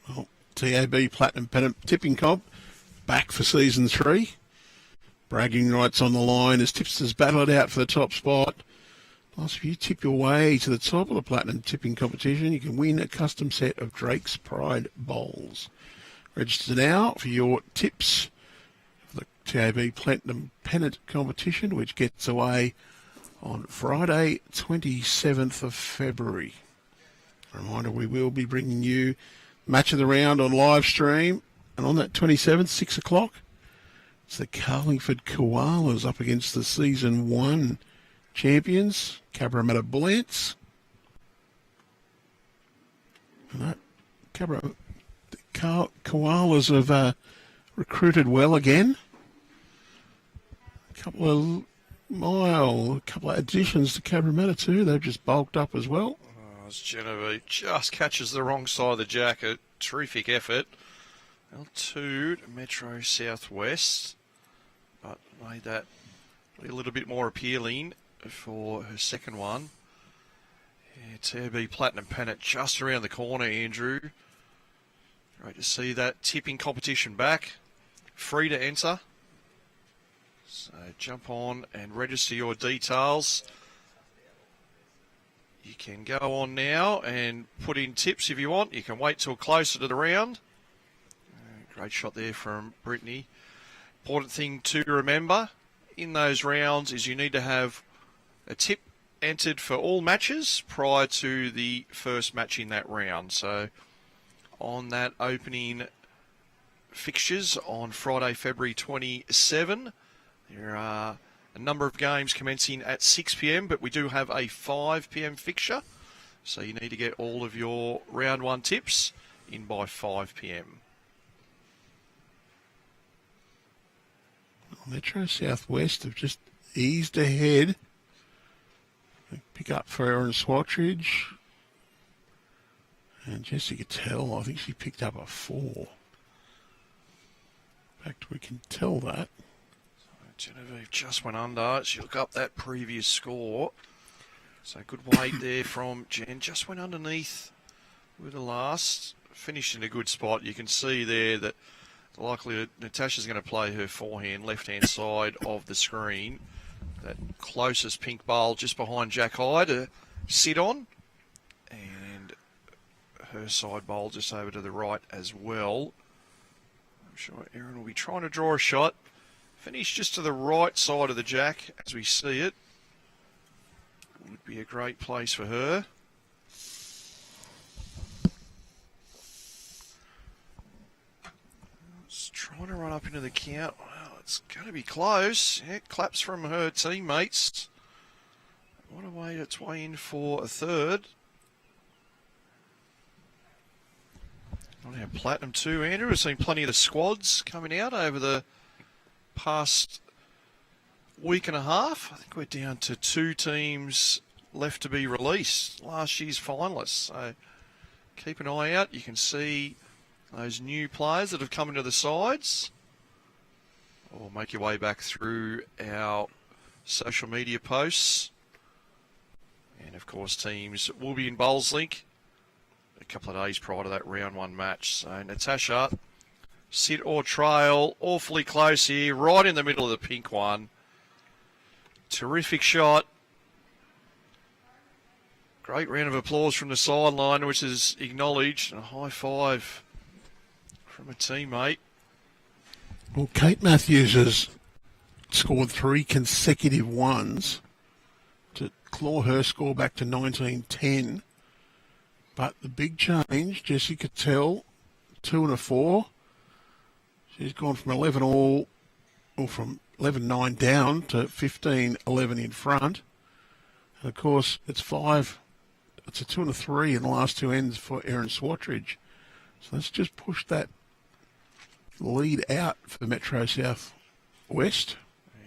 Well, TAB Platinum Pennant Tipping Comp back for season 3. Bragging rights on the line as tipsters battle it out for the top spot. Plus, if you tip your way to the top of the Platinum Tipping competition, you can win a custom set of Drake's Pride bowls. Register now for your tips for the TAB Platinum Pennant competition, which gets away on Friday, 27th of February. A reminder, we will be bringing you Match of the Round on live stream. And on that 27th, 6 o'clock, it's the Carlingford Koalas up against the Season 1 champions, Cabramatta Bullants. And that Koalas have recruited well again. A couple of additions to Cabramatta too. They've just bulked up as well. Oh, as Genevieve just catches the wrong side of the jack. A terrific effort. L2 Metro Southwest, but made that a little bit more appealing for her second one. Yeah, TAB Platinum Pennant just around the corner, Andrew. Great to see that tipping competition back. Free to enter. So jump on and register your details. You can go on now and put in tips if you want. You can wait till closer to the round. Great shot there from Brittany. Important thing to remember in those rounds is you need to have a tip entered for all matches prior to the first match in that round. So on that opening fixtures on Friday, February 27, there are a number of games commencing at 6 p.m, but we do have a 5 p.m. fixture. So you need to get all of your round one tips in by 5 p.m. Metro Southwest have just eased ahead. Pick up for Erin Swatridge. And Jessica Tell, I think she picked up a 4. In fact, we can tell that. Genevieve just went under. She looked up that previous score. So good weight there from Jen. Just went underneath with the last. Finished in a good spot. You can see there that likely Natasha's going to play her forehand left-hand side of the screen. That closest pink bowl just behind Jack High to sit on. And her side bowl just over to the right as well. I'm sure Erin will be trying to draw a shot. Finish just to the right side of the jack as we see it. Would be a great place for her. It's trying to run up into the count. Well, it's going to be close. Yeah, claps from her teammates. What a way its way in for a third. On our Platinum 2, Andrew, we've seen plenty of the squads coming out over the past week and a half. I think we're down to 2 teams left to be released, last year's finalists. So keep an eye out. You can see those new players that have come into the sides. Or make your way back through our social media posts. And of course, teams will be in Bowls Link a couple of days prior to that round 1 match. So Natasha, sit or trail, awfully close here, right in the middle of the pink one. Terrific shot. Great round of applause from the sideline, which is acknowledged. And a high five from a teammate. Well, Kate Matthews has scored 3 consecutive ones to claw her score back to 1910. But the big change, Jessica Tell, 2 and a 4. She's gone from 11 all, or from 11-9 down to 15-11 in front. And of course, it's 5. It's a 2 and a 3 in the last 2 ends for Erin Swatridge. So let's just push that lead out for Metro South West.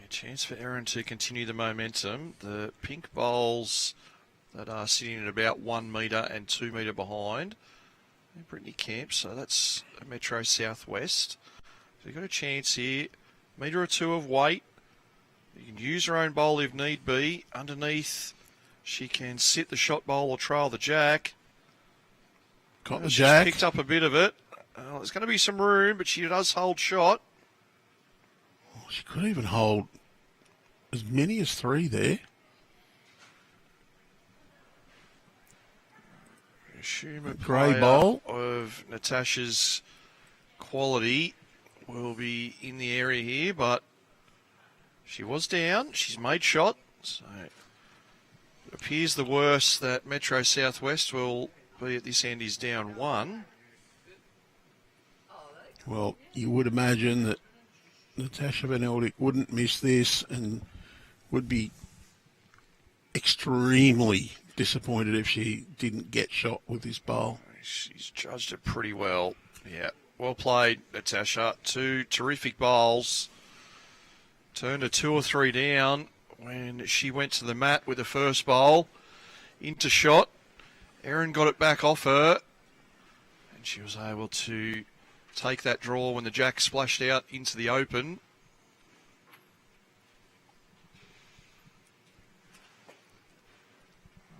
A chance for Erin to continue the momentum. The pink bowls that are sitting at about 1 metre and 2 metre behind. And Brittany Camp, so that's Metro Southwest. So you've got a chance here. Metre or 2 of weight. You can use her own bowl if need be. Underneath, she can sit the shot bowl or trail the jack. Got the She's jack. picked up a bit of it. There's going to be some room, but she does hold shot. Oh, she could even hold as many as 3 there. Assume a Grey player bowl of Natasha's quality will be in the area here, but she was down. She's made shot, so it appears the worst that Metro Southwest will be at this end is down 1. Well, you would imagine that Natasha Van Eldik wouldn't miss this and would be extremely disappointed if she didn't get shot with this bowl. She's judged it pretty well. Yeah, well played, Natasha. 2 terrific bowls. Turned a 2 or 3 down when she went to the mat with the first bowl. Into shot. Erin got it back off her. And she was able to take that draw when the jack splashed out into the open.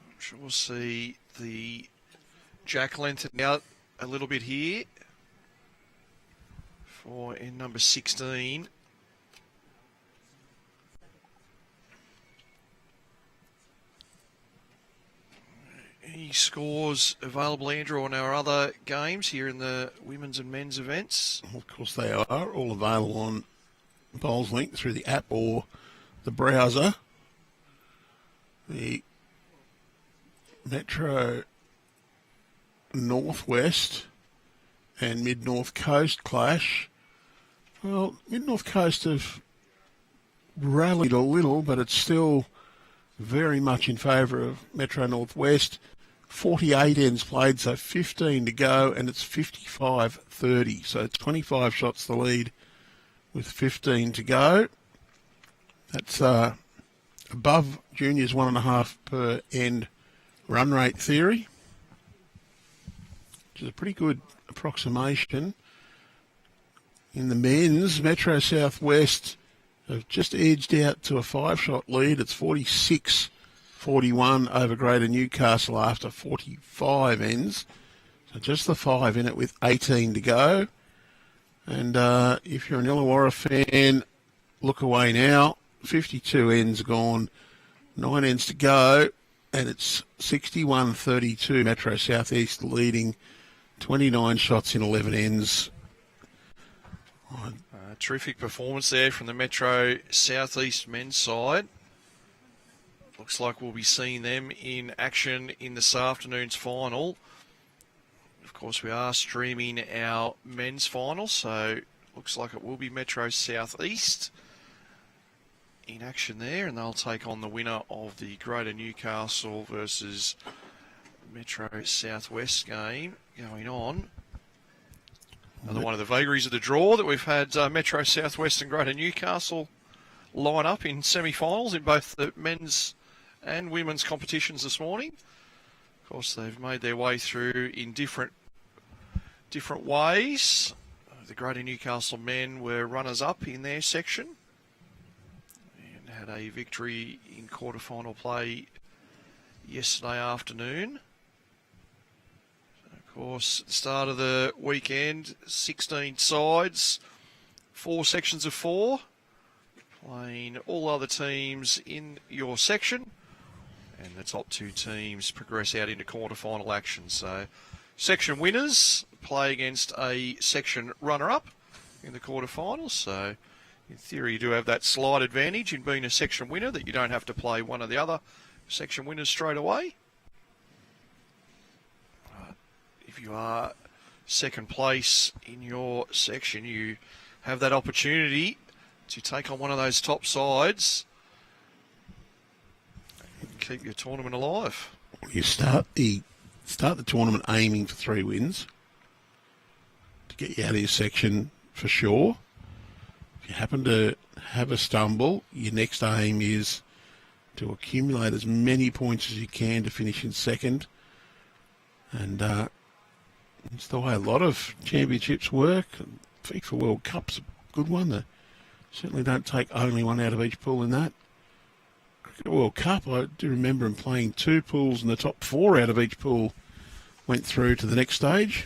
I'm sure we'll see the jack lengthen out a little bit here. for in number 16. Any scores available, Andrew, on our other games here in the women's and men's events? Of course they are all available on Bowls Link through the app or the browser. The Metro Northwest and Mid-North Coast clash. Well, Mid-North Coast have rallied a little, but it's still very much in favour of Metro Northwest. 48 ends played, so 15 to go, and it's 55-30. So 25 shots the lead with 15 to go. That's above juniors 1.5 per end run rate theory, which is a pretty good approximation. In the men's, Metro Southwest have just edged out to a 5-shot lead. It's 46-41 over Greater Newcastle after 45 ends. So just the 5 in it with 18 to go. And if you're an Illawarra fan, look away now. 52 ends gone, 9 ends to go, and it's 61-32. Metro Southeast leading, 29 shots in 11 ends. Terrific performance there from the Metro Southeast men's side. Looks like we'll be seeing them in action in this afternoon's final. Of course, we are streaming our men's final, so looks like it will be Metro Southeast in action there, and they'll take on the winner of the Greater Newcastle versus Metro Southwest game going on. Another one of the vagaries of the draw that we've had Metro Southwest and Greater Newcastle line up in semi-finals in both the men's and women's competitions this morning. Of course, they've made their way through in different ways. The Greater Newcastle men were runners-up in their section and had a victory in quarter-final play yesterday afternoon. Of course, the start of the weekend, 16 sides, 4 sections of 4, playing all other teams in your section, and the top 2 teams progress out into quarter-final action. So, section winners play against a section runner-up in the quarter-finals. So, in theory, you do have that slight advantage in being a section winner, that you don't have to play one of the other section winners straight away. If you are second place in your section, you have that opportunity to take on one of those top sides and keep your tournament alive. You start the tournament aiming for 3 wins to get you out of your section for sure. If you happen to have a stumble, your next aim is to accumulate as many points as you can to finish in second. And it's the way a lot of championships work. FIFA World Cup's a good one. They certainly don't take only one out of each pool in that. Cricket World Cup, I do remember them playing 2 pools, and the top 4 out of each pool went through to the next stage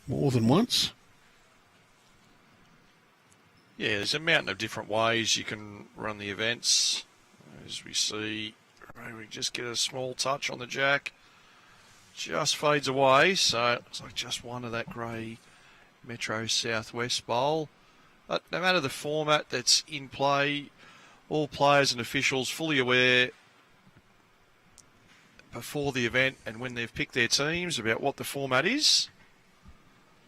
more than once. Yeah, there's a mountain of different ways you can run the events. As we see, we just get a small touch on the jack. Just fades away, so it's like just one of that grey Metro Southwest bowl. But no matter the format that's in play, all players and officials fully aware before the event and when they've picked their teams about what the format is.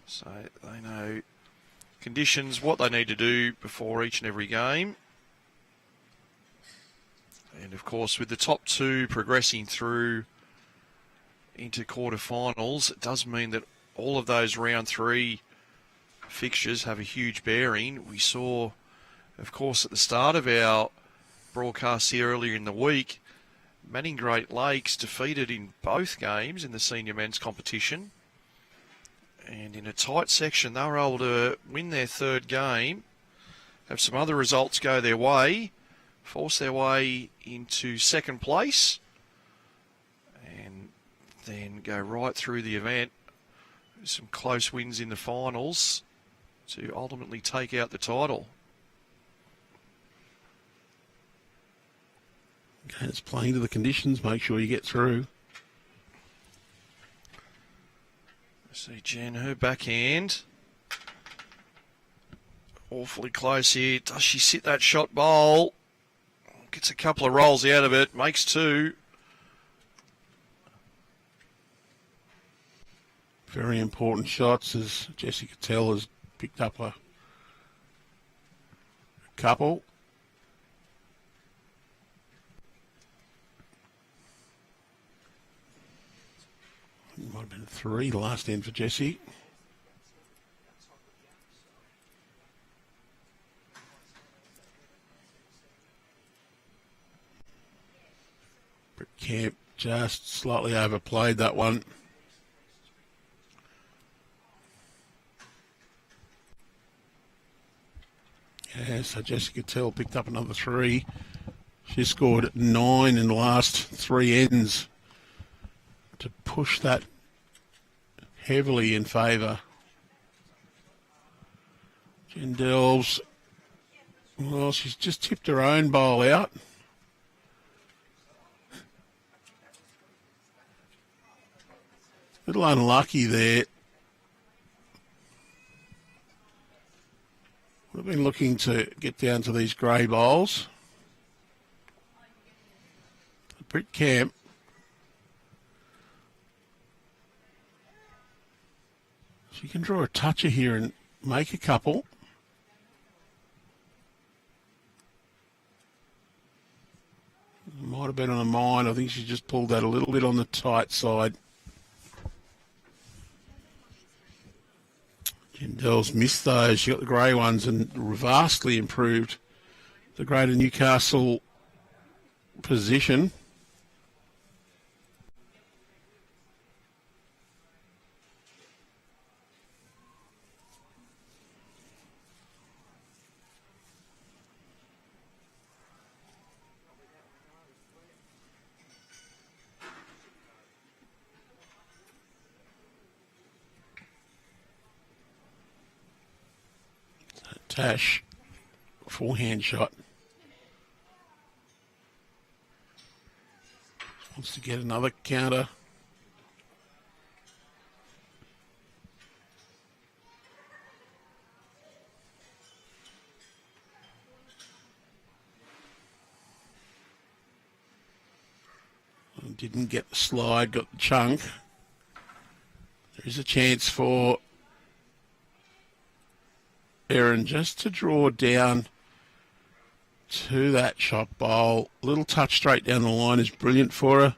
So they know conditions, what they need to do before each and every game. And of course, with the top 2 progressing through into quarterfinals, it does mean that all of those round 3 fixtures have a huge bearing. We saw, of course, at the start of our broadcast here earlier in the week, Manning Great Lakes defeated in both games in the senior men's competition. And in a tight section, they were able to win their 3rd game, have some other results go their way, force their way into 2nd place, and then go right through the event. Some close wins in the finals. to ultimately take out the title. Okay, it's playing to the conditions. Make sure you get through. See Jen, her backhand. Awfully close here. Does she sit that shot bowl? Gets a couple of rolls out of it. Makes two. Very important shots, as Jessica Tell has picked up a couple. It might have been 3 the last end for Jessie. Britt Camp just slightly overplayed that one. Yeah, so Jessica Tell picked up another 3. She scored 9 in the last 3 ends to push that heavily in favour. Jen Delves, well, she's just tipped her own bowl out. A little unlucky there. We've been looking to get down to these grey bowls. Britt Camp. She can draw a toucher here and make a couple. Might have been on a mine. I think she just pulled that a little bit on the tight side. Jendell's missed those. She got the grey ones and vastly improved the Greater Newcastle position. Tash, forehand shot. Wants to get another counter. Didn't get the slide, got the chunk. There is a chance for Erin just to draw down to that shot bowl. A little touch straight down the line is brilliant for her.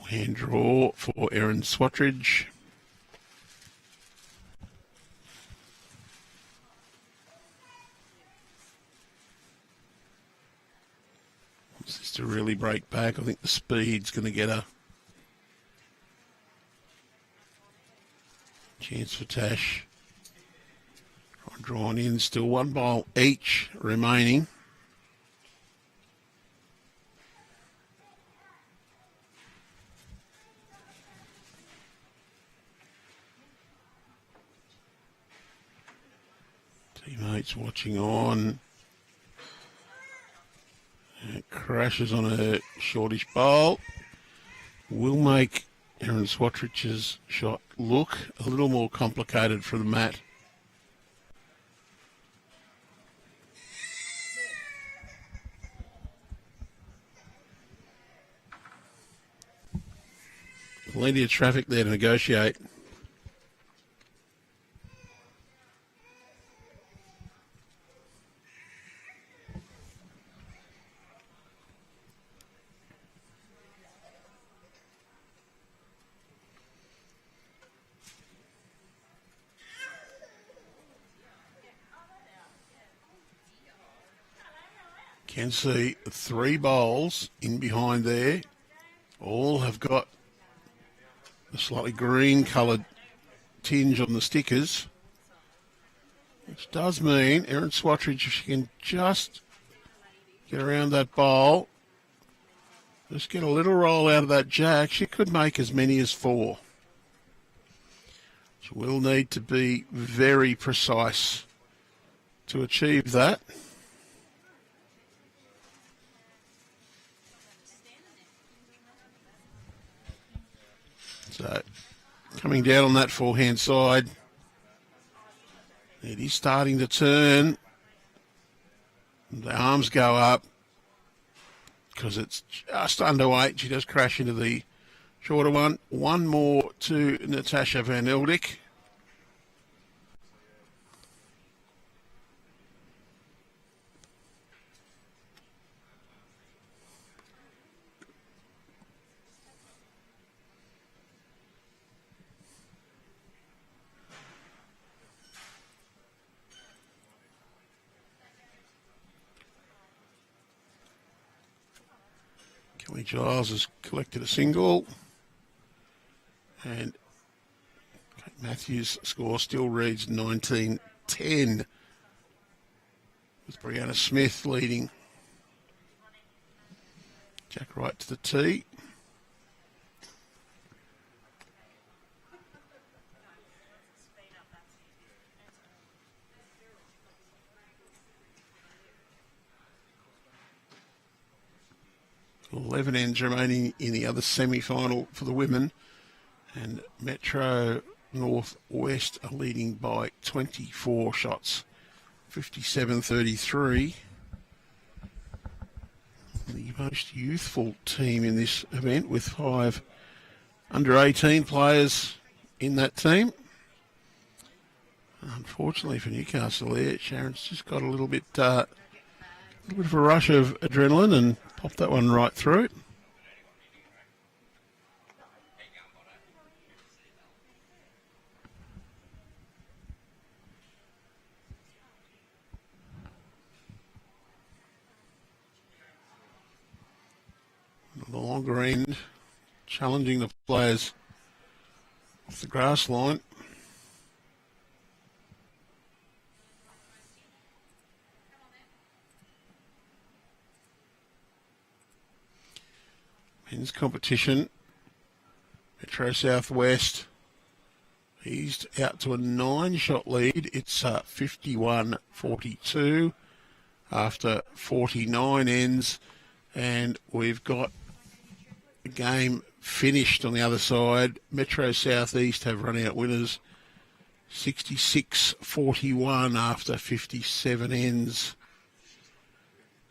Hand draw for Erin Swatridge. Wants this to really break back. I think the speed's going to get her. Chance for Tash. Drawn in, still one bowl each remaining. Teammates watching on. It crashes on a shortish bowl. Will make Erin Swatridge's shot look a little more complicated for the mat. Plenty of traffic there to negotiate. Can see 3 bowls in behind there. All have got a slightly green coloured tinge on the stickers, which does mean Erin Swatridge, if she can just get around that bowl, just get a little roll out of that jack, she could make as many as 4. She will need to be very precise to achieve that. So, coming down on that forehand side, it is starting to turn. The arms go up because it's just underweight. She does crash into the shorter one. One more to Natasha van Eldik. Kelly Giles has collected a single, and Kate Matthews' score still reads 19-10, with Brianna Smith leading. Jack right to the tee. Eleven ends remaining in the other semi-final for the women, and Metro Northwest are leading by 24 shots, 57-33. The most youthful team in this event, with 5 under-18 players in that team. Unfortunately for Newcastle there, Sharon's just got a little bit of a rush of adrenaline and popped that one right through. The longer end, challenging the players off the grass line. Men's competition, Metro Southwest eased out to a 9-shot lead. It's 51-42 after 49 ends, and we've got a game finished on the other side. Metro Southeast have run out winners 66-41 after 57 ends.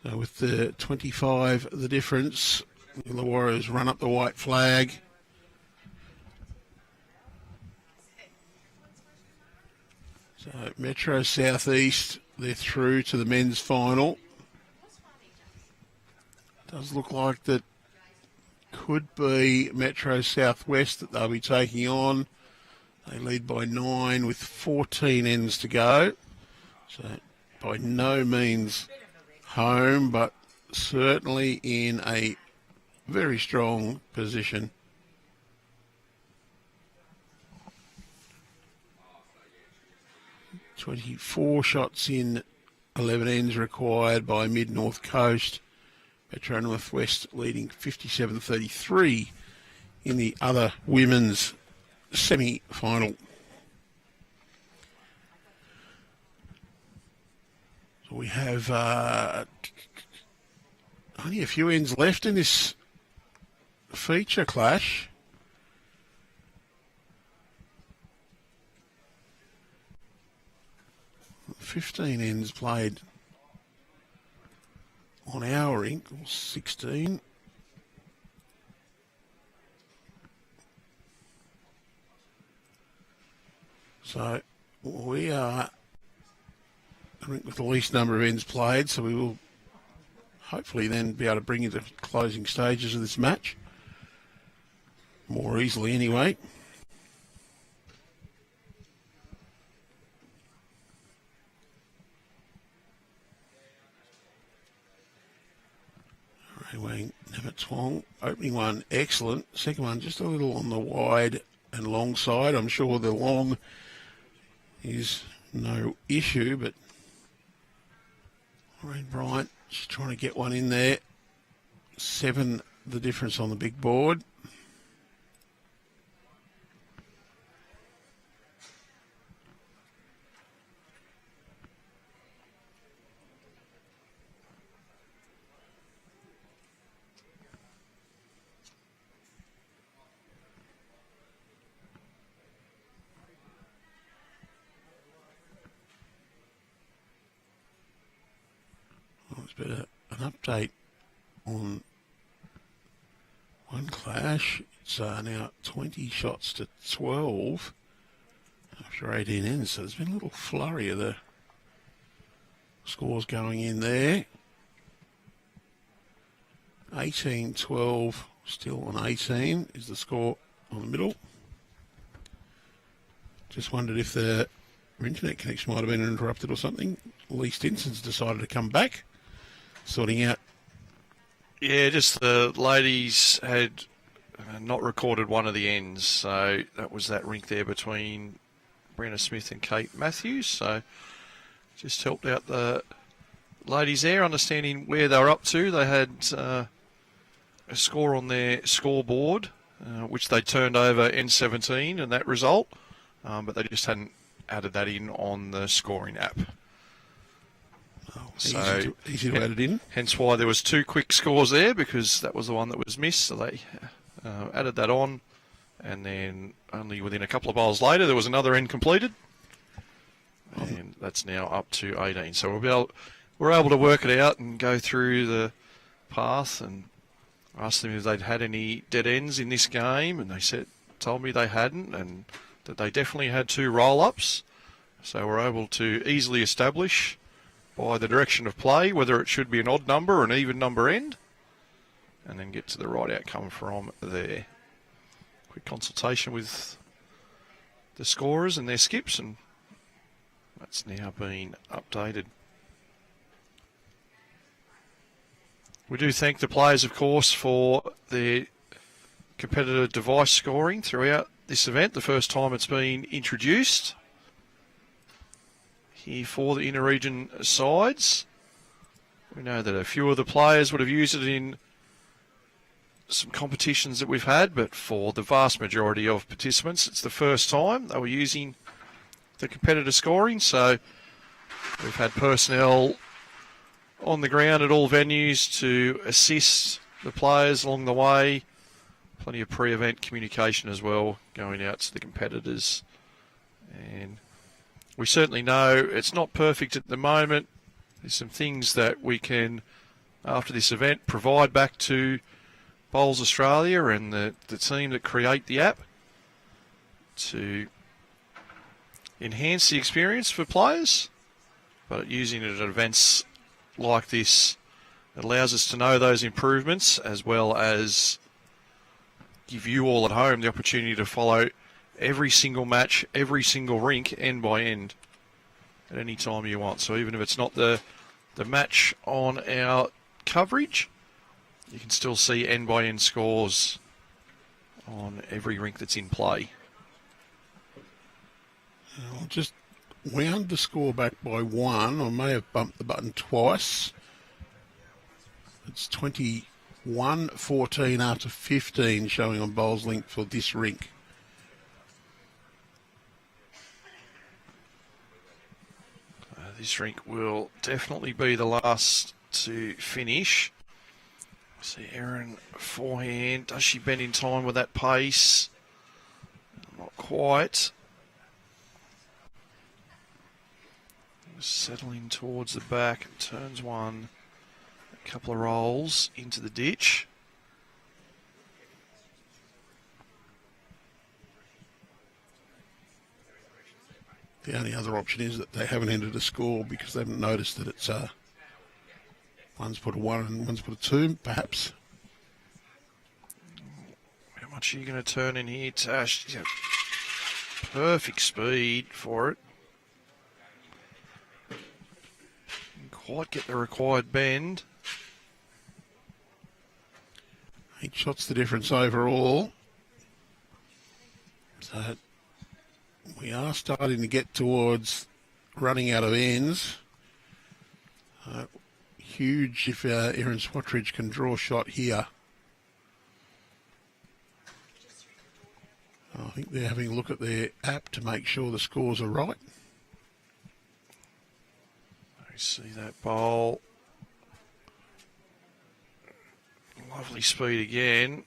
So with the 25 the difference, the Warriors run up the white flag. So Metro Southeast, they're through to the men's final. Does look like that could be Metro Southwest that they'll be taking on. They lead by 9 with 14 ends to go. So by no means home, but certainly in a very strong position. "24 shots in 11 ends required by Mid-North Coast. Metro Northwest leading 57-33 in the other women's semi-final. So we have only a few ends left in this feature clash. "15 ends played on our ink, or 16. So we are the rink with the least number of ends played, so we will hopefully then be able to bring you the closing stages of this match more easily anyway. Raweang, Namutwong, opening one, excellent. Second one, just a little on the wide and long side. I'm sure the long is no issue, but Lorraine Bryant just trying to get one in there. 7 the difference on the big board. There's been an update on one clash. It's now 20 shots to 12 after 18 ends. So there's been a little flurry of the scores going in there. 18-12, still on 18 is the score on the middle. Just wondered if the internet connection might have been interrupted or something. Lee Stinson's decided to come back, sorting out. Yeah, just the ladies had not recorded one of the ends, so that was that rink there between Brenna Smith and Kate Matthews. So just helped out the ladies there, understanding where they were up to. They had a score on their scoreboard, which they turned over N17 and that result, but they just hadn't added that in on the scoring app. Oh, so easy to add it in. Hence why there was 2 quick scores there, because that was the one that was missed. So they added that on, and then only within a couple of bowls later there was another end completed, and that's now up to 18. So we're able to work it out and go through the path and ask them if they'd had any dead ends in this game, and they told me they hadn't, and that they definitely had 2 roll-ups. So we're able to easily establish by the direction of play whether it should be an odd number or an even number end, and then get to the right outcome from there. Quick consultation with the scorers and their skips, and that's now been updated. We do thank the players, of course, for their competitive device scoring throughout this event, the first time it's been introduced here for the inter-region sides. We know that a few of the players would have used it in some competitions that we've had, but for the vast majority of participants, it's the first time they were using the competitive scoring. So we've had personnel on the ground at all venues to assist the players along the way. Plenty of pre-event communication as well going out to the competitors. And we certainly know it's not perfect at the moment. There's some things that we can, after this event, provide back to Bowls Australia and the team that create the app to enhance the experience for players. But using it at events like this, it allows us to know those improvements, as well as give you all at home the opportunity to follow every single match, every single rink, end by end, at any time you want. So even if it's not the match on our coverage, you can still see end by end scores on every rink that's in play. I'll just wound the score back by 1. I may have bumped the button twice. It's 21-14 after 15 showing on Bowls Link for this rink. This rink will definitely be the last to finish. See Erin forehand. Does she bend in time with that pace? Not quite. Settling towards the back. Turns one. A couple of rolls into the ditch. The only other option is that they haven't entered a score because they haven't noticed that it's one's put a 1 and one's put a 2, perhaps. How much are you going to turn in here, Tash? Yeah. Perfect speed for it. Didn't quite get the required bend. shots the difference overall. So we are starting to get towards running out of ends. Huge if Erin Swatridge can draw a shot here. I think they're having a look at their app to make sure the scores are right. I see that bowl. Lovely speed again.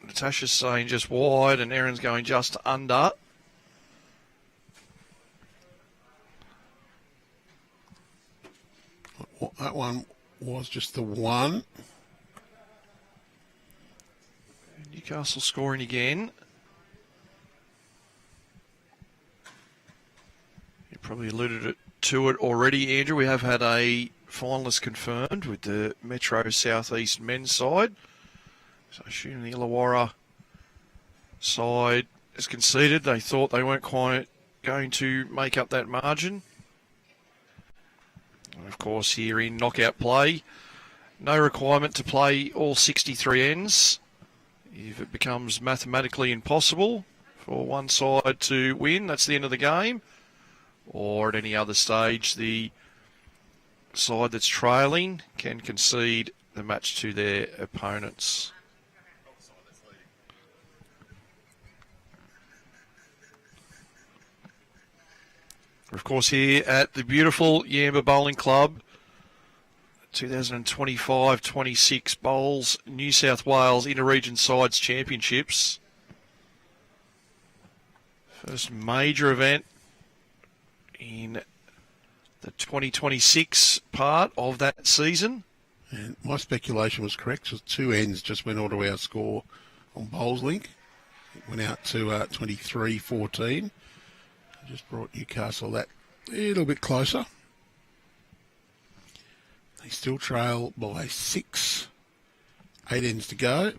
Natasha's saying just wide and Erin's going just under. That one was just the one. Newcastle scoring again. You probably alluded to it already, Andrew. We have had a finalist confirmed with the Metro Southeast men's side. So assuming the Illawarra side has conceded, they thought they weren't quite going to make up that margin. And of course, here in knockout play, no requirement to play all 63 ends. If it becomes mathematically impossible for one side to win, that's the end of the game. Or at any other stage, the side that's trailing can concede the match to their opponents. Of course, here at the beautiful Yamba Bowling Club, 2025-26 Bowls New South Wales Inter-Region Sides Championships. First major event in the 2026 part of that season. And my speculation was correct, because 2 ends just went all to our score on Bowls Link. It went out to 23-14. Just brought Newcastle that little bit closer. They still trail by 6. 8 ends to go.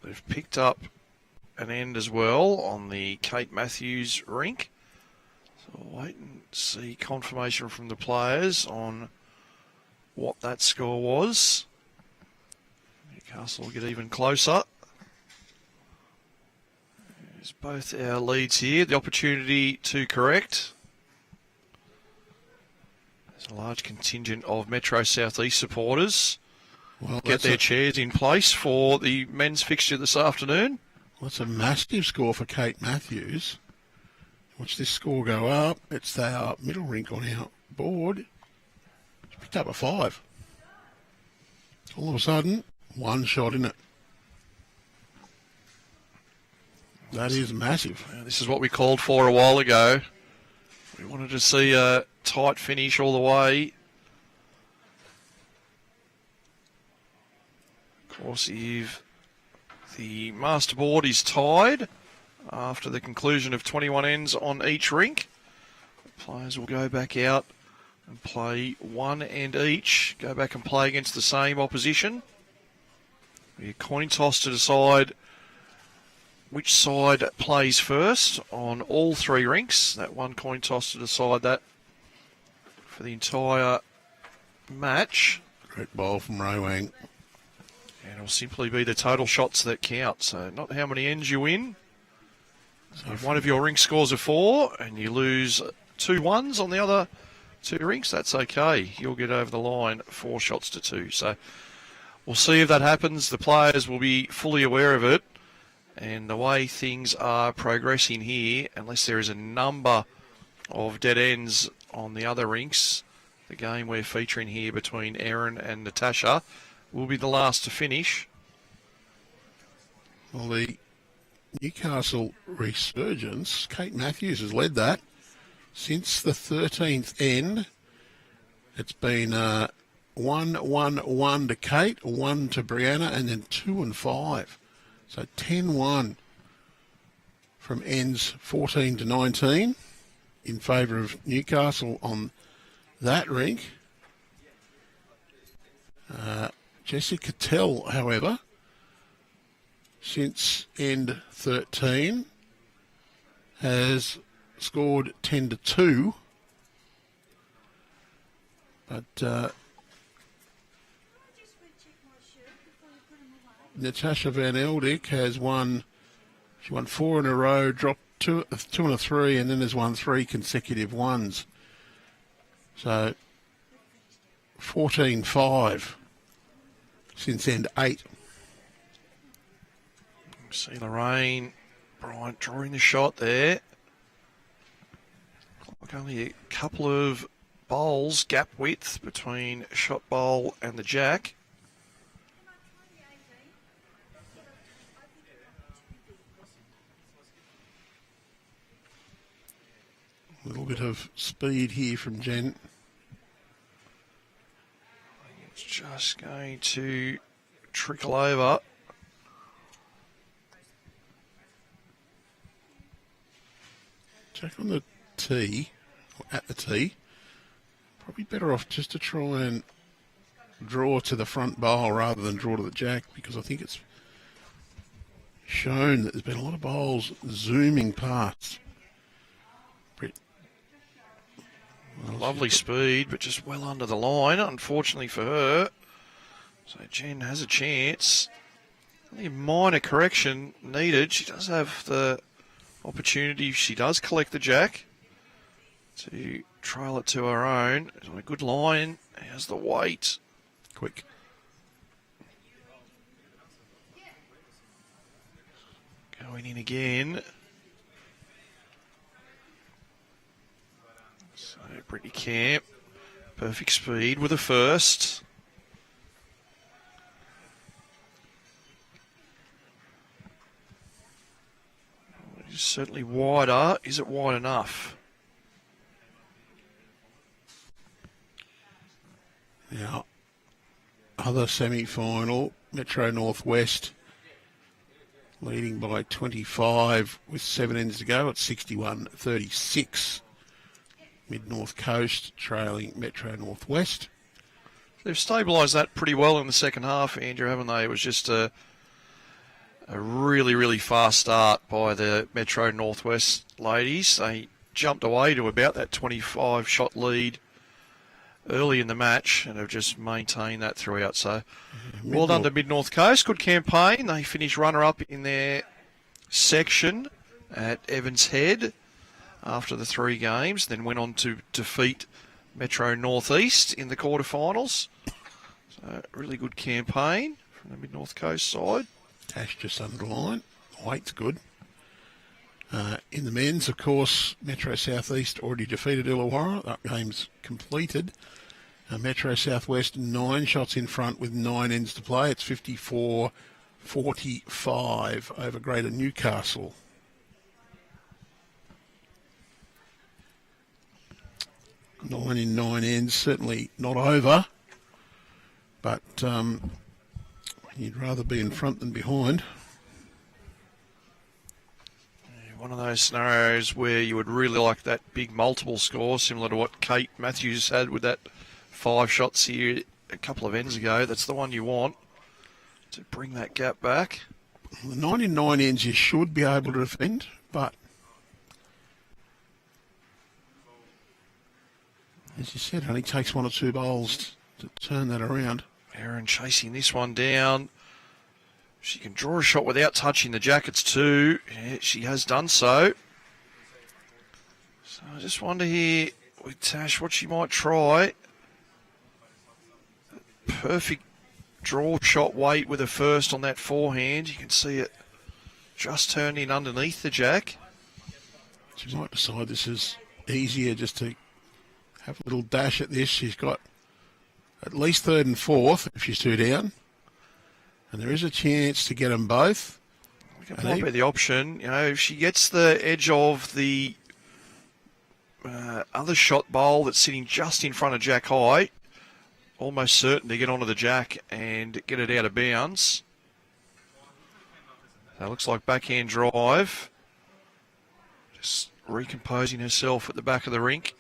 They've picked up an end as well on the Kate Matthews rink. So we'll wait and see confirmation from the players on what that score was. Newcastle will get even closer. There's both our leads here. The opportunity to correct. There's a large contingent of Metro Southeast supporters. Well, get their chairs in place for the men's fixture this afternoon. Well, it's a massive score for Kate Matthews. Watch this score go up. It's our middle rink on our board. It's picked up a 5. All of a sudden, 1 shot in it. That is massive. This is what we called for a while ago. We wanted to see a tight finish all the way. Of course, if the master board is tied after the conclusion of 21 ends on each rink, the players will go back out and play 1 end each. Go back and play against the same opposition. A coin toss to decide which side plays first on all 3 rinks. That 1 coin toss to decide that for the entire match. Great bowl from Raweang. And it'll simply be the total shots that count. So not how many ends you win. So if one of your rink scores a 4 and you lose 2 ones on the other 2 rinks, that's okay. You'll get over the line 4 shots to 2. So we'll see if that happens. The players will be fully aware of it. And the way things are progressing here, unless there is a number of dead ends on the other rinks, the game we're featuring here between Erin and Natasha will be the last to finish. Well, the Newcastle resurgence, Kate Matthews has led that. Since the 13th end, it's been 1-1-1 to Kate, 1 to Brianna, and then 2 and 5. So 10-1 from ends 14 to 19 in favour of Newcastle on that rink. Jessica Tell, however, since end 13, has scored 10 to 2. But Natasha Van Eldik has won. She won 4 in a row, dropped two and a 3, and then has won 3 consecutive ones. So 14-5 since end 8. See Lorraine, Bryant drawing the shot there. Like only a couple of bowls gap width between shot bowl and the jack. A little bit of speed here from Jen. It's just going to trickle over. Jack on the tee, or at the tee. Probably better off just to try and draw to the front bowl rather than draw to the jack, because I think it's shown that there's been a lot of bowls zooming past. Lovely speed, but just well under the line, unfortunately for her. So Jen has a chance. Only a minor correction needed. She does have the opportunity, if she does collect the jack, to trail it to her own. It's on a good line. Has the weight. Quick. Going in again. So Brittany Camp, perfect speed with a first. It's certainly wider. Is it wide enough? Now, other semi-final, Metro Northwest leading by 25 with 7 ends to go at 61-36. Mid-North Coast trailing Metro Northwest. They've stabilised that pretty well in the second half, Andrew, haven't they? It was just a really, really fast start by the Metro Northwest ladies. They jumped away to about that 25-shot lead early in the match and have just maintained that throughout. So well done to Mid-North Coast. Good campaign. They finished runner-up in their section at Evans Head after the 3 games, then went on to defeat Metro Northeast in the quarterfinals. So really good campaign from the Mid-North Coast side. Tash just under the line. Weight's good. In the men's, of course, Metro Southeast already defeated Illawarra. That game's completed. Metro Southwest 9 shots in front with 9 ends to play. It's 54-45 over Greater Newcastle. Nine in 9 ends, certainly not over, but you'd rather be in front than behind. One of those scenarios where you would really like that big multiple score, similar to what Kate Matthews had with that 5 shots here a couple of ends ago. That's the one you want to bring that gap back. The 9 in 9 ends you should be able to defend, but as you said, it only takes 1 or 2 bowls to turn that around. Erin chasing this one down. She can draw a shot without touching the jackets too. Yeah, she has done so. So I just wonder here with Tash what she might try. Perfect draw shot weight with a first on that forehand. You can see it just turned in underneath the jack. She might decide this is easier just to have a little dash at this. She's got at least 3rd and 4th if she's 2 down. And there is a chance to get them both. That might be the option. You know, if she gets the edge of the other shot bowl that's sitting just in front of Jack High, almost certain to get onto the jack and get it out of bounds. That looks like backhand drive. Just recomposing herself at the back of the rink.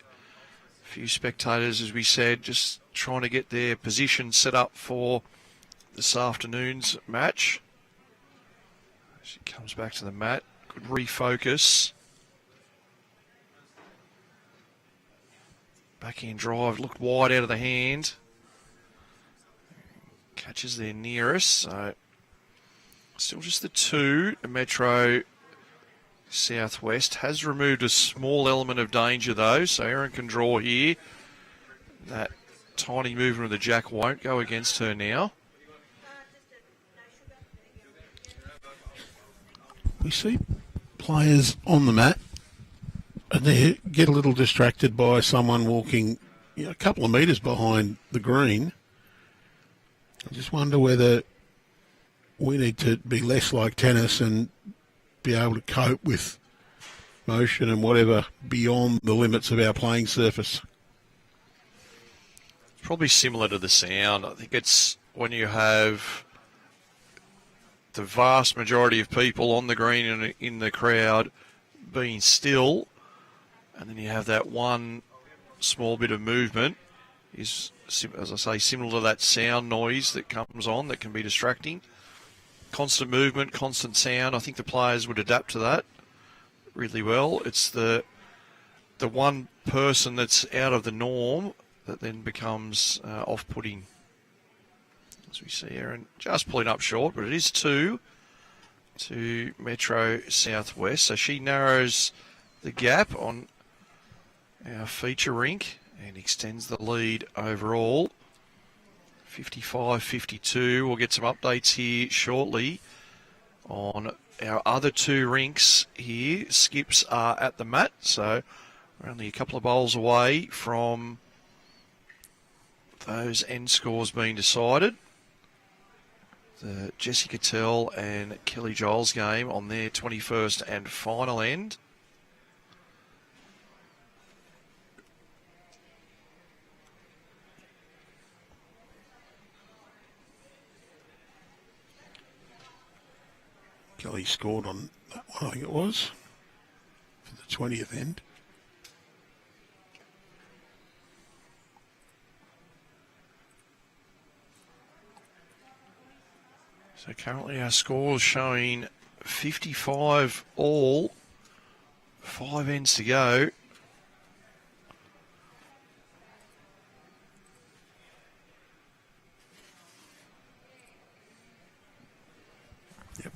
A few spectators, as we said, just trying to get their position set up for this afternoon's match. She comes back to the mat. Good refocus. Backhand drive looked wide out of the hand. Catches their nearest. So Still just the two. Metro Southwest has removed a small element of danger though, so Erin can draw here. That tiny movement of the jack won't go against her now. We see players on the mat and they get a little distracted by someone walking a couple of metres behind the green. I just wonder whether we need to be less like tennis and be able to cope with motion and whatever beyond the limits of our playing surface. Probably similar to the sound. I think it's when you have the vast majority of people on the green and in the crowd being still, and then you have that one small bit of movement is, as I say, similar to that sound noise that comes on that can be distracting. Constant movement, constant sound. I think the players would adapt to that really well. It's the one person that's out of the norm that then becomes off-putting. As we see Erin just pulling up short, but it is 2 to Metro Southwest. So she narrows the gap on our feature rink and extends the lead overall. 55-52. We'll get some updates here shortly on our other two rinks here. Skips are at the mat, so we're only a couple of bowls away from those end scores being decided. The Jessie Cattell and Kelly Giles game on their 21st and final end. Kelly scored on that one, I think it was, for the 20th end. So currently our score is showing 55 all, 5 ends to go. Yep.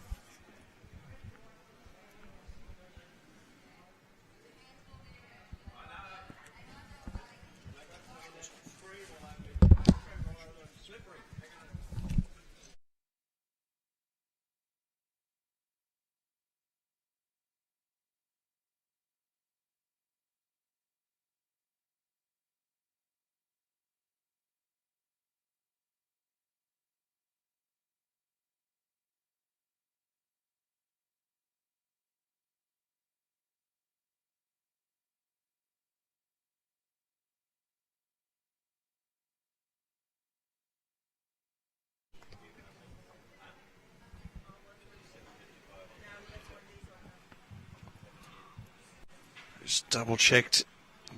Just double checked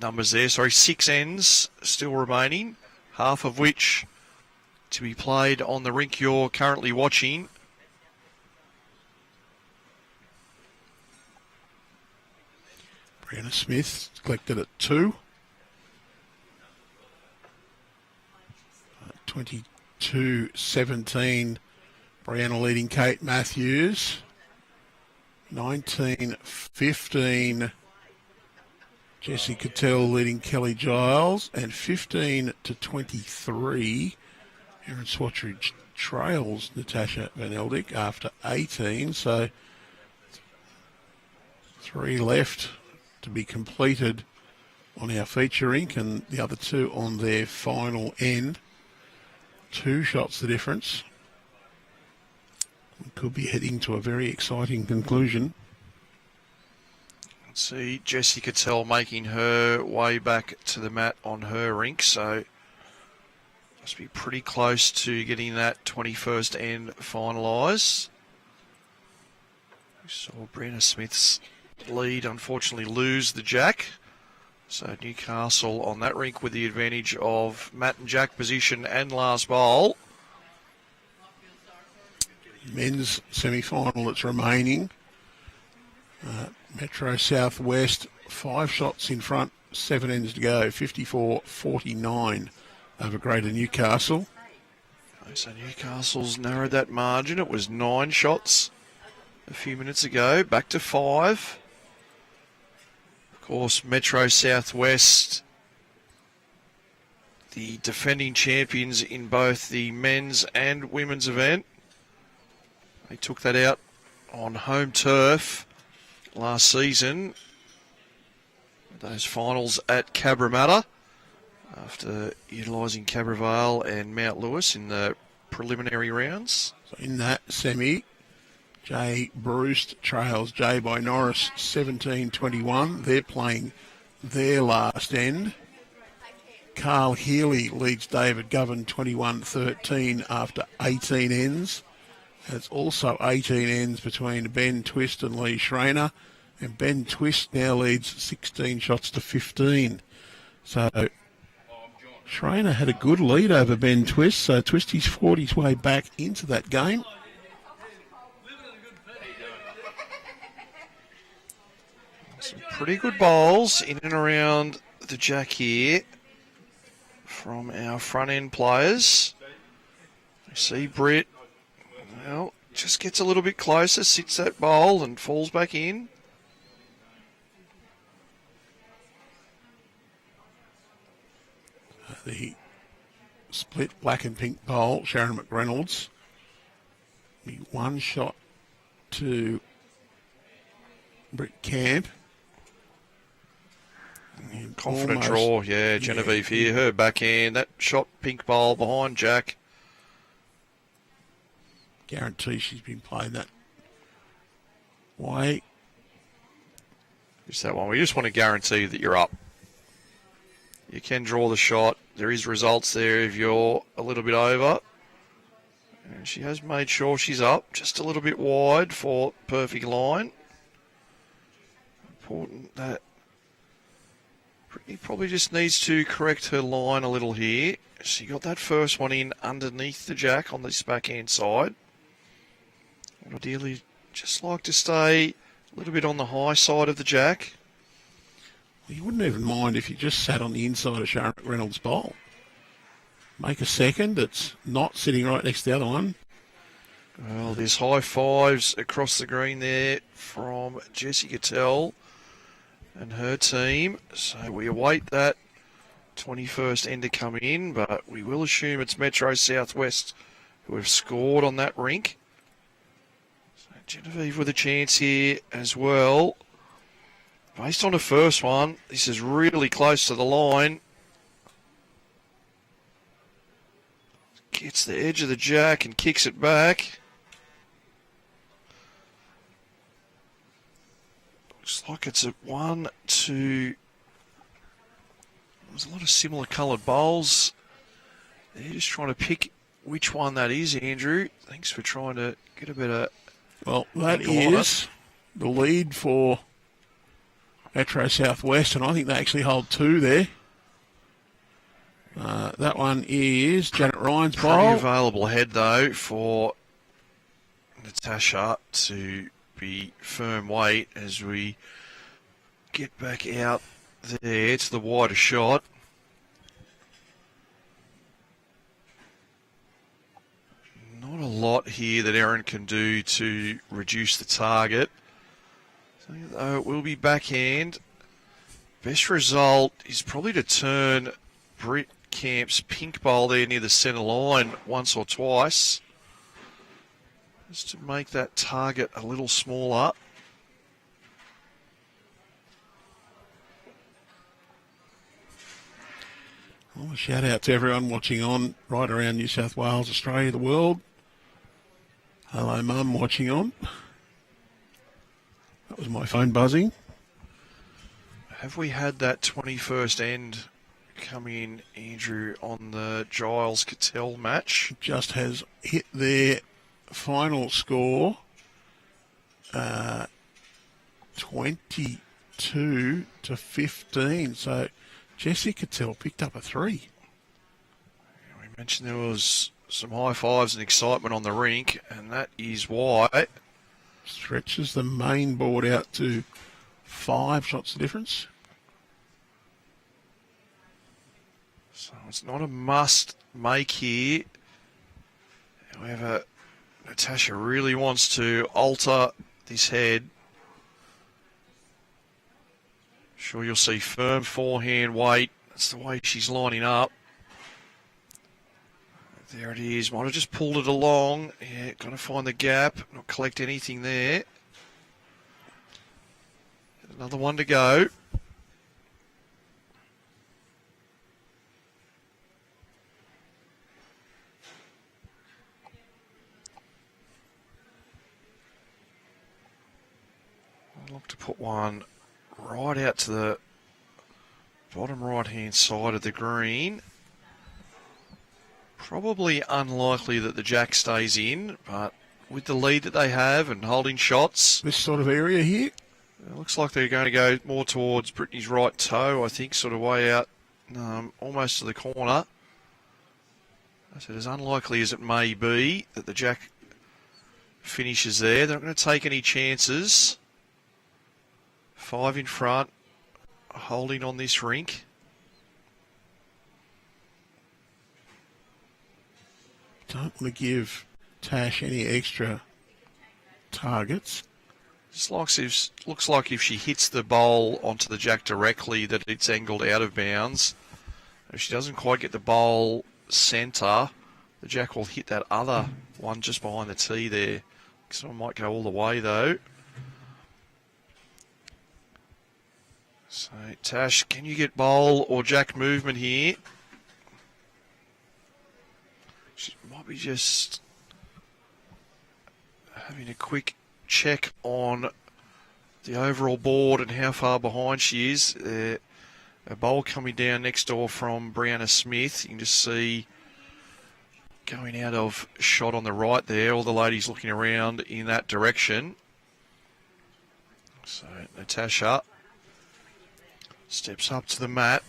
numbers there. Sorry, 6 ends still remaining, half of which to be played on the rink you're currently watching. Brianna Smith collected at 2. 22-17. Brianna leading Kate Matthews. 19-15. Jessie Cattell leading Kelly Giles, and 15-23. Erin Swatridge trails Natasha Van Eldik after 18. So 3 left to be completed on our feature rink, and the other 2 on their final end. 2 shots the difference. We could be heading to a very exciting conclusion. See Jessie Cattell making her way back to the mat on her rink, so must be pretty close to getting that 21st end finalised. We saw Brianna Smith's lead unfortunately lose the jack, so Newcastle on that rink with the advantage of mat and jack position and last bowl. Men's semi-final that's remaining. Metro Southwest, 5 shots in front, 7 ends to go, 54-49 over Greater Newcastle. So Newcastle's narrowed that margin. It was 9 shots a few minutes ago, back to 5. Of course, Metro Southwest, the defending champions in both the men's and women's event. They took that out on home turf last season. Those finals at Cabramatta after utilising Cabravale and Mount Lewis in the preliminary rounds. So in that semi, Jay Bruce trails Jay by Norris 17-21. They're playing their last end. Carl Healy leads David Govan 21-13 after 18 ends. There's also 18 ends between Ben Twist and Lee Schreiner. And Ben Twist now leads 16 shots to 15. So Schreiner had a good lead over Ben Twist. So Twisty's fought his way back into that game. Some pretty good bowls in and around the jack here from our front end players. You see Britt, well, just gets a little bit closer, sits that bowl and falls back in. The split black and pink bowl, Sharon McReynolds. The 1 shot to Britt Camp. Confident draw, yeah, Genevieve here. Her backhand, that shot pink bowl behind Jack. Guarantee she's been playing that way. Just that one. We just want to guarantee that you're up. You can draw the shot. There is results there if you're a little bit over. And she has made sure she's up, just a little bit wide for perfect line. Important that Brittany probably just needs to correct her line a little here. She got that first one in underneath the jack on this backhand side. Would ideally just like to stay a little bit on the high side of the jack. Well, you wouldn't even mind if you just sat on the inside of Sharon McReynolds' bowl. Make a second that's not sitting right next to the other one. Well, there's high fives across the green there from Jessie Cattell and her team. So we await that 21st end to come in, but we will assume it's Metro Southwest who have scored on that rink. So Genevieve with a chance here as well. Based on the first one, this is really close to the line. Gets the edge of the jack and kicks it back. Looks like it's a 1, 2. There's a lot of similar coloured bowls. They're just trying to pick which one that is, Andrew. Thanks for trying to get a better... Well, that is the lead for Metro Southwest, and I think they actually hold 2 there. That one is Janet Ryan's bowl. Pretty available head, though, for Natasha to be firm weight as we get back out there to the wider shot. Not a lot here that Erin can do to reduce the target. So, though it will be backhand. Best result is probably to turn Britt Camp's pink bowl there near the centre line once or twice, just to make that target a little smaller. Well, a shout out to everyone watching on right around New South Wales, Australia, the world. Hello, Mum, watching on. That was my phone buzzing. Have we had that 21st end come in, Andrew, on the Giles Cattell match? Just has hit their final score, 22-15. So Jessie Cattell picked up a 3. We mentioned there was some high fives and excitement on the rink, and that is why. Stretches the main board out to 5 shots of difference. So it's not a must make here. However, Natasha really wants to alter this head. Sure, you'll see firm forehand weight. That's the way she's lining up. There it is. Might have just pulled it along. Yeah, got to find the gap. Not collect anything there. Another one to go. I'd look to put one right out to the bottom right-hand side of the green. Probably unlikely that the jack stays in, but with the lead that they have and holding shots. This sort of area here? It looks like they're going to go more towards Brittany's right toe, I think, sort of way out almost to the corner. I said, as unlikely as it may be that the jack finishes there, they're not going to take any chances. 5 in front, holding on this rink. Don't want to give Tash any extra targets. Just looks like if she hits the bowl onto the jack directly, that it's angled out of bounds. If she doesn't quite get the bowl centre, the jack will hit that other one just behind the tee there. So it might go all the way though. So Tash, can you get bowl or jack movement here? She might be just having a quick check on the overall board and how far behind she is. A bowl coming down next door from Brianna Smith. You can just see going out of shot on the right there. All the ladies looking around in that direction. So Natasha steps up to the mat.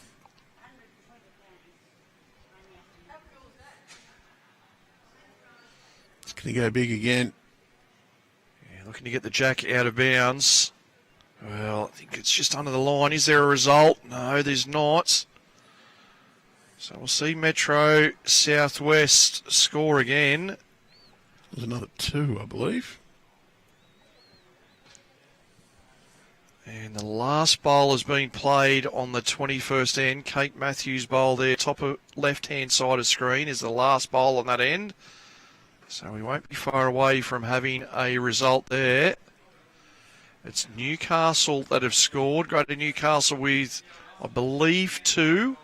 It's going to go big again. Yeah, looking to get the jack out of bounds. Well, I think it's just under the line. Is there a result? No, there's not. So we'll see Metro Southwest score again. There's another 2, I believe. And the last bowl has been played on the 21st end. Kate Matthews' bowl there, top of left-hand side of screen, is the last bowl on that end. So we won't be far away from having a result there. It's Newcastle that have scored. Greater Newcastle with, I believe, 2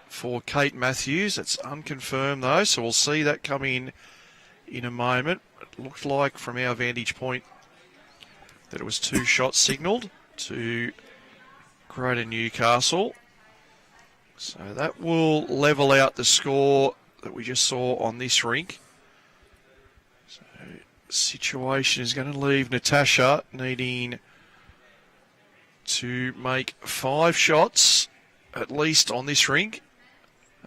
for Kate Matthews. It's unconfirmed though, so we'll see that come in a moment. It looked like from our vantage point that it was 2 shots signalled to Greater Newcastle. So that will level out the score that we just saw on this rink. So situation is going to leave Natasha needing to make 5 shots at least on this rink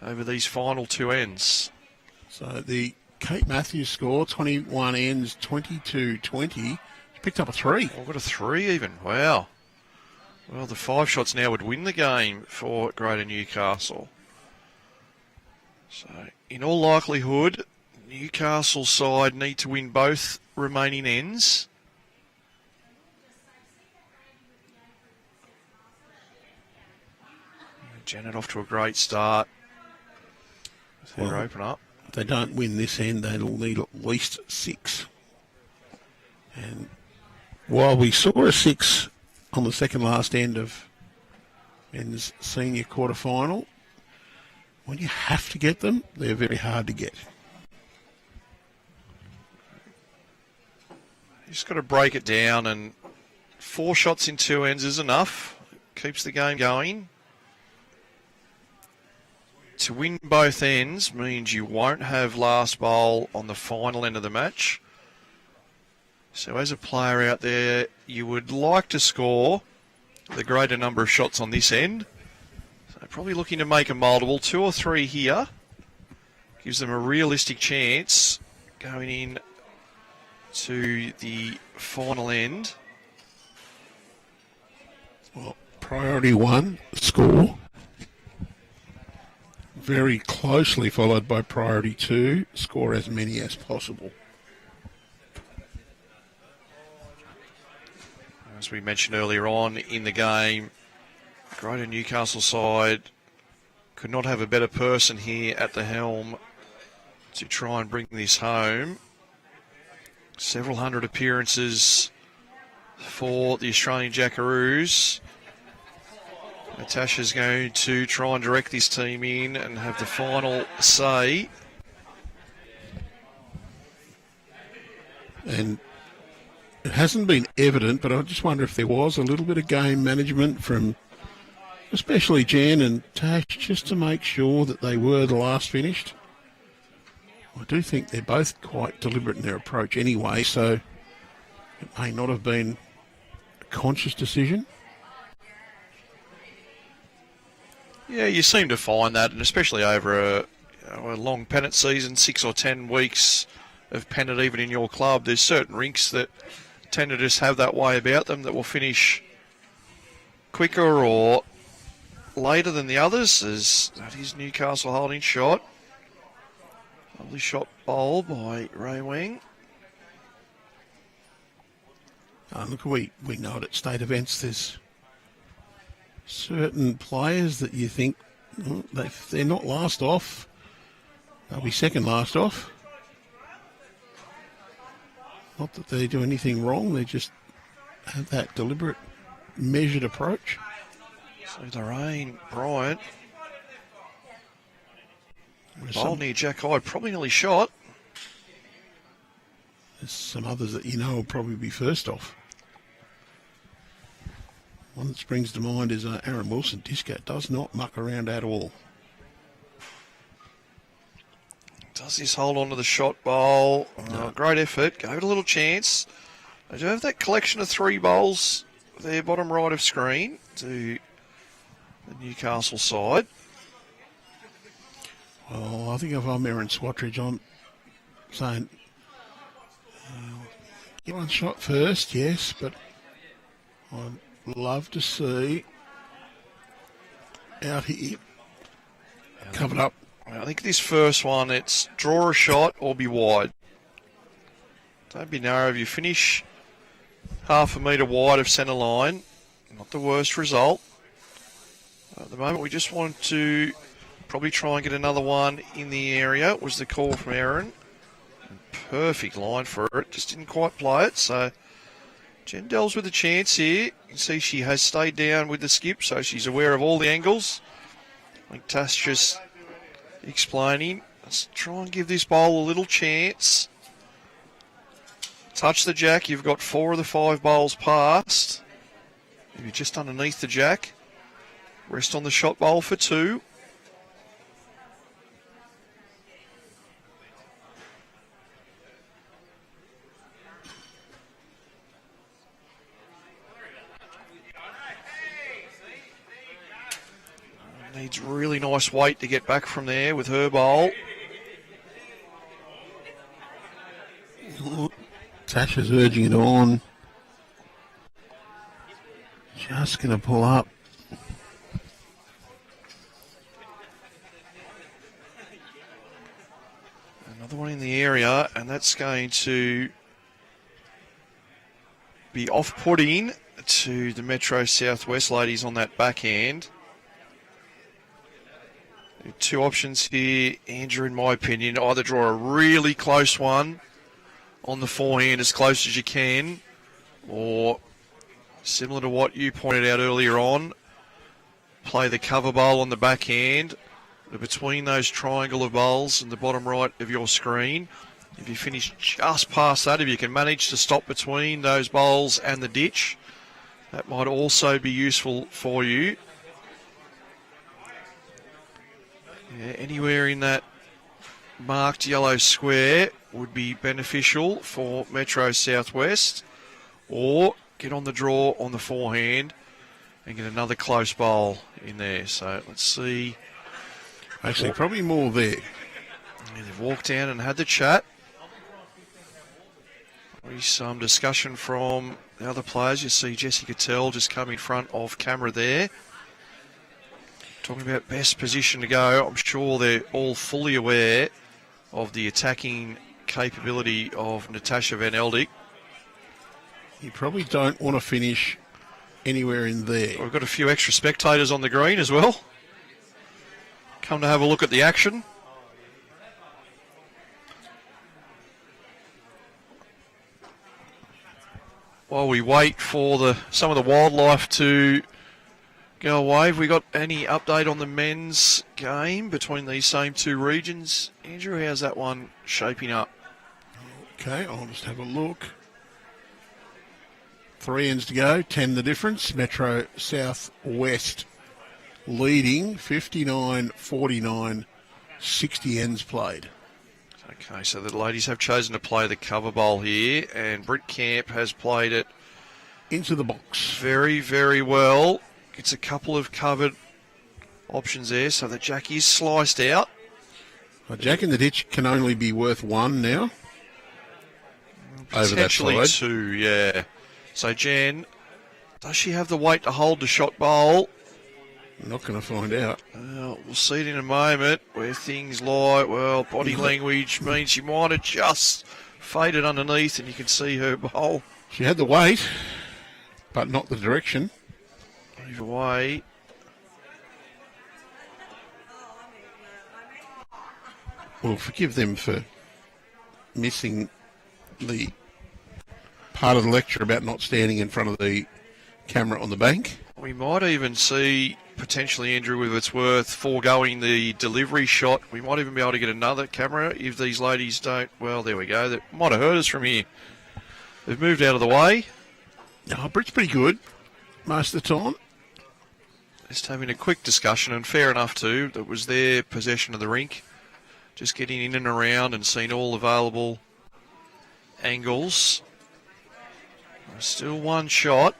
over these final 2 ends. So the Kate Matthews score, 21 ends, 22-20. Picked up a 3. I've got a 3 even. Wow. Well, the 5 shots now would win the game for Greater Newcastle. So, in all likelihood, Newcastle side need to win both remaining ends. Janet off to a great start. Well, open up. If they don't win this end, they'll need at least 6. And while we saw a 6 on the second last end of men's senior quarter-final, when you have to get them, they're very hard to get. You just got to break it down, and 4 shots in 2 ends is enough. Keeps the game going. To win both ends means you won't have last bowl on the final end of the match. So as a player out there, you would like to score the greater number of shots on this end. So probably looking to make a multiple, 2 or 3 here. Gives them a realistic chance going in to the final end. Well, priority 1, score. very closely followed by priority 2, score as many as possible. As we mentioned earlier on in the game, Greater Newcastle side could not have a better person here at the helm to try and bring this home. Several hundred appearances for the Australian Jackaroos. Natasha's going to try and direct this team in and have the final say. And it hasn't been evident, but I just wonder if there was a little bit of game management from especially Jen and Tash just to make sure that they were the last finished. I do think they're both quite deliberate in their approach anyway, so it may not have been a conscious decision. Yeah, you seem to find that, and especially over a long pennant season, 6 or 10 weeks of pennant even in your club, there's certain rinks that tend to just have that way about them that will finish quicker or later than the others. That is Newcastle holding shot. Lovely shot bowl by Raweang. Look, we know at state events there's certain players that you think if they're not last off, they'll be second last off. Not that they do anything wrong, they just have that deliberate, measured approach. So Lorraine, Bryant. Bowl near Jack High, probably nearly shot. There's some others that you know will probably be first off. One that springs to mind is Erin Wilson. Disco does not muck around at all. Does this hold on to the shot bowl? No. Great effort. Gave it a little chance. They do have that collection of 3 bowls there, bottom right of screen, to the Newcastle side. Well, I think if I'm Erin Swatridge, I'm saying get one shot first, yes, but I'd love to see out here covered up. I think this first one, it's draw a shot or be wide. Don't be narrow. If you finish half a metre wide of centre line, not the worst result. At the moment, we just want to probably try and get another one in the area, was the call from Erin. Perfect line for it, just didn't quite play it. So Jen Dell's with a chance here. You can see she has stayed down with the skip, so she's aware of all the angles. I think Tash just explaining. Let's try and give this bowl a little chance. Touch the jack, you've got 4 of the 5 bowls passed. If you're just underneath the jack, rest on the shot bowl for 2. Needs really nice weight to get back from there with her bowl. Tasha's urging it on. Just going to pull up. Another one in the area, and that's going to be off-putting to the Metro Southwest ladies on that backhand. 2 options here, Andrew, in my opinion. Either draw a really close one on the forehand as close as you can, or similar to what you pointed out earlier on, play the cover bowl on the backhand. Between those triangle of bowls in the bottom right of your screen, if you finish just past that, if you can manage to stop between those bowls and the ditch, that might also be useful for you. Yeah, anywhere in that marked yellow square would be beneficial for Metro Southwest, or get on the draw on the forehand and get another close bowl in there. So let's see. Actually, probably more there. Yeah, they've walked down and had the chat. Some discussion from the other players. You see Jessica Tell just come in front of camera there. Talking about best position to go, I'm sure they're all fully aware of the attacking capability of Natasha van Eldik. You probably don't want to finish anywhere in there. We've got a few extra spectators on the green as well. Come to have a look at the action. While we wait for some of the wildlife to go away, have we got any update on the men's game between these same two regions? Andrew, how's that one shaping up? Okay, I'll just have a look. 3 ends to go, 10 the difference. Metro South West leading 59-49, 60 ends played. Okay, so the ladies have chosen to play the cover bowl here, and Britt Camp has played it into the box very, very well. Gets a couple of covered options there, so the jack is sliced out. A jack in the ditch can only be worth 1 now. Over that Potentially side. 2, yeah. So Jen, does she have the weight to hold the shot bowl? Not going to find out. We'll see it in a moment where things lie. Well, body language means she might have just faded underneath and you can see her bowl. She had the weight, but not the direction. Either way. We'll forgive them for missing the part of the lecture about not standing in front of the camera on the bank. We might even see, potentially, Andrew, if it's worth foregoing the delivery shot. We might even be able to get another camera if these ladies don't. Well, there we go. That might have hurt us from here. They've moved out of the way. Oh, Britt's pretty good most of the time. Just having a quick discussion, and fair enough too. That was their possession of the rink. Just getting in and around and seeing all available angles. Still one shot.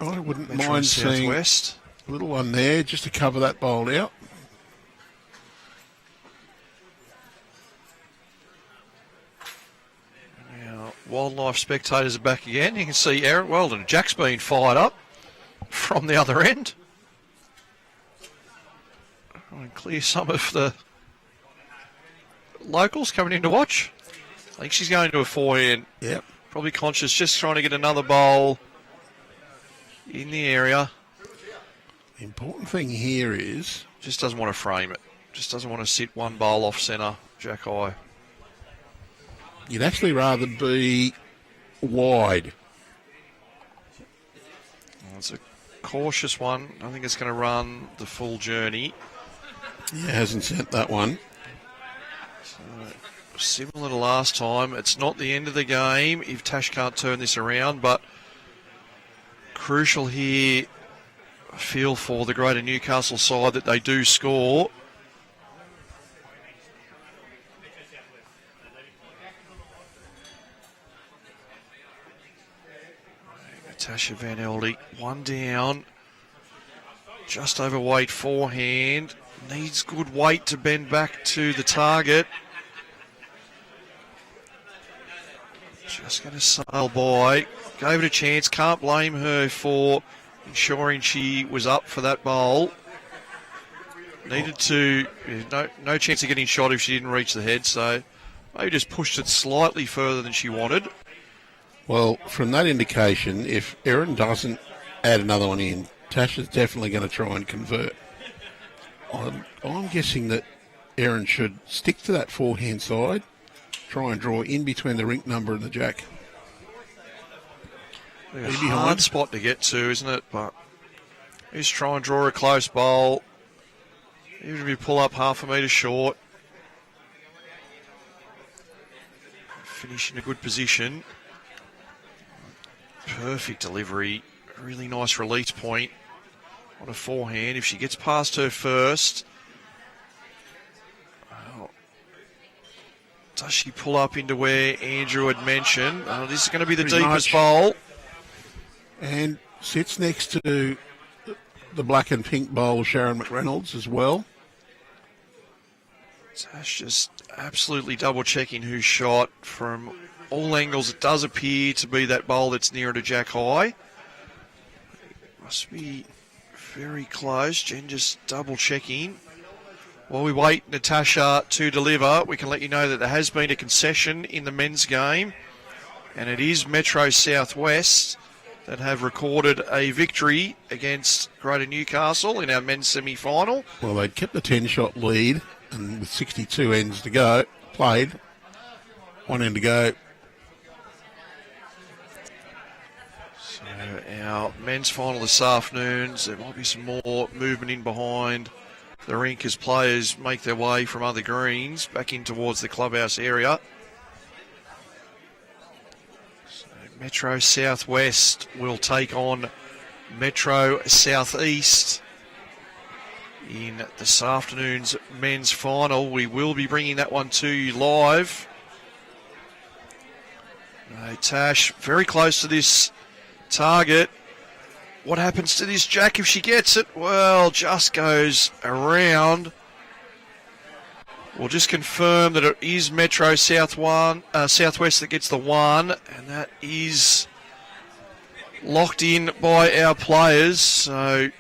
I wouldn't Metro mind seeing Southwest. a little one there just to cover that bowl out. Now, wildlife spectators are back again. You can see Erin, well, and Jack's been fired up from the other end. And clear some of the locals coming in to watch. I think she's going to a forehand. Yep. Probably conscious, just trying to get another bowl in the area. The important thing here is... Just doesn't want to frame it. Just doesn't want to sit one bowl off centre, jack high. You'd actually rather be wide. Well, it's a cautious one. I think it's going to run the full journey. Yeah, hasn't sent that one. Similar to last time, it's not the end of the game if Tash can't turn this around, but crucial here, I feel, for the Greater Newcastle side that they do score. Natasha van Eldik, one down, just overweight forehand, needs good weight to bend back to the target. Just going to sail by. Gave it a chance. Can't blame her for ensuring she was up for that bowl. Needed to... No chance of getting shot if she didn't reach the head, so maybe just pushed it slightly further than she wanted. Well, from that indication, if Erin doesn't add another one in, Tasha's definitely going to try and convert. I'm guessing that Erin should stick to that forehand side, try and draw in between the rink number and the jack. A hard spot to get to, isn't it? But just try and draw a close bowl. Even if you pull up half a metre short. Finish in a good position. Perfect delivery. Really nice release point on a forehand. If she gets past her first... Does she pull up into where Andrew had mentioned? This is going to be the Pretty deepest much. bowl. And sits next to the black and pink bowl, Sharon McReynolds, as well. Tash just absolutely double checking who shot. From all angles, it does appear to be that bowl that's nearer to jack high. Must be very close. Jen just double checking. While we wait Natasha to deliver, we can let you know that there has been a concession in the men's game, and it is Metro Southwest that have recorded a victory against Greater Newcastle in our men's semi-final. Well, they'd kept the 10-shot lead, and with 62 ends to go, played, 1 end to go. So our men's final this afternoon, there might be some more movement in behind the rink as players make their way from other greens back in towards the clubhouse area. Metro Southwest will take on Metro Southeast in this afternoon's men's final. We will be bringing that one to you live. Tash very close to this target. What happens to this jack if she gets it? Well, just goes around. We'll just confirm that it is Metro Southwest that gets the 1, and that is locked in by our players. So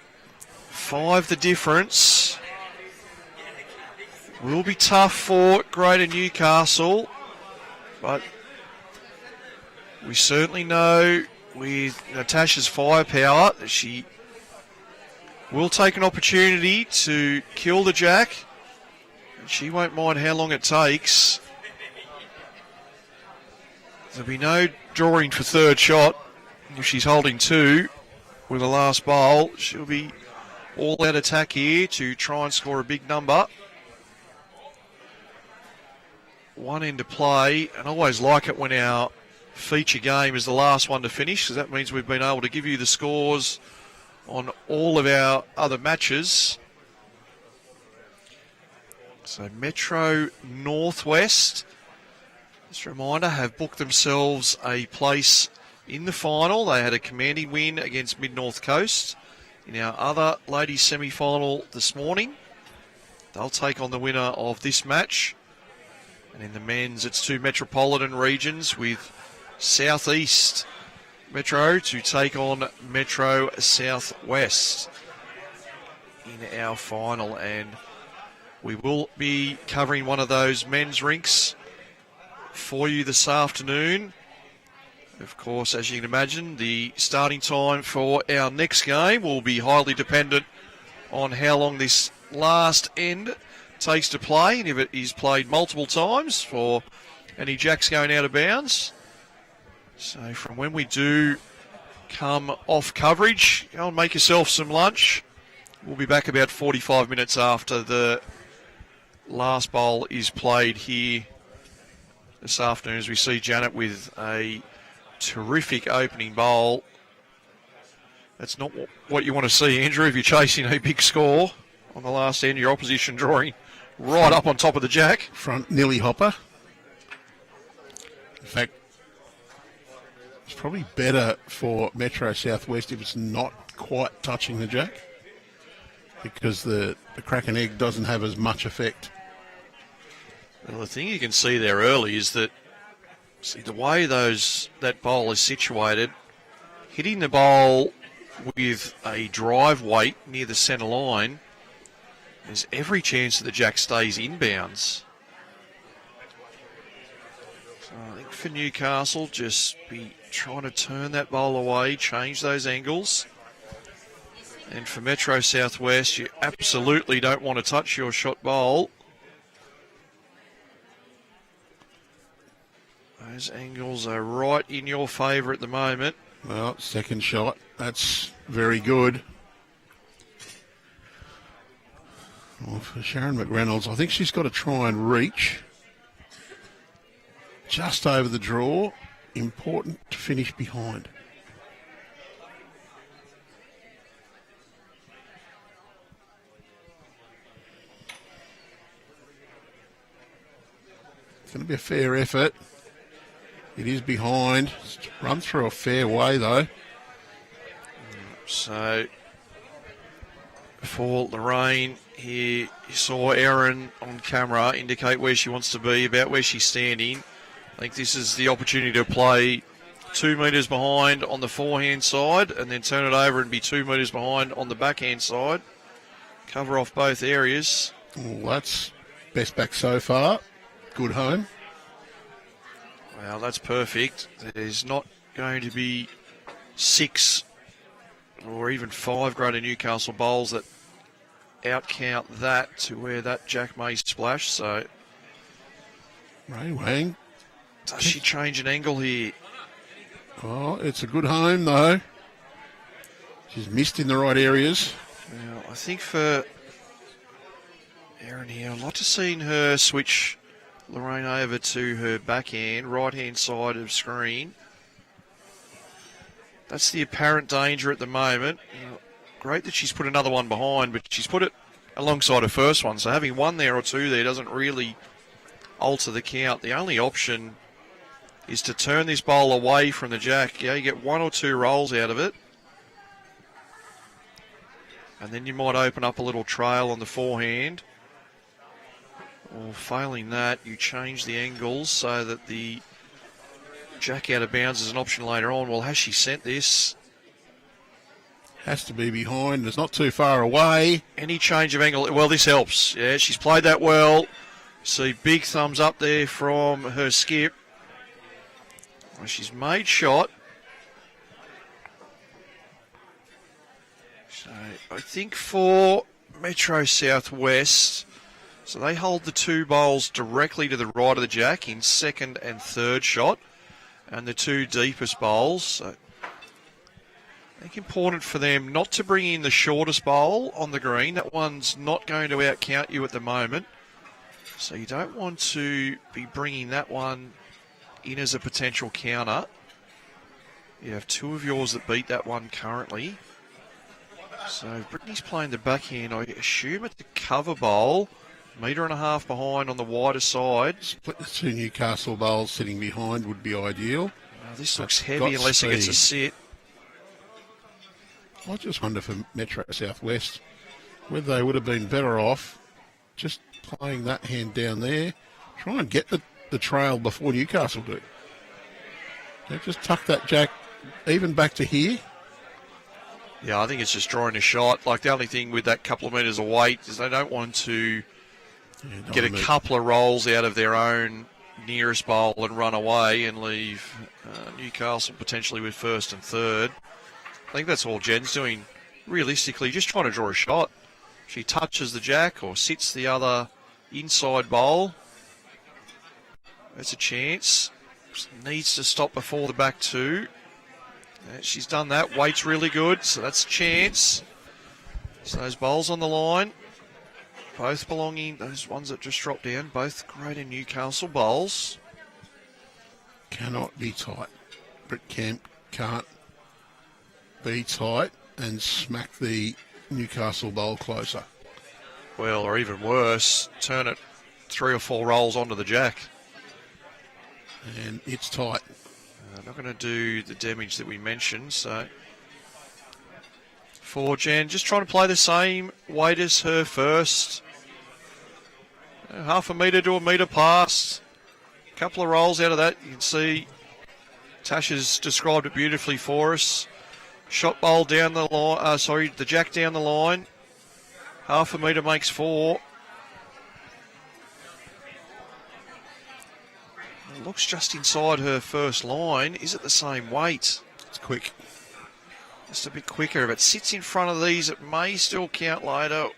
5 the difference. Will be tough for Greater Newcastle, but we certainly know with Natasha's firepower that she will take an opportunity to kill the jack. She won't mind how long it takes. There'll be no drawing for third shot. If she's holding 2 with the last bowl, she'll be all out attack here to try and score a big number. 1 end to play, and I always like it when our feature game is the last one to finish, because that means we've been able to give you the scores on all of our other matches. So Metro Northwest, just a reminder, have booked themselves a place in the final. They had a commanding win against Mid-North Coast in our other ladies semi-final this morning. They'll take on the winner of this match. And in the men's, it's 2 metropolitan regions with Southeast Metro to take on Metro Southwest in our final. And we will be covering one of those men's rinks for you this afternoon. Of course, as you can imagine, the starting time for our next game will be highly dependent on how long this last end takes to play, and if it is played multiple times for any jacks going out of bounds. So from when we do come off coverage, go and make yourself some lunch. We'll be back about 45 minutes after the last bowl is played here this afternoon, as we see Janet with a terrific opening bowl. That's not what you want to see, Andrew, if you're chasing a big score on the last end, your opposition drawing right up on top of the jack. Front Nilly hopper. In fact, it's probably better for Metro Southwest if it's not quite touching the jack, because the crack and egg doesn't have as much effect. Well, the thing you can see there early is that, see, the way that bowl is situated, hitting the bowl with a drive weight near the centre line, there's every chance that the jack stays inbounds. So I think for Newcastle, just be trying to turn that bowl away, change those angles. And for Metro Southwest, you absolutely don't want to touch your shot bowl. Those angles are right in your favour at the moment. Well, second shot, that's very good. Well, for Sharon McReynolds, I think she's got to try and reach just over the draw. Important to finish behind. It's going to be a fair effort. It is behind. It's run through a fair way, though. So, for Lorraine here, you saw Erin on camera indicate where she wants to be, about where she's standing. I think this is the opportunity to play 2 metres behind on the forehand side and then turn it over and be 2 metres behind on the backhand side. Cover off both areas. Well, that's best back so far. Good home. Well, that's perfect. There's not going to be 6 or even 5 Greater Newcastle bowls that outcount that to where that jack may splash. So, Raweang. does she change an angle here? Oh, it's a good home though. She's missed in the right areas. Well, I think for Erin here, I'd like to see her switch Lorraine over to her backhand, right-hand side of screen. That's the apparent danger at the moment. Great that she's put another one behind, but she's put it alongside her first one. So having one there or two there doesn't really alter the count. The only option is to turn this bowl away from the jack. Yeah, you get 1 or 2 rolls out of it. And then you might open up a little trail on the forehand. Or failing that, you change the angles so that the jack out of bounds is an option later on. Well, has she sent this? Has to be behind. It's not too far away. Any change of angle? Well, this helps. Yeah, she's played that well. See, big thumbs up there from her skip. Well, she's made shot. So I think for Metro Southwest, so they hold the 2 bowls directly to the right of the jack in second and third shot, and the 2 deepest bowls. So I think important for them not to bring in the shortest bowl on the green. That one's not going to outcount you at the moment. So you don't want to be bringing that one in as a potential counter. You have 2 of yours that beat that one currently. So Brittany's playing the backhand. I assume at the cover bowl, 1.5 metres behind on the wider side. Split the 2 Newcastle bowls sitting behind would be ideal. Now, this looks heavy unless it gets a sit. I just wonder for Metro Southwest whether they would have been better off just playing that hand down there. Try and get the trail before Newcastle do. They just tuck that jack even back to here. Yeah, I think it's just drawing a shot. Like, the only thing with that couple of metres of weight is they don't want to get a couple of rolls out of their own nearest bowl and run away and leave Newcastle potentially with first and third. I think that's all Jen's doing. Realistically, just trying to draw a shot. She touches the jack or sits the other inside bowl. That's a chance. Needs to stop before the back 2. She's done that. Weight's really good, so that's a chance. So those bowls on the line, both belonging, those ones that just dropped down, both Greater Newcastle bowls. Cannot be tight. Britt Camp can't be tight and smack the Newcastle bowl closer. Well, or even worse, turn it 3 or 4 rolls onto the jack. And it's tight. Not going to do the damage that we mentioned, so for Jen, just trying to play the same weight as her first. 0.5 metre to 1 metre past. A couple of rolls out of that. You can see Tasha's described it beautifully for us. Shot bowl down the line, the jack down the line. 0.5 metre makes 4. It looks just inside her first line. Is it the same weight? It's quick. Just a bit quicker. If it sits in front of these, it may still count later.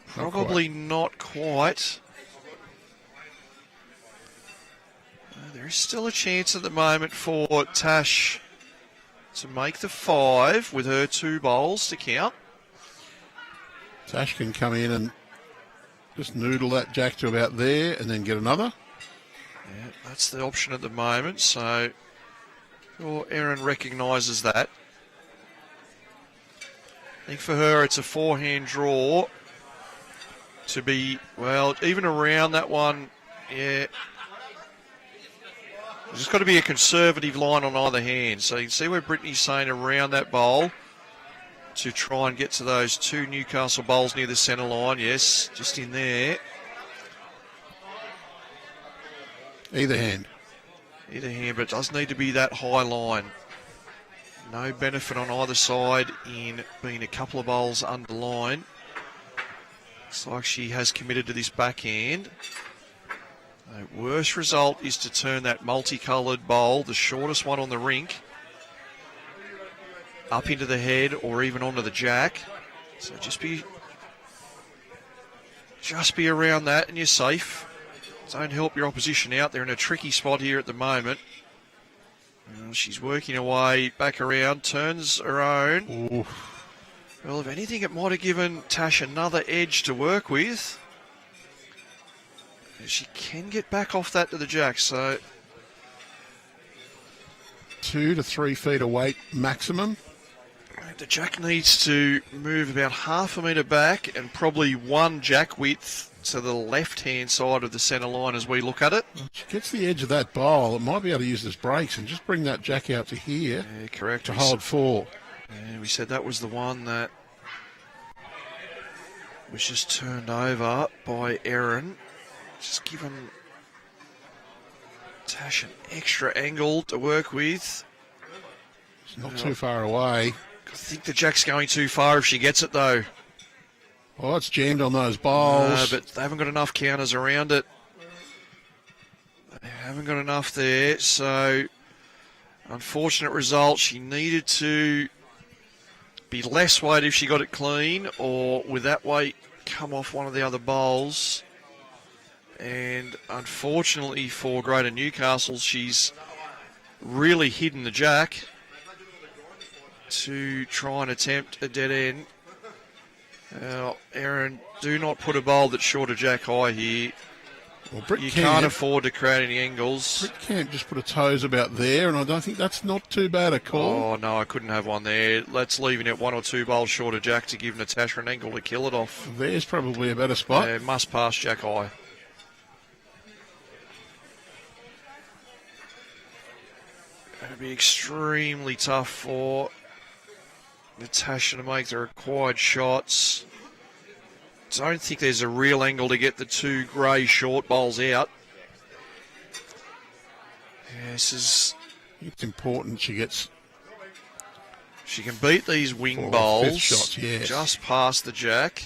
Probably not quite. There is still a chance at the moment for Tash to make the 5 with her 2 bowls to count. Tash can come in and just noodle that jack to about there and then get another. Yeah, that's the option at the moment, so Erin recognises that. I think for her it's a 4-hand draw to be, well, even around that one, yeah. There's just got to be a conservative line on either hand. So you can see where Brittany's saying around that bowl to try and get to those 2 Newcastle bowls near the centre line. Yes, just in there. Either hand. Either hand, but it does need to be that high line. No benefit on either side in being a couple of bowls under line. Looks like she has committed to this backhand. The worst result is to turn that multicoloured bowl, the shortest one on the rink, up into the head or even onto the jack. So just be around that and you're safe. Don't help your opposition out. They're in a tricky spot here at the moment. Well, she's working away back around, turns her own. Ooh. Well, if anything, it might have given Tash another edge to work with. She can get back off that to the jack, so 2 to 3 feet of weight maximum. the jack needs to move about half a metre back and probably one jack width to the left-hand side of the centre line as we look at it. She gets the edge of that bowl. It might be able to use this brakes and just bring that jack out to here. Yeah, correct. To hold 4. Yeah, we said that was the one that was just turned over by Erin. Just give him Tash an extra angle to work with. It's not too far away. I think the jack's going too far if she gets it, though. Oh, it's jammed on those bowls. But they haven't got enough counters around it. They haven't got enough there, so unfortunate result. She needed to be less weight if she got it clean, or with that weight come off one of the other bowls. And unfortunately for Greater Newcastle, she's really hidden the jack to try and attempt a dead end. Now, Erin, do not put a bowl that's short of jack high here. Well, you can't afford to create any angles. Britt can't just put a toes about there, and I don't think that's not too bad a call. Oh, no, I couldn't have one there. Let's leaving it 1 or 2 bowls short of jack to give Natasha an angle to kill it off. There's probably a better spot. Yeah, must pass jack high. It'll be extremely tough for Natasha to make the required shots. Don't think there's a real angle to get the 2 grey short bowls out. Yeah, this is... It's important she gets... She can beat these wing 4th, bowls 5th shots, yes. Just past the jack.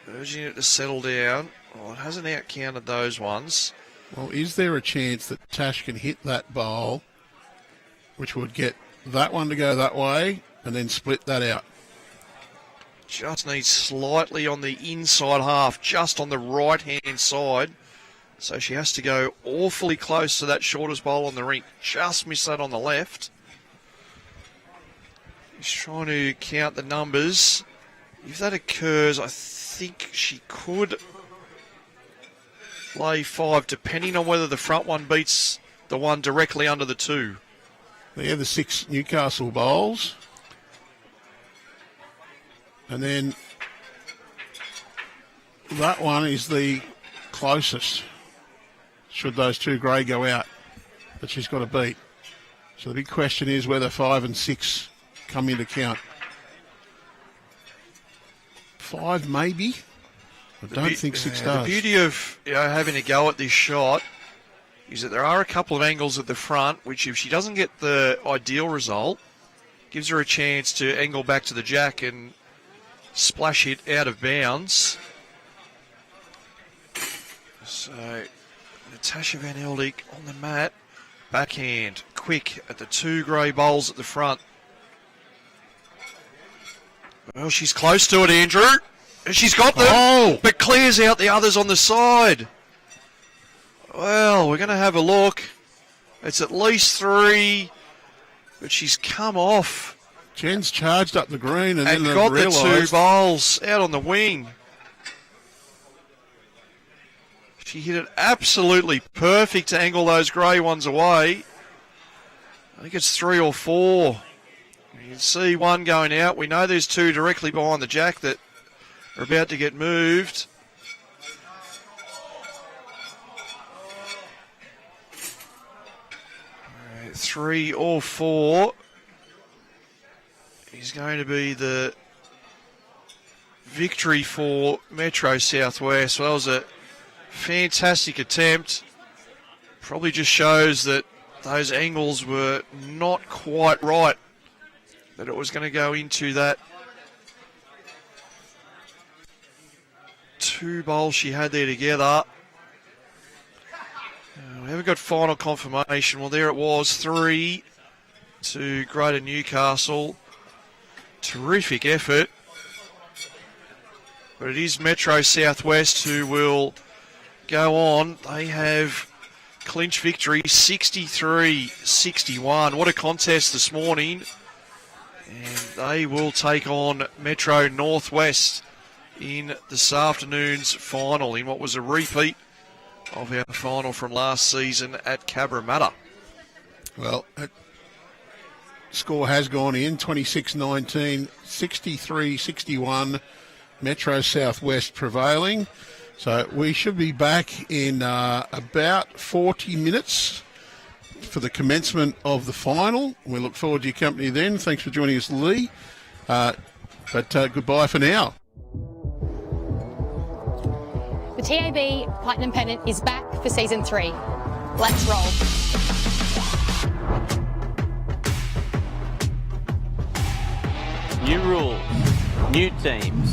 Urging it to settle down. Oh, it hasn't out-counted those ones. Well, is there a chance that Tash can hit that bowl, which would get that one to go that way, and then split that out? Just needs slightly on the inside half, just on the right-hand side. So she has to go awfully close to that shortest bowl on the rink. Just miss that on the left. She's trying to count the numbers. If that occurs, I think she could lay 5, depending on whether the front one beats the one directly under the 2. They're the 6 Newcastle bowls. And then that one is the closest, should those 2 grey go out, that she's got to beat. So the big question is whether 5 and 6 come into count. 5 maybe. I don't think 6 does. The beauty of having a go at this shot is that there are a couple of angles at the front, which if she doesn't get the ideal result, gives her a chance to angle back to the jack and splash it out of bounds. So Natasha van Eldik on the mat, backhand, quick at the 2 grey bowls at the front. Well, she's close to it, Andrew. And she's got them, but clears out the others on the side. Well, we're going to have a look. It's at least 3, but she's come off. Jen's charged up the green and then got the 2 realised. bowls out on the wing. She hit it absolutely perfect to angle those grey ones away. I think it's 3 or 4. You can see one going out. We know there's 2 directly behind the jack that are about to get moved. All right, 3 or 4 is going to be the victory for Metro Southwest. Well, it was a fantastic attempt. Probably just shows that those angles were not quite right, that it was going to go into that 2 bowls she had there together. We haven't got final confirmation. Well, there it was, 3 to Greater Newcastle. Terrific effort. But it is Metro Southwest who will go on. They have clinched victory 63-61. What a contest this morning. And they will take on Metro Northwest in this afternoon's final in what was a repeat of our final from last season at Cabramatta. Well, that score has gone in, 26-19, 63-61, Metro Southwest prevailing. So we should be back in about 40 minutes for the commencement of the final. We look forward to your company then. Thanks for joining us, Lee. But goodbye for now. The TAB Platinum Pennant is back for season 3. Let's roll. New rules, new teams,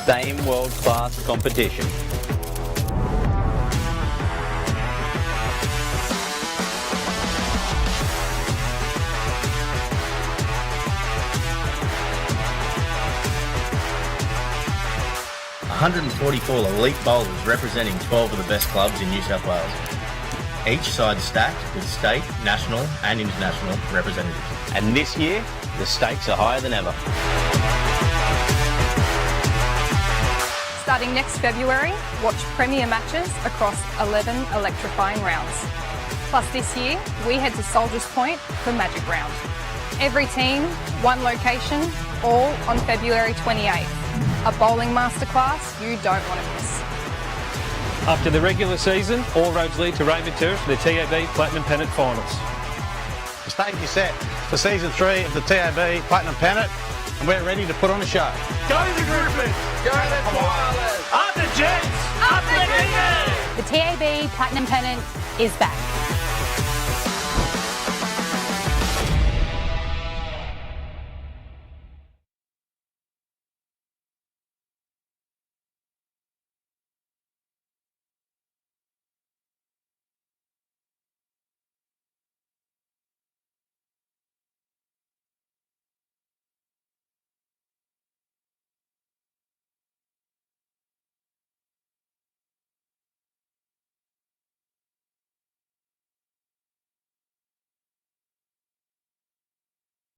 same world-class competition. ...144 elite bowlers representing 12 of the best clubs in New South Wales. Each side stacked with state, national and international representatives. And this year, the stakes are higher than ever. Starting next February, watch premier matches across 11 electrifying rounds. Plus this year, we head to Soldiers Point for Magic Round. Every team, one location, all on February 28th. A bowling masterclass you don't want to miss. After the regular season, all roads lead to Raymond Terrace for the TAB Platinum Pennant Finals. The stage is set for season 3 of the TAB Platinum Pennant, and we're ready to put on a show. Go the Griffins! Go the Koalas! Up the Jets! Up the Kiwis! The TAB Platinum Pennant is back.